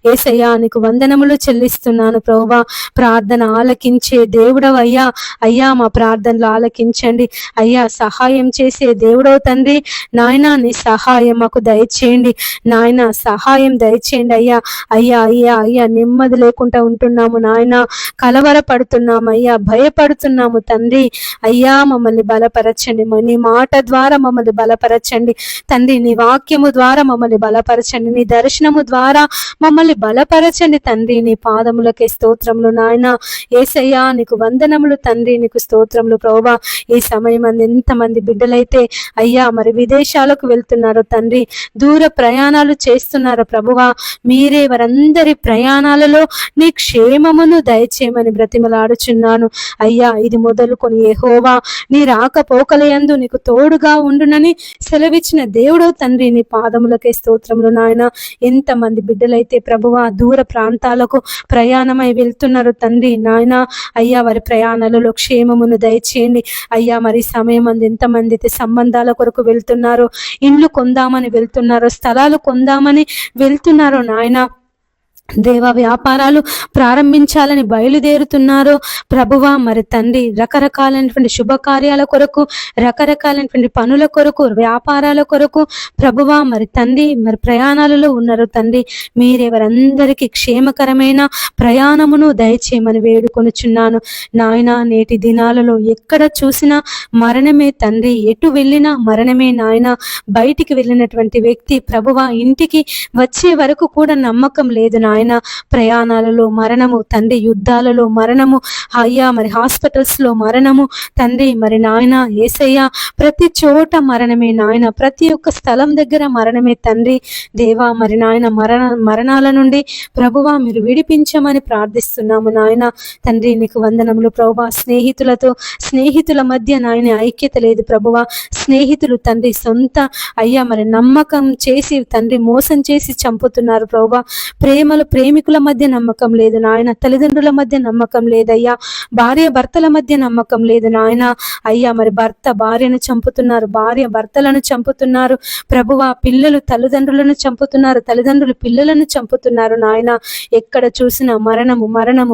యేసయ్యా నీకు వందనములు చెల్లిస్తున్నాను ప్రభువా. ప్రార్థన ఆలకించే దేవుడవు అయ్యా. అయ్యా మా ప్రార్థనలు ఆలకించండి అయ్యా. సహాయం చేసే దేవుడవు తండ్రి. నాయన నీ సహాయం మాకు దయచేయండి నాయన. సహాయం దయచేయండి అయ్యా. అయ్యా అయ్యా అయ్యా నెమ్మది లేకుండా ఉంటున్నాము నాయన. కలవరపడుతున్నాము అయ్యా. భయపడుతున్నాము తండ్రి. అయ్యా మమ్మల్ని బలపరచండి. నీ మాట ద్వారా మమ్మల్ని బలపరచండి తండ్రి. నీ వాక్యము ద్వారా మమ్మల్ని బలపరచండి. నీ దర్శనము ద్వారా మమ్మల్ని బలపరచండి తండ్రి. నీ పాదములకే స్తోత్రములు నాయన. యేసయ్యా నీకు వందనములు తండ్రి. నీకు స్తోత్రములు ప్రభువా. ఈ సమయం ఎంతమంది బిడ్డలైతే అయ్యా మరి విదేశాలకు వెళ్తున్నారో తండ్రి, దూర ప్రయాణాలు చేస్తున్నారో ప్రభువా, మీరే వారందరి ప్రయాణాలలో నీ క్షేమమును దయచేయమని బ్రతిమలాడుచున్నాను అయ్యా. ఇది మొదలుకొని యెహోవా నీ రాకపోకలయందు నీకు తోడుగా ఉండునని సెలవిచ్చిన దేవుడో తండ్రి. నీ పాదములకే స్తోత్రములు నాయన. ఎంతమంది బిడ్డలైతే ప్రభువా దూర ప్రాంతాలకు ప్రయాణమై వెళ్తున్నారు తండ్రి నాయన. అయ్యా వారి ప్రయాణాలలో క్షేమమును దయచేయండి అయ్యా. మరి సమయం ఎంతమంది అయితే సంబంధాల కొరకు వెళ్తున్నారో, ఇండ్లు కొందామని వెళ్తున్నారో, స్థలాలు కొందామని వెళ్తున్నారో నాయన, దేవ వ్యాపారాలు ప్రారంభించాలని బయలుదేరుతున్నారో ప్రభువా మరి తండ్రి, రకరకాలైనటువంటి శుభకార్యాల కొరకు, రకరకాలైనటువంటి పనుల కొరకు, వ్యాపారాల కొరకు ప్రభువా మరి తండ్రి మరి ప్రయాణాలలో ఉన్నారు తండ్రి. మీరెవరందరికీ క్షేమకరమైన ప్రయాణమును దయచేయమని వేడుకొనుచున్నాను నాయన. నేటి దినాలలో ఎక్కడ చూసినా మరణమే తండ్రి. ఎటు వెళ్ళినా మరణమే నాయన. బయటికి వెళ్ళినటువంటి వ్యక్తి ప్రభువా ఇంటికి వచ్చే వరకు కూడా నమ్మకం లేదు నాయన. ప్రయాణాలలో మరణము తండ్రి, యుద్ధాలలో మరణము అయ్యా, మరి హాస్పిటల్స్ లో మరణము తండ్రి. మరి నాయన యేసయ్య ప్రతి చోట మరణమే నాయన. ప్రతి ఒక్క స్థలం దగ్గర మరణమే తండ్రి. దేవా మరి నాయన మరణాల నుండి ప్రభువా మీరు విడిపించమని ప్రార్థిస్తున్నాము నాయన. తండ్రి నీకు వందనములు ప్రభువా. స్నేహితుల మధ్య నాయన ఐక్యత లేదు ప్రభువా. స్నేహితులు తండ్రి సొంత అయ్యా మరి నమ్మకం చేసి తండ్రి మోసం చేసి చంపుతున్నారు ప్రభువా. ప్రేమికుల మధ్య నమ్మకం లేదు నాయన. తల్లిదండ్రుల మధ్య నమ్మకం లేదయ్యా. భార్య భర్తల మధ్య నమ్మకం లేదు నాయన. అయ్యా మరి భర్త భార్యను చంపుతున్నారు, భార్య భర్తలను చంపుతున్నారు ప్రభువా. పిల్లలు తల్లిదండ్రులను చంపుతున్నారు, తల్లిదండ్రులు పిల్లలను చంపుతున్నారు నాయన. ఎక్కడ చూసినా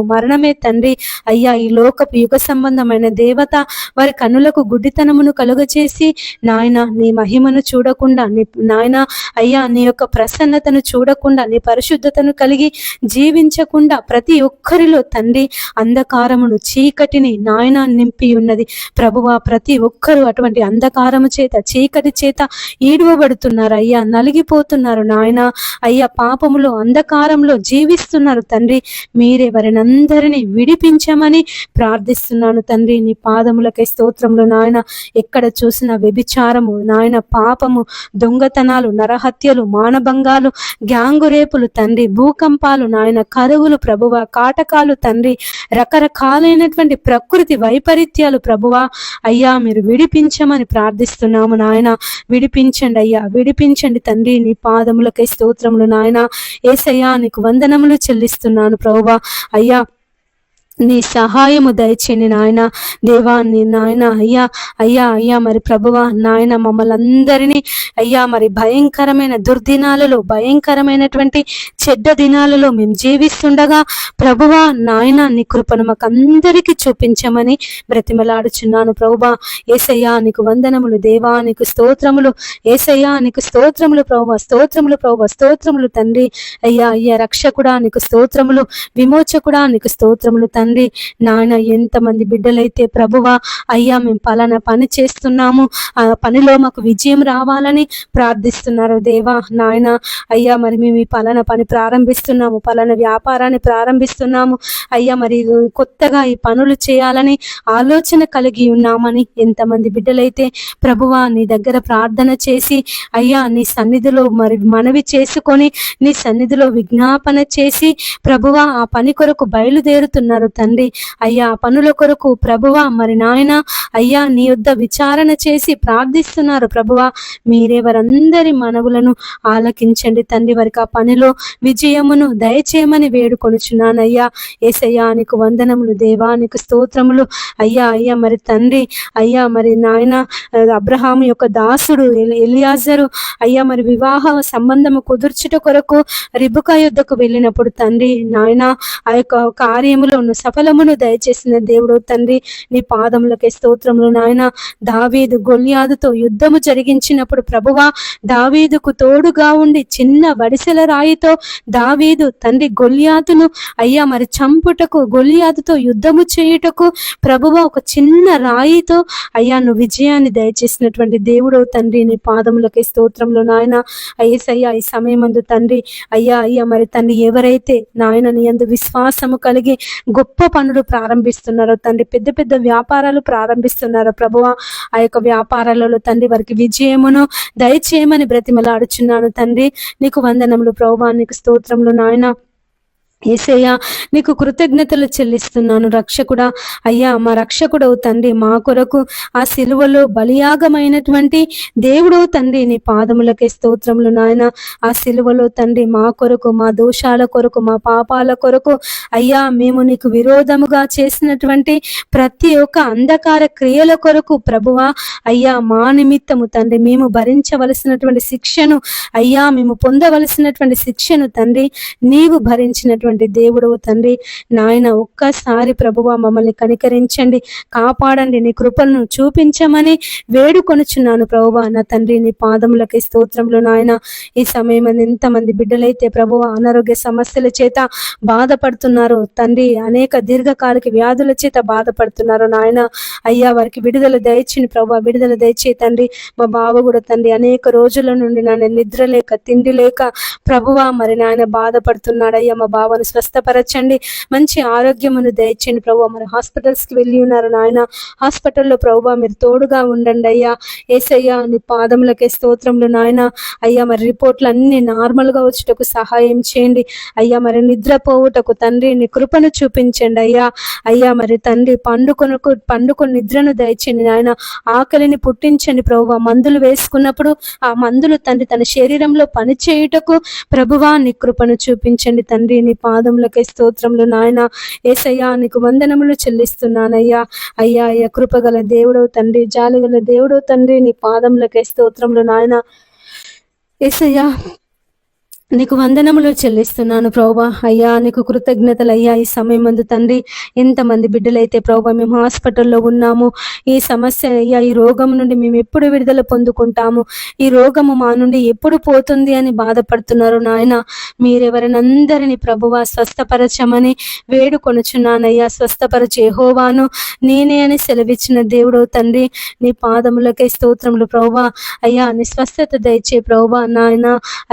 మరణమే తండ్రి. అయ్యా ఈ లోకపు యుగ సంబంధమైన దేవత వారి కన్నులకు గుడ్డితనమును కలుగచేసి నాయన నీ మహిమను చూడకుండా, నీ నాయన అయ్యా నీ యొక్క ప్రసన్నతను చూడకుండా, నీ పరిశుద్ధతను కలిగి జీవించకుండా ప్రతి ఒక్కరిలో తండ్రి అంధకారమును, చీకటిని నాయన నింపి ఉన్నది ప్రభువా. ప్రతి ఒక్కరూ అటువంటి అంధకారము చేత, చీకటి చేత ఈడువబడుతున్నారు అయ్యా. నలిగిపోతున్నారు నాయన. అయ్యా పాపములో, అంధకారంలో జీవిస్తున్నారు తండ్రి. మీరే వారినందరినీ విడిపించమని ప్రార్థిస్తున్నాను తండ్రి. నీ పాదములకై స్తోత్రములు నాయన. ఎక్కడ చూసిన వ్యభిచారము నాయన, పాపము, దొంగతనాలు, నరహత్యలు, మానభంగాలు, గ్యాంగు రేపులు తండ్రి, భూకంపాలు నాయన, కరువులు ప్రభువా, కాటకాలు తండ్రి, రకరకాలైనటువంటి ప్రకృతి వైపరీత్యాలు ప్రభువా. అయ్యా మీరు విడిపించమని ప్రార్థిస్తున్నాము నాయన. విడిపించండి అయ్యా, విడిపించండి తండ్రి. నీ పాదములకై స్తోత్రములు నాయన. యేసయ్యా నీకు వందనములు చెల్లిస్తున్నాను ప్రభువా. అయ్యా నీ సహాయము దయచేయండి నాయన. దేవా నీ నాయన అయ్యా అయ్యా అయ్యా మరి ప్రభువా నాయన మమ్మల్ని అందరినీ అయ్యా మరి భయంకరమైన దుర్దినాలలో, భయంకరమైనటువంటి చెడ్డ దినాలలో మేము జీవిస్తుండగా ప్రభువా నాయన నీ కృపను మాకు అందరికీ చూపించమని బ్రతిమలాడుచున్నాను ప్రభువా. యేసయ్యా నీకు వందనములు దేవా, నీకు స్తోత్రములు యేసయ్యా, నీకు స్తోత్రములు ప్రభువా. స్తోత్రములు ప్రభువా, స్తోత్రములు తండ్రి. అయ్యా అయ్యా రక్షకుడా నీకు స్తోత్రములు, విమోచకుడా నీకు స్తోత్రములు తండ్రి. నాయన ఎంతమంది బిడ్డలైతే ప్రభువా అయ్యా మేము పలానా పని చేస్తున్నాము, ఆ పనిలో మాకు విజయం రావాలని ప్రార్థిస్తున్నారు దేవా నాయన. అయ్యా మరి మేము ఈ పలానా పని ప్రారంభిస్తున్నాము, పలానా వ్యాపారాన్ని ప్రారంభిస్తున్నాము అయ్యా, మరి కొత్తగా ఈ పనులు చేయాలని ఆలోచన కలిగి ఉన్నామని ఎంతమంది బిడ్డలైతే ప్రభువా నీ దగ్గర ప్రార్థన చేసి అయ్యా నీ సన్నిధిలో మరి మనవి చేసుకొని, నీ సన్నిధిలో విజ్ఞాపన చేసి ప్రభువా ఆ పని కొరకు బయలుదేరుతున్నారు తండ్రి. అయ్యా పనుల కొరకు ప్రభువా మరి నాయన అయ్యా నీ యొద్ద విచారణ చేసి ప్రార్థిస్తున్నారు ప్రభువా. మీరే వారందరి మనవులను ఆలకించండి తండ్రి. వారికి ఆ పనిలో విజయమును దయచేయమని వేడుకొనుచున్నానయ్యా. యేసయ్యా నీకు వందనములు దేవా, నీకు స్తోత్రములు అయ్యా. అయ్యా మరి తండ్రి అయ్యా మరి నాయన అబ్రహాము యొక్క దాసుడు ఎలియాజరు అయ్యా మరి వివాహ సంబంధము కుదుర్చుట కొరకు రిబుకా యుద్ధకు వెళ్ళినప్పుడు తండ్రి నాయన ఆ యొక్క కార్యములో సఫలమును దయచేసిన దేవుడు తండ్రి. నీ పాదములకే స్తోత్రములు నాయన. దావీదు గొల్యాదుతో యుద్ధము జరిగించినప్పుడు ప్రభువా దావీదుకు తోడుగా ఉండి చిన్న వడిసెల రాయితో దావీదు తండ్రి గొల్యాదును అయ్యా మరి చంపుటకు గొల్యాదుతో యుద్ధము చేయుటకు ప్రభువా ఒక చిన్న రాయితో అయ్యా నువ్వు విజయాన్ని దయచేసినటువంటి దేవుడు తండ్రి. నీ పాదములకే స్తోత్రములు నాయన. అయ్యేసయ్యా ఈ సమయమందు తండ్రి అయ్యా అయ్యా మరి తండ్రి ఎవరైతే నాయన నీ యందు విశ్వాసము కలిగి గొప్ప పనులు ప్రారంభిస్తున్నారో తండ్రి, పెద్ద పెద్ద వ్యాపారాలు ప్రారంభిస్తున్నారో ప్రభువా ఆ యొక్క వ్యాపారాలలో తండ్రి వారికి విజయమును దయచేయమని బ్రతిమలాడుచున్నాను తండ్రి. నీకు వందనములు ప్రభువా, నీకు స్తోత్రములు నాయన. యేసయ్యా నీకు కృతజ్ఞతలు చెల్లిస్తున్నాను రక్షకుడా. అయ్యా మా రక్షకుడవు తండ్రి, మా కొరకు ఆ సిలువలో బలియాగమైనటువంటి దేవుడవు తండ్రి. నీ పాదములకే స్తోత్రములు నాయన. ఆ సిలువలో తండ్రి మా కొరకు, మా దోషాల కొరకు, మా పాపాల కొరకు అయ్యా మేము నీకు విరోధముగా చేసినటువంటి ప్రతి ఒక్క అంధకార క్రియల కొరకు ప్రభువా అయ్యా మా నిమిత్తము తండ్రి మేము భరించవలసినటువంటి శిక్షను అయ్యా మేము పొందవలసినటువంటి శిక్షను తండ్రి నీవు భరించినటువంటి దేవుడవు తండ్రి నాయన. ఒక్కసారి ప్రభువా మమ్మల్ని కనికరించండి, కాపాడండి, నీ కృపలను చూపించమని వేడుకొనుచున్నాను ప్రభువా నా తండ్రి. నీ పాదములకి స్తోత్రములు నాయన. ఈ సమయం ఎంతమంది బిడ్డలైతే ప్రభువా అనారోగ్య సమస్యల చేత బాధపడుతున్నారు తండ్రి, అనేక దీర్ఘకాలిక వ్యాధుల చేత బాధపడుతున్నారు నాయన. అయ్యా వారికి విడుదల దయచేయండి ప్రభువా, విడుదల దయచేయి తండ్రి. మా బావ కూడా తండ్రి అనేక రోజుల నుండి నాయన నిద్ర లేక తిండి లేక ప్రభువా మరి నాయన బాధపడుతున్నాడు. అయ్యా మా బావను స్వస్థపరచండి, మంచి ఆరోగ్యమును దయచేయండి ప్రభువా. మరి హాస్పిటల్స్ కి వెళ్ళి ఉన్నారు నాయన, హాస్పిటల్లో ప్రభువా మీరు తోడుగా ఉండండి అయ్యా. యేసయ్యా నీ పాదములకే స్తోత్రములు నాయన. అయ్యా మరి రిపోర్ట్లు అన్ని నార్మల్ గా వచ్చుటకు సహాయం చేయండి అయ్యా. మరి నిద్రపోవుటకు తండ్రి నీ కృపను చూపించండి అయ్యా. అయ్యా మరి తండ్రి పండుకొని నిద్రను దయచేయండి నాయన. ఆకలిని పుట్టించండి ప్రభువా. మందులు వేసుకున్నప్పుడు ఆ మందులు తండ్రి తన శరీరంలో పని చేయుటకు ప్రభువా నీ కృపను చూపించండి తండ్రి. నీ పాదములకే స్తోత్రములు నాయన. యేసయ్యా నీకు వందనములు చెల్లిస్తున్నానయ్యా. అయ్యా అయ్యా కృపగల దేవుడవు తండ్రి, జాలిగల దేవుడవు తండ్రి. నీ పాదములకే స్తోత్రములు నాయన. యేసయ్యా నీకు వందనములు చెల్లిస్తున్నాను ప్రభువా. అయ్యా నీకు కృతజ్ఞతలు అయ్యా. ఈ సమయం మందు తండ్రి ఎంతమంది బిడ్డలైతే ప్రభువా మేము హాస్పిటల్లో ఉన్నాము, ఈ సమస్య అయ్యా ఈ రోగం నుండి మేము ఎప్పుడు విడుదల పొందుకుంటాము, ఈ రోగము మా నుండి ఎప్పుడు పోతుంది అని బాధపడుతున్నారు నాయన. మీరెవరినందరినీ ప్రభువా స్వస్థపరచమని వేడుకొనుచున్నానయ్యా. స్వస్థపరచు యెహోవాను నేనే అని సెలవిచ్చిన దేవుడు తండ్రి. నీ పాదములకే స్తోత్రములు ప్రభువా. అయ్యా నీ స్వస్థత దయచే ప్రభువా నాయన.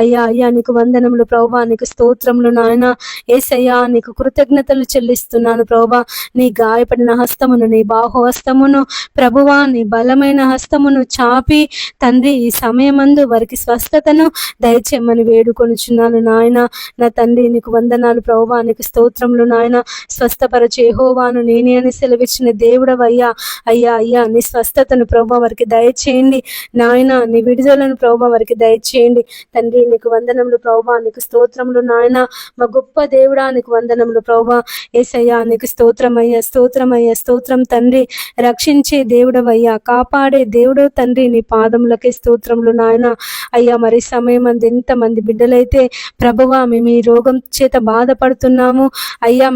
అయ్యా అయ్యా నీకు వందనములు ప్రభువా, నీకు స్తోత్రములు నాయన. యేసయ్యా నీకు కృతజ్ఞతలు చెల్లిస్తున్నాను ప్రభువా. నీ గాయపడిన హస్తమును, నీ బాహుహస్తమును ప్రభువా, నీ బలమైన హస్తమును చాపి తండ్రి ఈ సమయమందు వారికి స్వస్థతను దయచేయమని వేడుకొనుచున్నాను నాయన. నా తండ్రి నీకు వందనాలు ప్రభువా, నీకు స్తోత్రములు నాయన. స్వస్థపరచు యెహోవాను నేనే అని సెలవిచ్చిన దేవుడవయ్యా. అయ్యా అయ్యా నీ స్వస్థతను ప్రభువా వారికి దయచేయండి నాయన. నీ విడుదలను ప్రభువా వారికి దయచేయండి తండ్రి. నీకు వందనములు ప్రభువా, నీకు స్తోత్రములు నాయన. మా గొప్ప దేవుడా నీకు వందనములు ప్రభువా. యేసయ్యా నీకు స్తోత్రమయ్యా, స్తోత్రమయ్యా, స్తోత్రం తండ్రి. రక్షించే దేవుడవయ్యా, కాపాడే దేవుడు తండ్రి. నీ పాదములకే స్తోత్రములు నాయన. అయ్యా మరి సమయం అంది ఎంతమంది బిడ్డలైతే ప్రభువా మేము ఈ రోగం చేత బాధపడుతున్నాము అయ్యా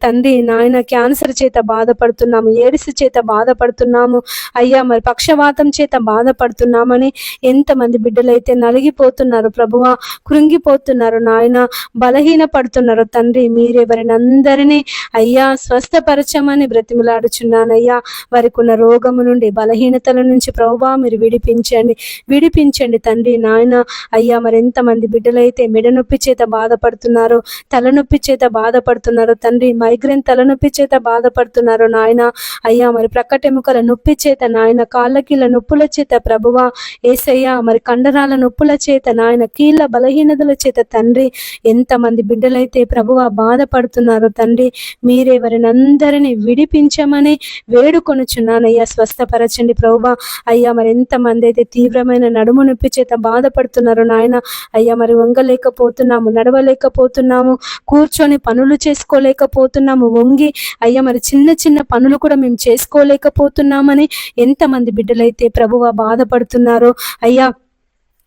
తండ్రి నాయన, క్యాన్సర్ చేత బాధపడుతున్నాము, ఎయిడ్స్ చేత బాధపడుతున్నాము అయ్యా, మరి పక్షవాతం చేత బాధపడుతున్నామని ఎంతమంది బిడ్డలైతే నలిగిపోతున్నారు ప్రభువా, కృంగిపోతున్నారు నాయన, బలహీన పడుతున్నారు తండ్రి. మీరెవరిని అందరినీ అయ్యా స్వస్థపరచమని బ్రతిమలాడుచున్నానయ్యా. వారికి ఉన్న రోగము నుండి, బలహీనతల నుంచి ప్రభువా మీరు విడిపించండి తండ్రి నాయన. అయ్యా మరి ఎంతమంది బిడ్డలైతే మెడనొప్పి చేత బాధపడుతున్నారు, తలనొప్పి చేత బాధపడుతున్నారు తండ్రి, మైగ్రేన్ తలనొప్పి చేత బాధపడుతున్నారు నాయన. అయ్యా మరి ప్రక్కటెముకల నొప్పి చేత నాయన, కాళ్ళకీళ్ళ నొప్పుల చేత ప్రభువా యేసయ్యా, మరి కండరాల నొప్పుల చేత నాయన, కీళ్ళ బలహీనతల సమస్యల చేత తండ్రి ఎంతమంది బిడ్డలైతే ప్రభువా బాధపడుతున్నారో తండ్రి, మీరే వారిని అందరినీ విడిపించమని వేడుకొనుచున్నానయ్యా. స్వస్థపరచండి ప్రభువా. అయ్యా మరి ఎంతమంది అయితే తీవ్రమైన నడుము నొప్పి చేత బాధపడుతున్నారో నాయన, అయ్యా మరి వంగలేకపోతున్నాము, నడవలేకపోతున్నాము, కూర్చొని పనులు చేసుకోలేకపోతున్నాము, వంగి అయ్యా మరి చిన్న చిన్న పనులు కూడా మేము చేసుకోలేకపోతున్నామని ఎంతమంది బిడ్డలైతే ప్రభువా బాధపడుతున్నారో అయ్యా,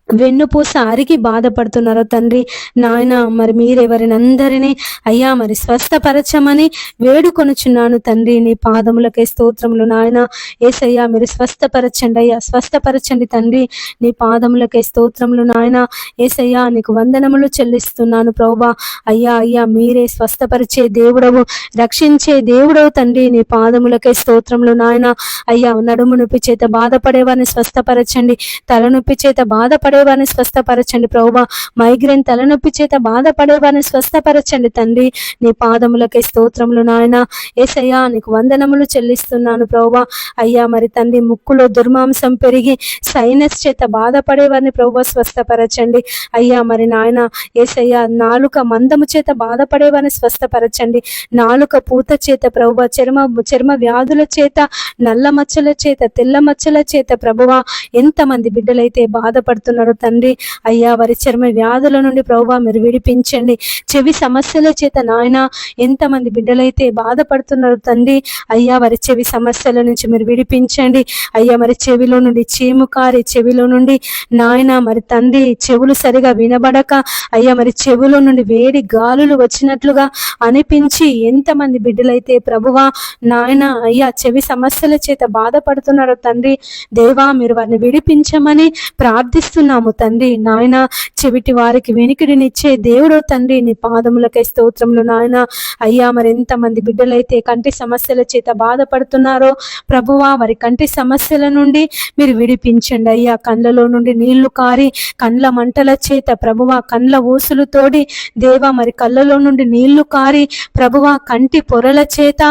వెన్నుపూస అరిగి బాధపడుతున్నారో తండ్రి నాయన, మరి మీరెవరిని అందరినీ అయ్యా మరి స్వస్థపరచమని వేడుకొనుచున్నాను తండ్రి. నీ పాదములకే స్తోత్రములు నాయన. యేసయ్యా మీరు స్వస్థపరచండి అయ్యా, స్వస్థపరచండి తండ్రి. నీ పాదములకే స్తోత్రములు నాయన. యేసయ్యా నీకు వందనములు చెల్లిస్తున్నాను ప్రభువా. అయ్యా అయ్యా మీరే స్వస్థపరిచే దేవుడవు, రక్షించే దేవుడవు తండ్రి. నీ పాదములకే స్తోత్రములు నాయన. అయ్యా నడుము నొప్పి చేత బాధపడేవారిని స్వస్థపరచండి, తలనొప్పి చేత బాధపడే వారిని స్వస్థపరచండి ప్రభువా. మైగ్రేన్ తలనొప్పి చేత బాధపడేవారిని స్వస్థపరచండి తండ్రి. నీ పాదములకే స్తోత్రములు నాయన. యేసయ్యా నీకు వందనములు చెల్లిస్తున్నాను ప్రభువా. అయ్యా మరి తండ్రి ముక్కులో దుర్మాంసం పెరిగి సైనస్ చేత బాధపడేవారిని ప్రభువా స్వస్థపరచండి. అయ్యా మరి నాయన యేసయ్యా నాలుక మందము చేత బాధపడేవారిని స్వస్థపరచండి. నాలుక పూత చేత ప్రభువా, చర్మ వ్యాధుల చేత, నల్ల మచ్చల చేత, తెల్ల మచ్చల చేత ప్రభువా ఎంతమంది బిడ్డలైతే బాధపడుతున్నారు తండ్రి, అయ్యా వారి చర్మ వ్యాధుల నుండి ప్రభువా మీరు విడిపించండి. చెవి సమస్యల చేత నాయన ఎంతమంది బిడ్డలైతే బాధపడుతున్నారు తండ్రి, అయ్యా వారి చెవి సమస్యల నుంచి మీరు విడిపించండి. అయ్యా మరి చెవిలో నుండి చీము కారి, చెవిలో నుండి నాయన మరి తండ్రి చెవులు సరిగా వినబడక అయ్యా మరి చెవులో నుండి వేడి గాలులు వచ్చినట్లుగా అనిపించి ఎంతమంది బిడ్డలైతే ప్రభువా నాయన అయ్యా చెవి సమస్యల చేత బాధపడుతున్నారు తండ్రి, దేవా మీరు వారిని విడిపించమని ప్రార్థిస్తున్నాము తండ్రి నాయన. చెవిటి వారికి వెనికిడినిచ్చే దేవుడు తండ్రి, నీ పాదములకై స్తోత్రములు నాయన. అయ్యా మరి ఎంతమంది బిడ్డలైతే కంటి సమస్యల చేత బాధపడుతున్నారో ప్రభువా వారి కంటి సమస్యల నుండి మీరు విడిపించండి అయ్యా. కండ్లలో నుండి నీళ్లు కారి కండ్ల మంటల చేత ప్రభువా, కండ్ల ఊసులు తోడి దేవా మరి కళ్ళలో నుండి నీళ్లు కారి ప్రభువా కంటి పొరల చేత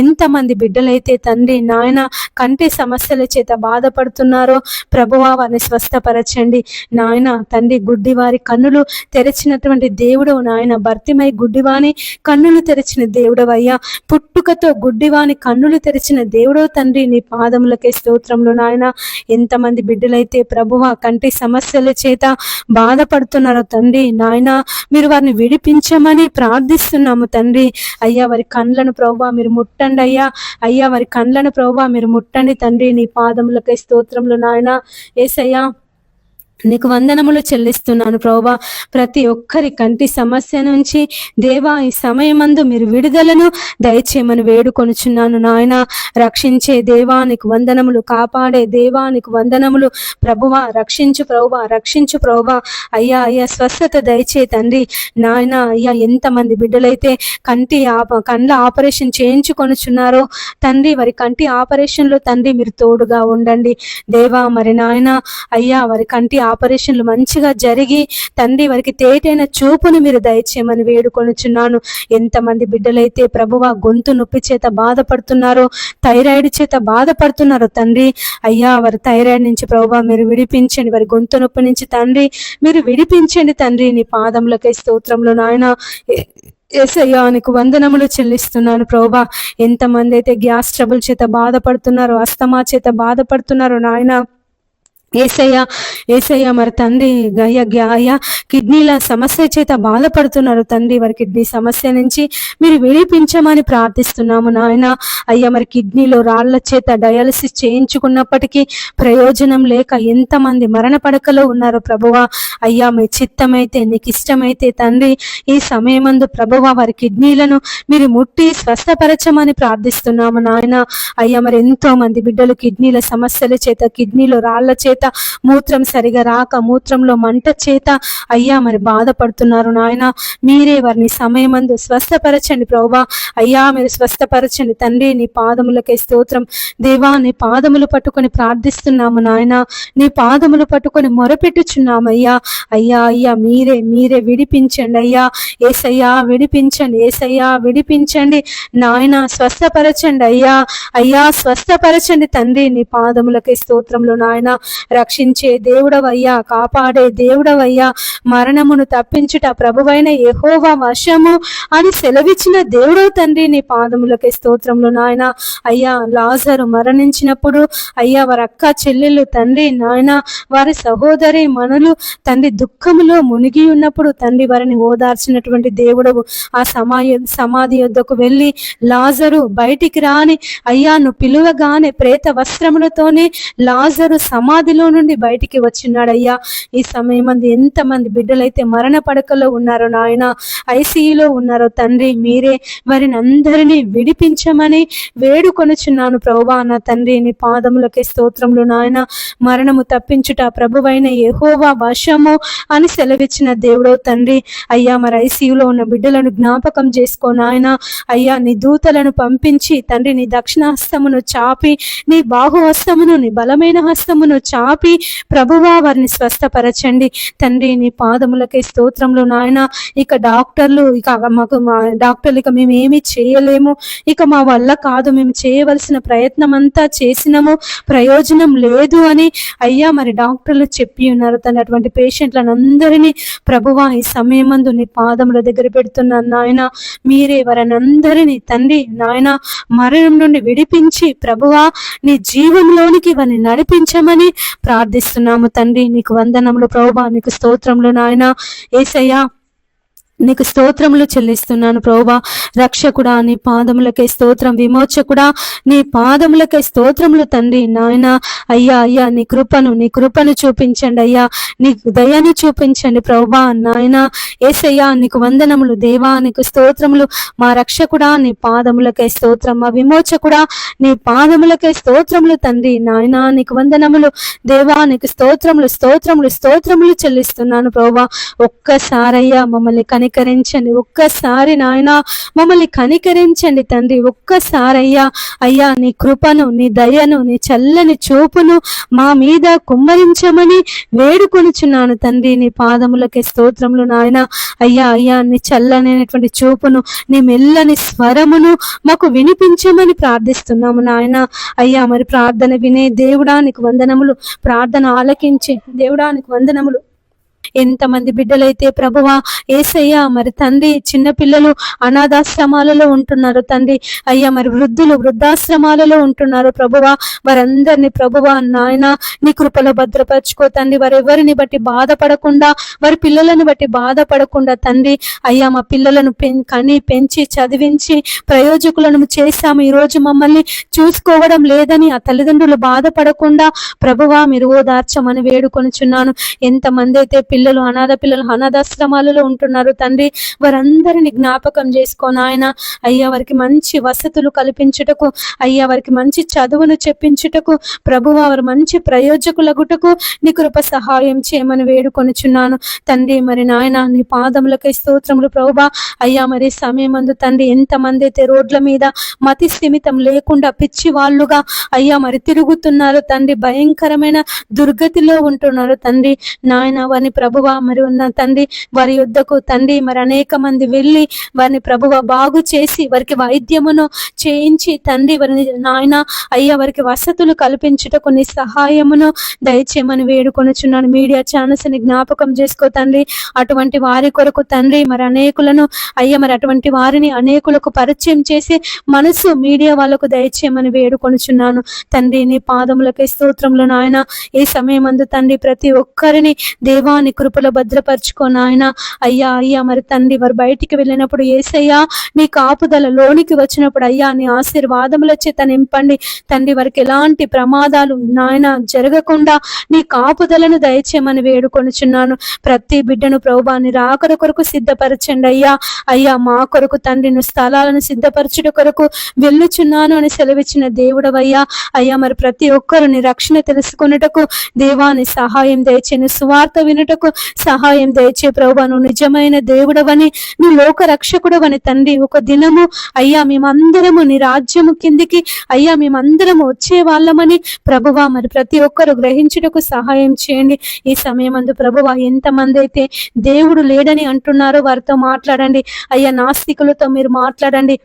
ఎంతమంది బిడ్డలైతే తండ్రి నాయన కంటి సమస్యల చేత బాధపడుతున్నారో ప్రభువా వారిని స్వస్థపరచండి నాయన. తండ్రి గుడ్డి వారి కన్నులు తెరిచినటువంటి దేవుడవు నాయన. భర్తిమై గుడ్డివాని కన్నులు తెరిచిన దేవుడవు అయ్యా. పుట్టుకతో గుడ్డివాని కన్నులు తెరిచిన దేవుడవు తండ్రి, నీ పాదములకే స్తోత్రములు నాయన. ఎంతమంది బిడ్డలైతే ప్రభువా కంటి సమస్యల చేత బాధపడుతున్నారో తండ్రి నాయన, మీరు వారిని విడిపించమని ప్రార్థిస్తున్నాము తండ్రి. అయ్యా వారి కండ్లను ప్రభువా మీరు ముట్టండి అయ్యా. అయ్యా వారి కండ్లను ప్రభువా మీరు ముట్టండి తండ్రి. నీ పాదములకై స్తోత్రములు నాయన. యేసయ్యా నీకు వందనములు చెల్లిస్తున్నాను ప్రభువా. ప్రతి ఒక్కరి కంటి సమస్య నుంచి దేవా ఈ సమయమందు మీరు విడుదలను దయచేయమని వేడుకొనుచున్నాను నాయన. రక్షించే దేవా నీకు వందనములు, కాపాడే దేవా నీకు వందనములు ప్రభువా. రక్షించు ప్రభువా, రక్షించు ప్రభువా. అయ్యా అయ్యా స్వస్థత దయచే తండ్రి నాయన. అయ్యా ఎంతమంది బిడ్డలైతే కండ్ల ఆపరేషన్ చేయించుకొనుచున్నారో తండ్రి, వారి కంటి ఆపరేషన్లో తండ్రి మీరు తోడుగా ఉండండి దేవా. మరి నాయన అయ్యా వారి కంటి ఆపరేషన్లు మంచిగా జరిగి తండ్రి వారికి తేటైన చూపును మీరు దయచేయమని వేడుకొనుచున్నాను. ఎంతమంది బిడ్డలైతే ప్రభువా గొంతు నొప్పి చేత బాధపడుతున్నారో, థైరాయిడ్ చేత బాధపడుతున్నారో తండ్రి, అయ్యా వారి థైరాయిడ్ నుంచి ప్రభువా మీరు విడిపించండి. వారి గొంతు నొప్పి నుంచి తండ్రి మీరు విడిపించండి తండ్రి. నీ పాదములకై స్తోత్రములు నాయన. యేసయ్యా నీకు వందనములు చెల్లిస్తున్నాను ప్రభువా. ఎంతమంది అయితే గ్యాస్ ట్రబుల్ చేత బాధపడుతున్నారో, అస్తమా చేత బాధపడుతున్నారో నాయన, ఏసయ్యా ఏసయ్యా మరి తండ్రి అయ్యా కిడ్నీల సమస్య చేత బాధపడుతున్నారు తండ్రి, వారి కిడ్నీ సమస్య నుంచి మీరు విడిపించమని ప్రార్థిస్తున్నాము నాయన. అయ్యా మరి కిడ్నీలో రాళ్ల చేత డయాలసిస్ చేయించుకున్నప్పటికీ ప్రయోజనం లేక ఎంతమంది మరణ పడకలో ఉన్నారో ప్రభువా. అయ్యా మీ చిత్తమైతే నీకు ఇష్టమైతే తండ్రి ఈ సమయమందు ప్రభువా వారి కిడ్నీలను మీరు ముట్టి స్వస్థపరచమని ప్రార్థిస్తున్నాము నాయన. అయ్యా మరి ఎంతో మంది బిడ్డలు కిడ్నీల సమస్యల చేత, కిడ్నీలో రాళ్ల చేత, మూత్రం సరిగా రాక, మూత్రంలో మంట చేత అయ్యా మరి బాధపడుతున్నారు నాయన. మీరే వారిని సమయమందు స్వస్థపరచండి ప్రభువా. అయ్యా మీరు స్వస్థపరచండి తండ్రి. నీ పాదములకే స్తోత్రం దేవా. నీ పాదములు పట్టుకొని ప్రార్థిస్తున్నాము నాయన. నీ పాదములు పట్టుకొని మొరపెట్టుచున్నాము అయ్యా. అయ్యా అయ్యా మీరే విడిపించండి అయ్యా. ఏసయ్యా విడిపించండి, ఏసయ్యా విడిపించండి నాయన. స్వస్థపరచండి అయ్యా. అయ్యా స్వస్థపరచండి తండ్రి. నీ పాదములకే స్తోత్రంలో నాయన. రక్షించే దేవుడవయ్యా, కాపాడే దేవుడవయ్యా, మరణమును తప్పించుట ప్రభువైన యెహోవా వశము అని సెలవిచ్చిన దేవుడవు తండ్రి, నీ పాదములకే స్తోత్రములు నాయన. అయ్యా లాజరు మరణించినప్పుడు అయ్యా వారి అక్క చెల్లెళ్ళు తండ్రి నాయన, వారి సహోదరి మనులు తండ్రి దుఃఖములో మునిగి ఉన్నప్పుడు తండ్రి వారిని ఓదార్చినటువంటి దేవుడవు. ఆ సమాధి యొద్దకు వెళ్ళి లాజరు బయటికి రాని అయ్యా నువ్వు పిలువగానే ప్రేత వస్త్రములతోనే లాజరు సమాధిలో నుండి బయటికి వచ్చినాడయ్యా. ఈ సమయం మంది ఎంతమంది బిడ్డలైతే మరణ పడకలో ఉన్నారో నాయన, ఐసీయూలో ఉన్నారో తండ్రి, మీరే వారిని అందరినీ విడిపించమని వేడుకొనుచున్నాను ప్రభువా. నా తండ్రి, నీ పాదములకే స్తోత్రములు నాయన. మరణము తప్పించుట ప్రభువైన యెహోవా వశము అని సెలవిచ్చిన దేవుడో తండ్రి. అయ్యా మరి ఐసీయూలో ఉన్న బిడ్డలను జ్ఞాపకం చేసుకో నాయన. అయ్యా నీ దూతలను పంపించి తండ్రి నీ దక్షిణ హస్తమును చాపి, నీ బాహుహస్తమును, నీ బలమైన హస్తమును చాపి ప్రభువా వారిని స్వస్థపరచండి తండ్రి. నీ పాదములకే స్తోత్రములు నాయన. ఇక డాక్టర్లు ఇక మేము ఏమి చేయలేము, ఇక మా వల్ల కాదు, మేము చేయవలసిన ప్రయత్నం అంతా చేసినాము, ప్రయోజనం లేదు అని అయ్యా మరి డాక్టర్లు చెప్పి ఉన్నారు తండ్రి. అటువంటి పేషెంట్లను అందరినీ ప్రభువా ఈ సమయమందు నీ పాదముల దగ్గర పెడుతున్నాను నాయన. మీరే వారిని అందరినీ తండ్రి నాయన మరణం నుండి విడిపించి ప్రభువా నీ జీవంలోనికి వారిని నడిపించమని ప్రార్థిస్తున్నాము తండ్రి. నీకు వందనములు ప్రభువా, నీకు స్తోత్రములు నాయన. యేసయ్యా నీకు స్తోత్రములు చెల్లిస్తున్నాను ప్రభువా. రక్షకుడా నీ పాదములకే స్తోత్రం, విమోచకుడా నీ పాదములకే స్తోత్రములు తండ్రి నాయన. అయ్యా నీ కృపను చూపించండి అయ్యా, నీ దయను చూపించండి ప్రభువా నాయన. యేసయ్యా నీకు వందనములు దేవా, నీకు స్తోత్రములు. మా రక్షకుడా నీ పాదములకే స్తోత్రం, మా విమోచకుడా నీ పాదములకే స్తోత్రములు తండ్రి నాయన. నీకు వందనములు దేవా, నీకు స్తోత్రములు చెల్లిస్తున్నాను ప్రభువా. ఒక్కసారయ్యా మమ్మల్ని కనికరించండి, ఒక్కసారి నాయన మమ్మల్ని కనికరించండి తండ్రి. ఒక్కసారయ్యా అయ్యా నీ కృపను, నీ దయను, నీ చల్లని చూపును మా మీద కుమ్మరించమని వేడుకొనుచున్నాను తండ్రి. నీ పాదములకే స్తోత్రములు నాయన. అయ్యా నీ చల్లనైనటువంటి చూపును, నీ మెల్లని స్వరమును మాకు వినిపించమని ప్రార్థిస్తున్నాము నాయన. అయ్యా మరి ప్రార్థన వినే దేవుడా నీకు వందనములు, ప్రార్థన ఆలకించే దేవుడా నీకు వందనములు. ఎంతమంది బిడ్డలైతే ప్రభువా యేసయ్యా మరి తండ్రి చిన్నపిల్లలు అనాథాశ్రమాలలో ఉంటున్నారు తండ్రి, అయ్యా మరి వృద్ధులు వృద్ధాశ్రమాలలో ఉంటున్నారు ప్రభువా. వారందరినీ ప్రభువా నాయన నీ కృపలో భద్రపరచుకో తండ్రి. వారెవరిని బట్టి బాధపడకుండా, వారి పిల్లలను బట్టి బాధపడకుండా తండ్రి అయ్యా మా పిల్లలను కని పెంచి చదివించి ప్రయోజకులను చేశాము, ఈరోజు మమ్మల్ని చూసుకోవడం లేదని ఆ తల్లిదండ్రులు బాధపడకుండా ప్రభువా మీరు ఓదార్చమని వేడుకొనుచున్నాను. ఎంతమంది అయితే పిల్లలు అనాథాశ్రమాలలో ఉంటున్నారు తండ్రి, వారందరిని జ్ఞాపకం చేసుకొని ఆయన అయ్యా వారికి మంచి వసతులు కల్పించుటకు, అయ్యా వారికి మంచి చదువును చెప్పించుటకు ప్రభువా వారు మంచి ప్రయోజకులగుటకు నీ కృప సహాయం చేయమని వేడుకొనుచున్నాను తండ్రి. మరి నాయన నీ పాదములకై స్తోత్రములు ప్రభువా. అయ్యా మరి సమయమందు తండ్రి ఎంతమంది అయితే రోడ్ల మీద మతి స్థిమితం లేకుండా పిచ్చి వాళ్ళుగా అయ్యా మరి తిరుగుతున్నారు తండ్రి, భయంకరమైన దుర్గతిలో ఉంటున్నారు తండ్రి నాయన. వారిని ప్రభువా మరి ఉన్న తండ్రి వారి యుద్ధకు తండ్రి మరి అనేక మంది వెళ్ళి వారిని ప్రభువా బాగు చేసి వారికి వైద్యమును చేయించి తండ్రి వారిని నాయన అయ్యా వారికి వసతులు కల్పించుటకు నీ సహాయమును దయచేయమని వేడుకొనుచున్నాను. మీడియా ఛానల్స్ ని జ్ఞాపకం చేసుకో తండ్రి. అటువంటి వారి కొరకు తండ్రి మరి అనేకులను అయ్యా మరి అటువంటి వారిని అనేకులకు పరిచయం చేసి మనసు మీడియా వాళ్ళకు దయచేయమని వేడుకొనుచున్నాను తండ్రి. నీ పాదములకే స్తోత్రములు నాయన. ఈ సమయమందు తండ్రి ప్రతి ఒక్కరిని దేవాని కృపలో భద్రపరచుకో నాయన. అయ్యా మరి తండ్రి వారు బయటికి వెళ్ళినప్పుడు యేసయ్యా నీ కాపుదల లోనికి వచ్చినప్పుడు అయ్యా నీ ఆశీర్వాదముల చేత నింపండి తండ్రి. వారికి ఎలాంటి ప్రమాదాలు నాయన జరగకుండా నీ కాపుదలను దయచేయమని వేడుకొనుచున్నాను. ప్రతి బిడ్డను ప్రభువా నీ రాకడ కొరకు సిద్ధపరచండి అయ్యా మా కొరకు తండ్రి నువ్వు స్థలాలను సిద్ధపరచుట కొరకు వెళ్ళుచున్నాను అని సెలవిచ్చిన దేవుడవయ్యా. అయ్యా మరి ప్రతి ఒక్కరు నీ రక్షణ తెలుసుకున్నటకు దేవాని సహాయం దయచేయను, సువార్త వినుటకు సహాయం దయచే ప్రభువా. నువ్వు నిజమైన దేవుడవని, నువ్వు లోక రక్షకుడవని తండ్రి. ఒక దినము అయ్యా మేమందరము నీ రాజ్యము కిందికి అయ్యా మేమందరము వచ్చే వాళ్ళమని ప్రభువా మరి ప్రతి ఒక్కరు గ్రహించుటకు సహాయం చేయండి. ఈ సమయమందు ప్రభువా ఎంతమంది అయితే దేవుడు లేడని అంటున్నారో వారితో మాట్లాడండి అయ్యా. నాస్తికులతో మీరు మాట్లాడండి,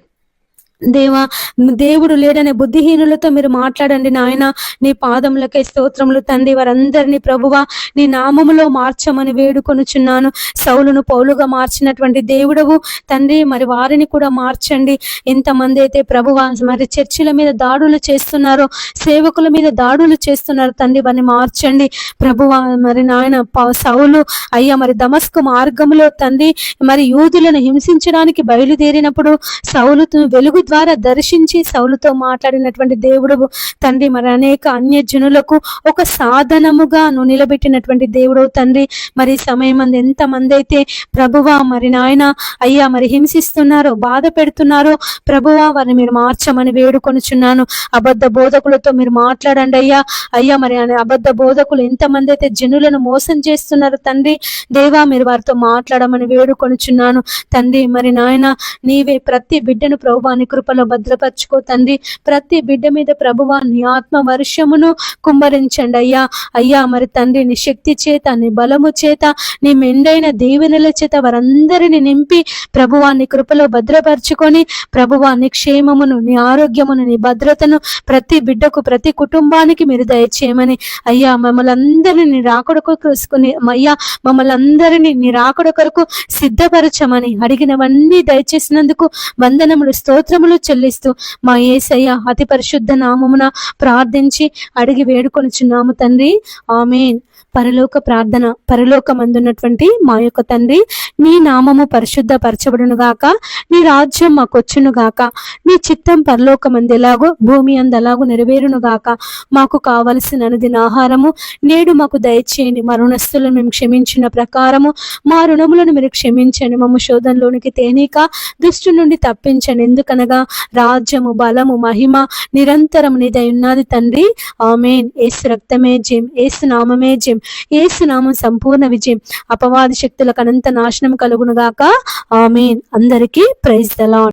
దేవా, దేవుడు లేడనే బుద్ధిహీనులతో మీరు మాట్లాడండి నాయన. నీ పాదములకే స్తోత్రములు తండ్రి. వారందరినీ ప్రభువా నీ నామములో మార్చమని వేడుకొనుచున్నాను. సౌలును పౌలుగా మార్చినటువంటి దేవుడవు తండ్రి, మరి వారిని కూడా మార్చండి. ఎంతమంది అయితే ప్రభువా మరి చర్చిల మీద దాడులు చేస్తున్నారో, సేవకుల మీద దాడులు చేస్తున్నారు తండ్రి, వారిని మార్చండి ప్రభువా. మరి నాయన సౌలు అయ్యా మరి దమస్కు మార్గంలో తండ్రి మరి యూదులను హింసించడానికి బయలుదేరినప్పుడు సౌలుతో వెలుగు ద్వారా దర్శించి సౌలుతో మాట్లాడినటువంటి దేవుడు తండ్రి, మరి అనేక అన్యజనులకు ఒక సాధనముగా నువ్వు నిలబెట్టినటువంటి దేవుడు తండ్రి. మరి సమయం మంది ఎంతమంది అయితే ప్రభువా మరి నాయన అయ్యా మరి హింసిస్తున్నారో, బాధ పెడుతున్నారో ప్రభువా, వారిని మీరు మార్చమని వేడుకొనుచున్నాను. అబద్ధ బోధకులతో మీరు మాట్లాడండి అయ్యా. అయ్యా మరి అబద్ధ బోధకులు ఎంతమంది అయితే జనులను మోసం చేస్తున్నారు తండ్రి, దేవా మీరు వారితో మాట్లాడమని వేడుకొనుచున్నాను తండ్రి. మరి నాయన నీవే ప్రతి బిడ్డను ప్రభువా నీ కృపలో భద్రపరచుకో తండ్రి. ప్రతి బిడ్డ మీద ప్రభువా నీ ఆత్మ వర్షమును కుమ్మరించండి అయ్యా. అయ్యా మరి తండ్రి నీ శక్తి చేత, నీ బలము చేత, నీ మెండైన దీవెనల చేత వారందరిని నింపి ప్రభువా నీ కృపలో భద్రపరచుకొని ప్రభువా నీ క్షేమమును, నీ ఆరోగ్యమును, నీ భద్రతను ప్రతి బిడ్డకు, ప్రతి కుటుంబానికి మీరు దయచేయమని అయ్యా. మమ్మల్ని అందరినీ నీ రాకడ కొరకు అయ్యా, మమ్మల్ని అందరినీ నీ రాకడ కొరకు సిద్ధపరచమని అడిగినవన్నీ దయచేసినందుకు వందనములు, స్తోత్రములు చెల్లిస్తూ మా యేసయ్య అతి పరిశుద్ధ నామమున ప్రార్థించి అడిగి వేడుకొనుచున్నాము తండ్రి, ఆమేన్. పరలోక ప్రార్థన. పరలోకమందున్నటువంటి మా యొక్క తండ్రి, నీ నామము పరిశుద్ధ పరచబడును గాక, నీ రాజ్యం మాకొచ్చును గాక, నీ చిత్తం పరలోకమందు ఎలాగో భూమి అందు అలాగూ నెరవేరును గాక. మాకు కావలసిన అనుదిన ఆహారము నేడు మాకు దయచేయండి. మా రుణస్థులను మేము క్షమించిన ప్రకారము మా రుణములను మీరు క్షమించండి. మమ్మ శోధనలోనికి తేనీక దుష్టు నుండి తప్పించండి. ఎందుకనగా రాజ్యము, బలము, మహిమ నిరంతరం నీదై ఉన్నది తండ్రి, ఆమేన్. యేసు రక్తమే జయం, యేసు నామమే జయం, యేసు నామం సంపూర్ణ విజయం. అపవాది శక్తులకు అనంత నాశనం కలుగును గాక, ఆమేన్. అందరికీ ప్రైజ్ ద లార్డ్.